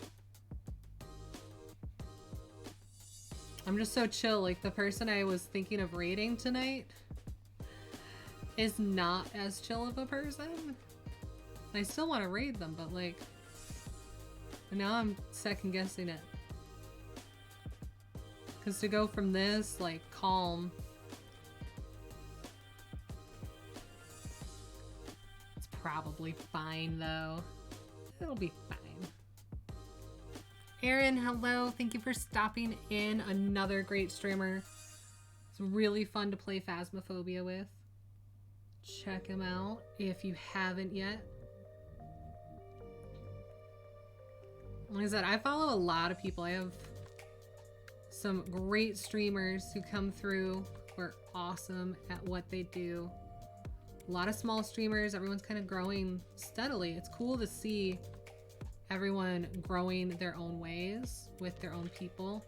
I'm just so chill. Like the person I was thinking of raiding tonight is not as chill of a person. I still want to raid them, but like now I'm second guessing it. Because to go from this like calm, it's probably fine though. It'll be fine. Aaron, hello. Thank you for stopping in. Another great streamer. It's really fun to play Phasmophobia with. Check him out if you haven't yet. Like I said, I follow a lot of people. I have some great streamers who come through who are awesome at what they do. A lot of small streamers. Everyone's kind of growing steadily. It's cool to see everyone growing their own ways with their own people.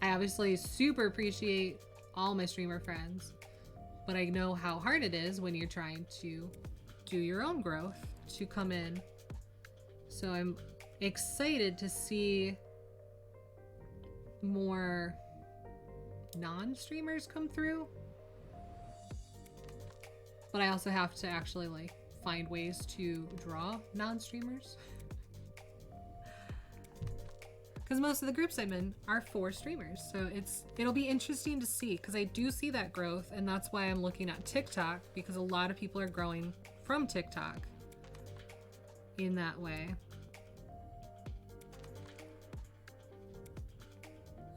I obviously super appreciate all my streamer friends, but I know how hard it is when you're trying to do your own growth to come in. So I'm excited to see more non-streamers come through, but I also have to actually like find ways to draw non-streamers, because most of the groups I'm in are for streamers. So it'll be interesting to see, because I do see that growth, and that's why I'm looking at TikTok, because a lot of people are growing from TikTok in that way.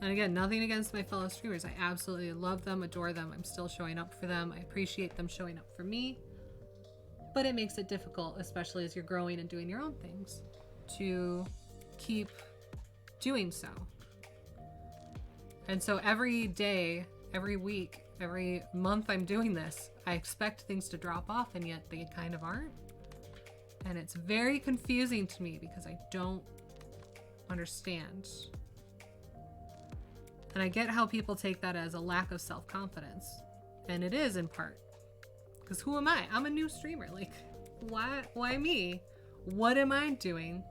And again, nothing against my fellow streamers. I absolutely love them, adore them. I'm still showing up for them. I appreciate them showing up for me. But it makes it difficult, especially as you're growing and doing your own things, to keep doing so. And so every day, every week, every month I'm doing this, I expect things to drop off, and yet they kind of aren't. And it's very confusing to me because I don't understand. And I get how people take that as a lack of self-confidence. And it is in part. Because who am I? I'm a new streamer. Like, why me? What am I doing?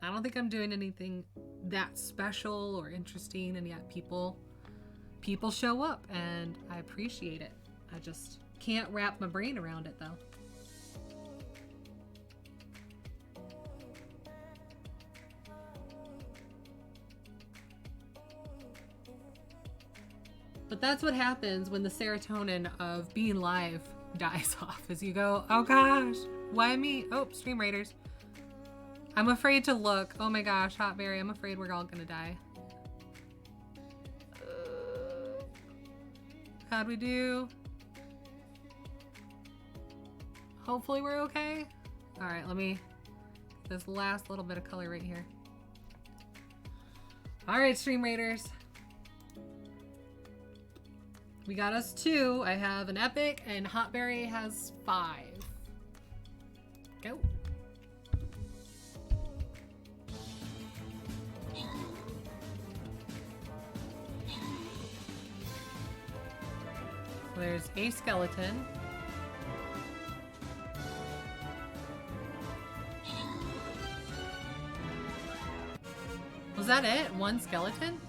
I don't think I'm doing anything that special or interesting, and yet people show up, and I appreciate it. I just can't wrap my brain around it, though. But that's what happens when the serotonin of being live dies off, as you go, oh gosh, why me? Oh, Stream Raiders. I'm afraid to look. Oh my gosh, Hotberry, I'm afraid we're all gonna die. How'd we do? Hopefully we're okay. All right, let me, this last little bit of color right here. All right, Stream Raiders. We got us 2. I have an epic, and Hotberry has 5. Go. There's a skeleton. Was that it? One skeleton?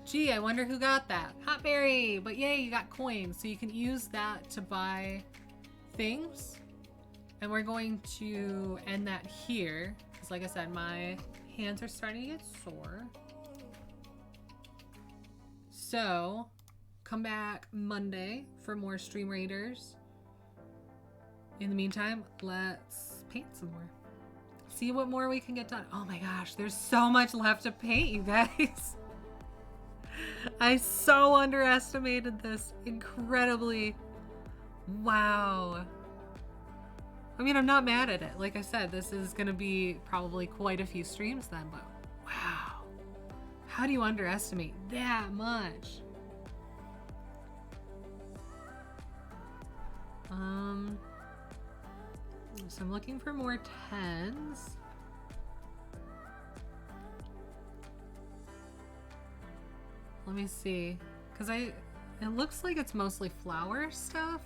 Gee, I wonder who got that. Hotberry! But yay, you got coins. So you can use that to buy things. And we're going to end that here. Because like I said, my hands are starting to get sore. So, come back Monday for more Stream Raiders. In the meantime, let's paint some more. See what more we can get done. Oh my gosh, there's so much left to paint, you guys. I so underestimated this incredibly. Wow. I mean, I'm not mad at it. Like I said, this is going to be probably quite a few streams then, but wow. How do you underestimate that much? So I'm looking for more 10s. Let me see, because it looks like it's mostly flower stuff.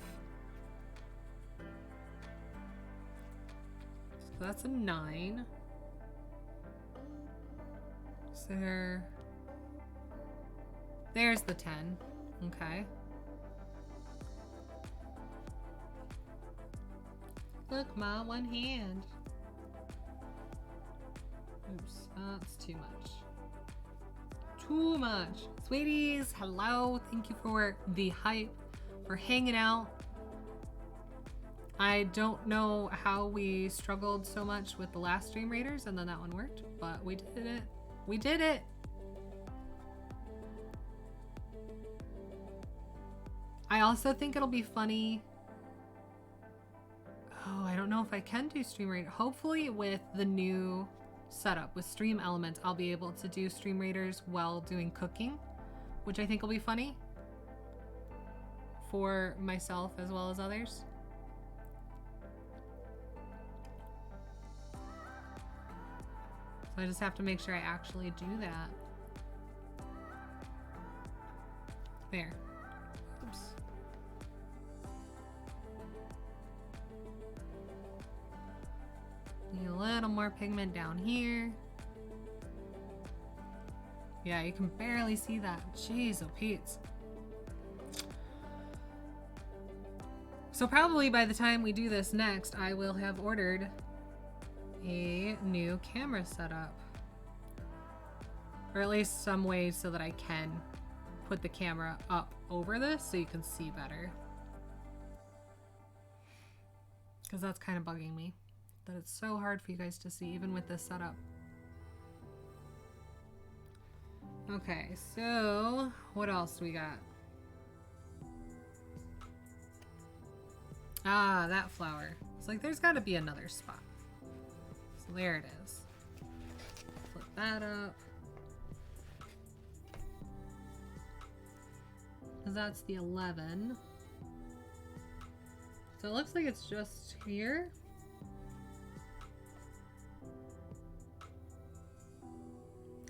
So that's a 9. So there's the 10. Okay. Look, Ma, one hand. Oops, that's too much. Too much. Sweeties, hello. Thank you for the hype, for hanging out. I don't know how we struggled so much with the last Stream Raiders and then that one worked, but we did it. We did it. I also think it'll be funny. Oh, I don't know if I can do Stream Raider. Hopefully with the new setup with Stream Elements, I'll be able to do Stream Raiders while doing cooking, which I think will be funny for myself as well as others. So I just have to make sure I actually do that. There. Oops. Need a little more pigment down here. Yeah, you can barely see that. Jeez, oh Pete's. So probably by the time we do this next, I will have ordered a new camera setup. Or at least some way so that I can put the camera up over this so you can see better. Because that's kind of bugging me. That it's so hard for you guys to see even with this setup. Okay, so what else do we got? Ah, that flower. It's like there's got to be another spot. So there it is. Flip that up. Because that's the 11. So it looks like it's just here.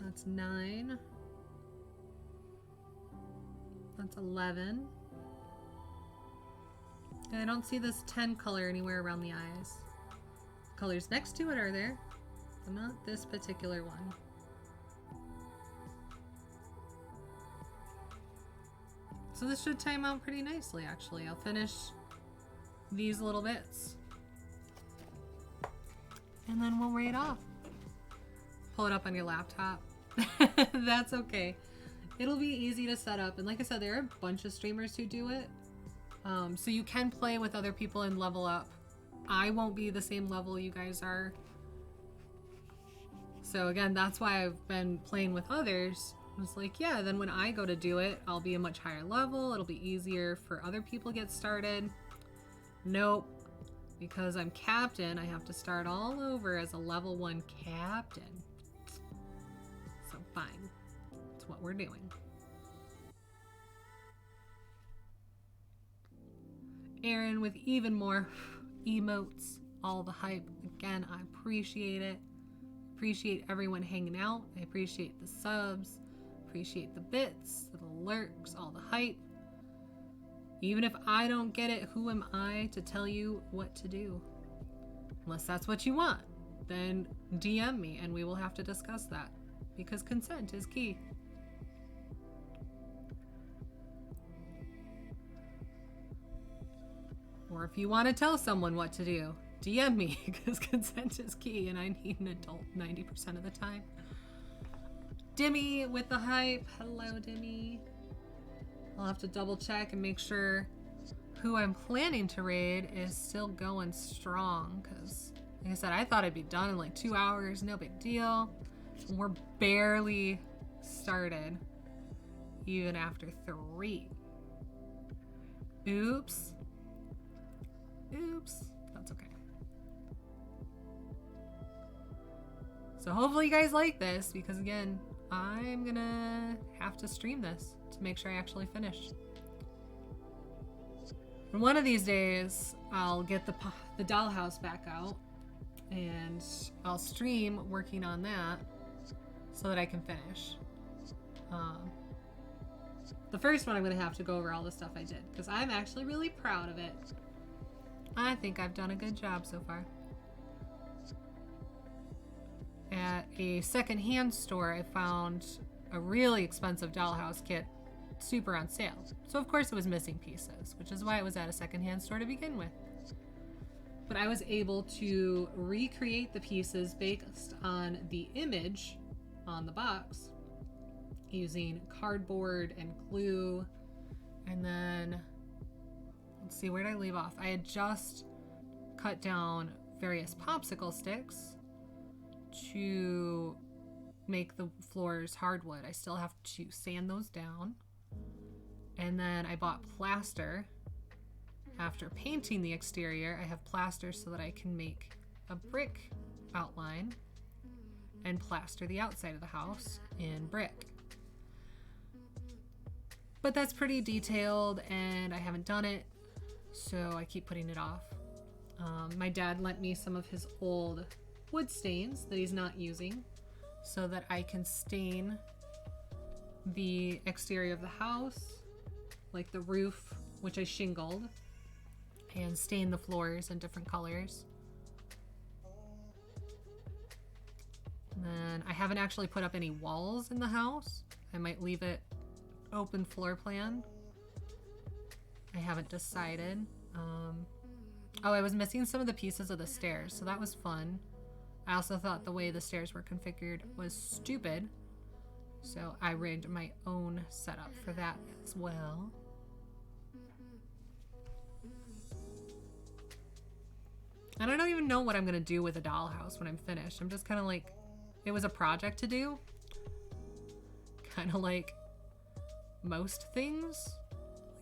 That's 9. That's 11. And I don't see this 10 color anywhere around the eyes. Colors next to it are there, but not this particular one. So this should time out pretty nicely, actually. I'll finish these little bits. And then we'll raid off. Pull it up on your laptop. That's okay. It'll be easy to set up. And like I said, there are a bunch of streamers who do it. So you can play with other people and level up. I won't be the same level you guys are. So again, that's why I've been playing with others. It's like, yeah, then when I go to do it, I'll be a much higher level. It'll be easier for other people to get started. Nope. Because I'm captain, I have to start all over as a level 1 captain. So fine. That's what we're doing. Aaron with even more emotes, all the hype. Again, I appreciate it. Appreciate everyone hanging out. I appreciate the subs. appreciate the bits, the lurks, all the hype. Even if I don't get it, who am I to tell you what to do? Unless that's what you want, then DM me and we will have to discuss that, because consent is key. Or if you want to tell someone what to do, DM me, because consent is key and I need an adult 90% of the time. Dimmy with the hype. Hello, Dimmy. I'll have to double check and make sure who I'm planning to raid is still going strong, because like I said, I thought I'd be done in like 2 hours, no big deal. We're barely started even after 3. Oops. Oops. That's okay. So hopefully you guys like this, because again, I'm gonna have to stream this to make sure I actually finish. And one of these days, I'll get the dollhouse back out and I'll stream working on that so that I can finish. The first one I'm gonna have to go over all the stuff I did, because I'm actually really proud of it. I think I've done a good job so far. At a secondhand store, I found a really expensive dollhouse kit super on sale. So of course it was missing pieces, which is why it was at a secondhand store to begin with. But I was able to recreate the pieces based on the image on the box using cardboard and glue. And then, let's see, where did I leave off? I had just cut down various popsicle sticks to make the floors hardwood. I still have to sand those down. And then I bought plaster. After painting the exterior, I have plaster so that I can make a brick outline and plaster the outside of the house in brick. But that's pretty detailed and I haven't done it, so I keep putting it off. My dad lent me some of his old wood stains that he's not using so that I can stain the exterior of the house, like the roof, which I shingled, and stain the floors in different colors. And then I haven't actually put up any walls in the house. I might leave it open floor plan. I haven't decided. Oh, I was missing some of the pieces of the stairs, so that was fun. I also thought the way the stairs were configured was stupid, so I rigged my own setup for that as well. And I don't even know what I'm gonna do with a dollhouse when I'm finished. I'm just kind of like, it was a project to do. Kind of like most things.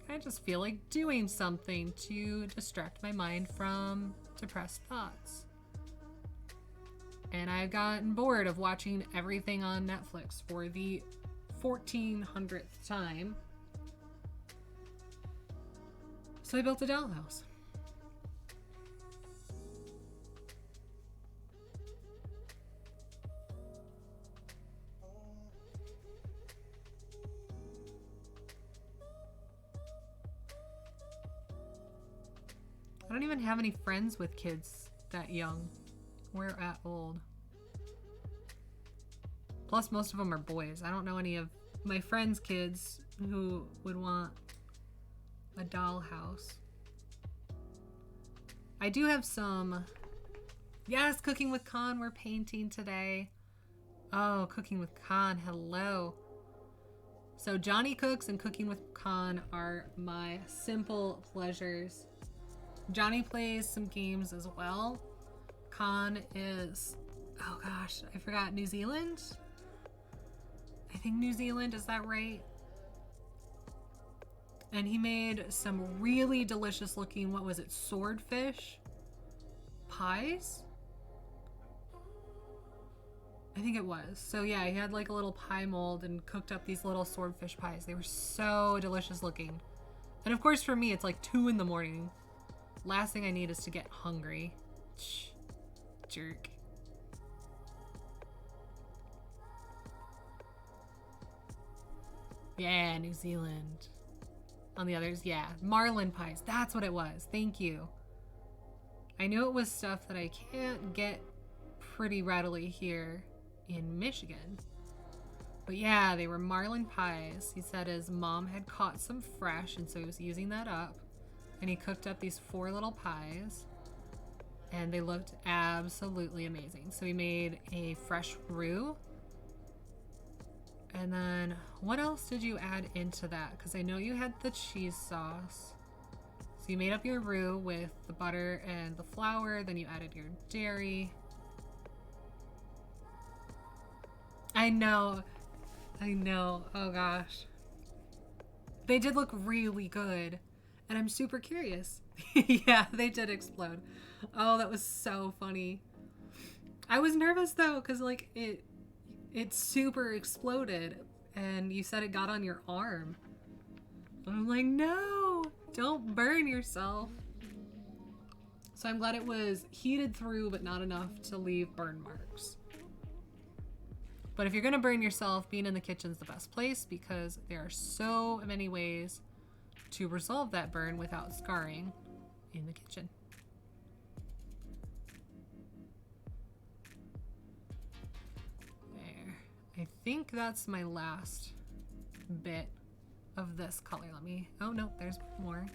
I just feel like doing something to distract my mind from depressed thoughts. And I've gotten bored of watching everything on Netflix for the 1400th time. So I built a dollhouse. I don't even have any friends with kids that young. We're at old. Plus, most of them are boys. I don't know any of my friends' kids who would want a dollhouse. I do have some... Yes, Cooking with Khan, we're painting today. Oh, Cooking with Khan, hello. So Johnny Cooks and Cooking with Khan are my simple pleasures. Johnny plays some games as well. Khan is, oh gosh, I forgot, New Zealand? I think New Zealand, is that right? And he made some really delicious looking, what was it, swordfish pies? I think it was. So yeah, he had like a little pie mold and cooked up these little swordfish pies. They were so delicious looking. And of course for me, it's like 2 in the morning. Last thing I need is to get hungry. Jerk. Yeah, New Zealand. On the others, yeah. Marlin pies. That's what it was. Thank you. I knew it was stuff that I can't get pretty readily here in Michigan. But yeah, they were marlin pies. He said his mom had caught some fresh, and so he was using that up. And he cooked up these 4 little pies. And they looked absolutely amazing. So he made a fresh roux. And then what else did you add into that? Because I know you had the cheese sauce. So you made up your roux with the butter and the flour. Then you added your dairy. I know. Oh gosh. They did look really good. And I'm super curious. Yeah, they did explode. Oh, that was so funny. I was nervous though, because like it super exploded, and you said it got on your arm. I'm like, no, don't burn yourself. So I'm glad it was heated through, but not enough to leave burn marks. But if you're gonna burn yourself, being in the kitchen's the best place, because there are so many ways to resolve that burn without scarring in the kitchen. I think that's my last bit of this color. Oh no, there's more.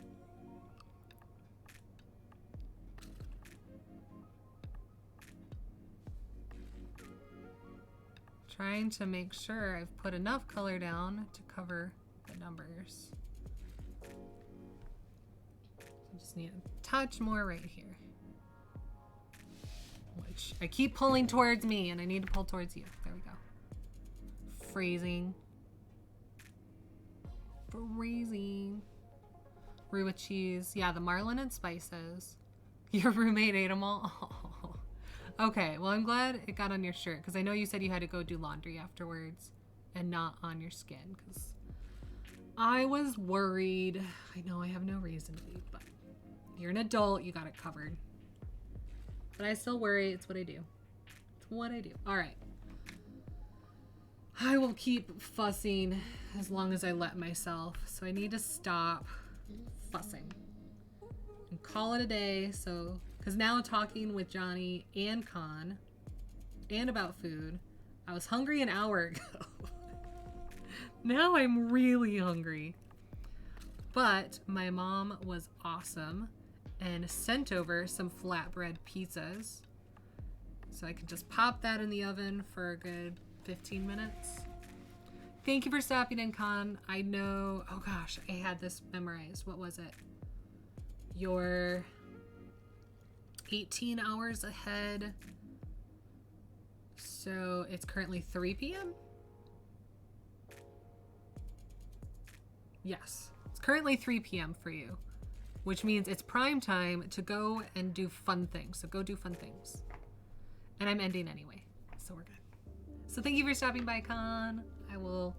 Trying to make sure I've put enough color down to cover the numbers. I just need a touch more right here. Which I keep pulling towards me, and I need to pull towards you. There we go. Freezing. Roux with cheese. Yeah, the marlin and spices. Your roommate ate them all. Oh. Okay, well, I'm glad it got on your shirt, because I know you said you had to go do laundry afterwards and not on your skin, because I was worried. I know I have no reason to be, but you're an adult. You got it covered. But I still worry. It's what I do. It's what I do. All right. I will keep fussing as long as I let myself. So I need to stop fussing and call it a day. So, because now talking with Johnny and Con and about food, I was hungry an hour ago. Now I'm really hungry. But my mom was awesome and sent over some flatbread pizzas. So I can just pop that in the oven for a good 15 minutes. Thank you for stopping in, Con. I know, oh gosh, I had this memorized. What was it? You're 18 hours ahead. So it's currently 3 p.m.? Yes, it's currently 3 p.m. for you, which means it's prime time to go and do fun things. So go do fun things. And I'm ending anyway, so we're good. So thank you for stopping by, Con. I will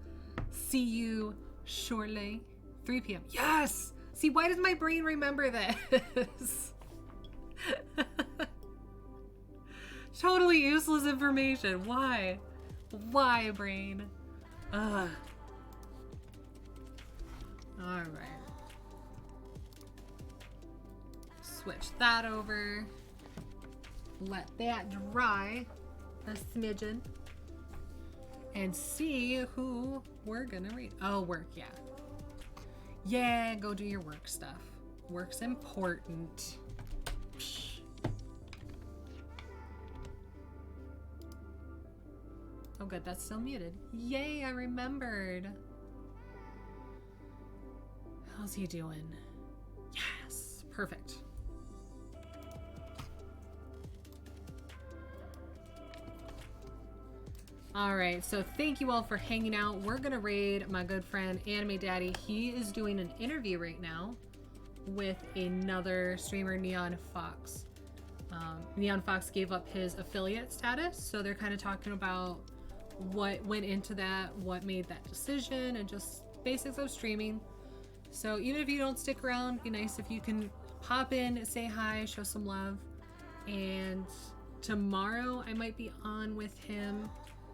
see you shortly. 3 p.m. Yes! See, why does my brain remember this? Totally useless information. Why? Why, brain? Ugh. Alright. Switch that over. Let that dry a smidgen. And see who we're gonna read. Oh, work, yeah. Yeah, go do your work stuff. Work's important. Psh. Oh good, that's still muted. Yay, I remembered. How's he doing? Yes, perfect. All right, so thank you all for hanging out. We're gonna raid my good friend Anime Daddy. He is doing an interview right now with another streamer, Neon Fox. Neon Fox gave up his affiliate status, so they're kind of talking about what went into that, what made that decision, and just basics of streaming. So even if you don't stick around, be nice if you can pop in, say hi, show some love. And tomorrow I might be on with him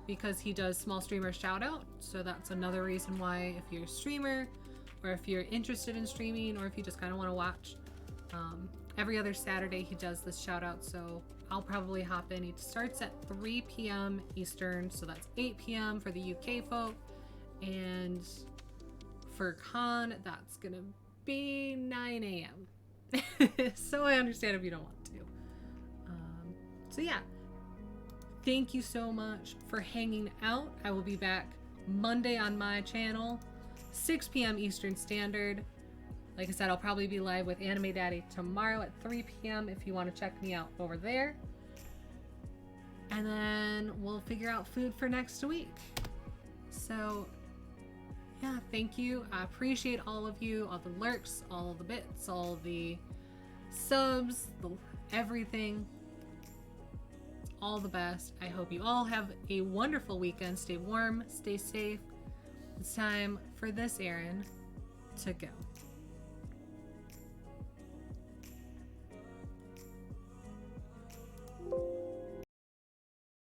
because he does small streamer shout out. So that's another reason why, if you're a streamer or if you're interested in streaming or if you just kind of want to watch, every other Saturday he does this shout out. So I'll probably hop in. It starts at 3 p.m. Eastern, so that's 8 p.m. for the UK folk, and for Khan that's gonna be 9 a.m. So I understand if you don't want to. So yeah, thank you so much for hanging out. I will be back Monday on my channel, 6 p.m. Eastern Standard. Like I said, I'll probably be live with Anime Daddy tomorrow at 3 p.m. if you want to check me out over there. And then we'll figure out food for next week. So yeah, thank you. I appreciate all of you, all the lurks, all the bits, all the subs, everything. All the best. I hope you all have a wonderful weekend. Stay warm, stay safe. It's time for this errand to go.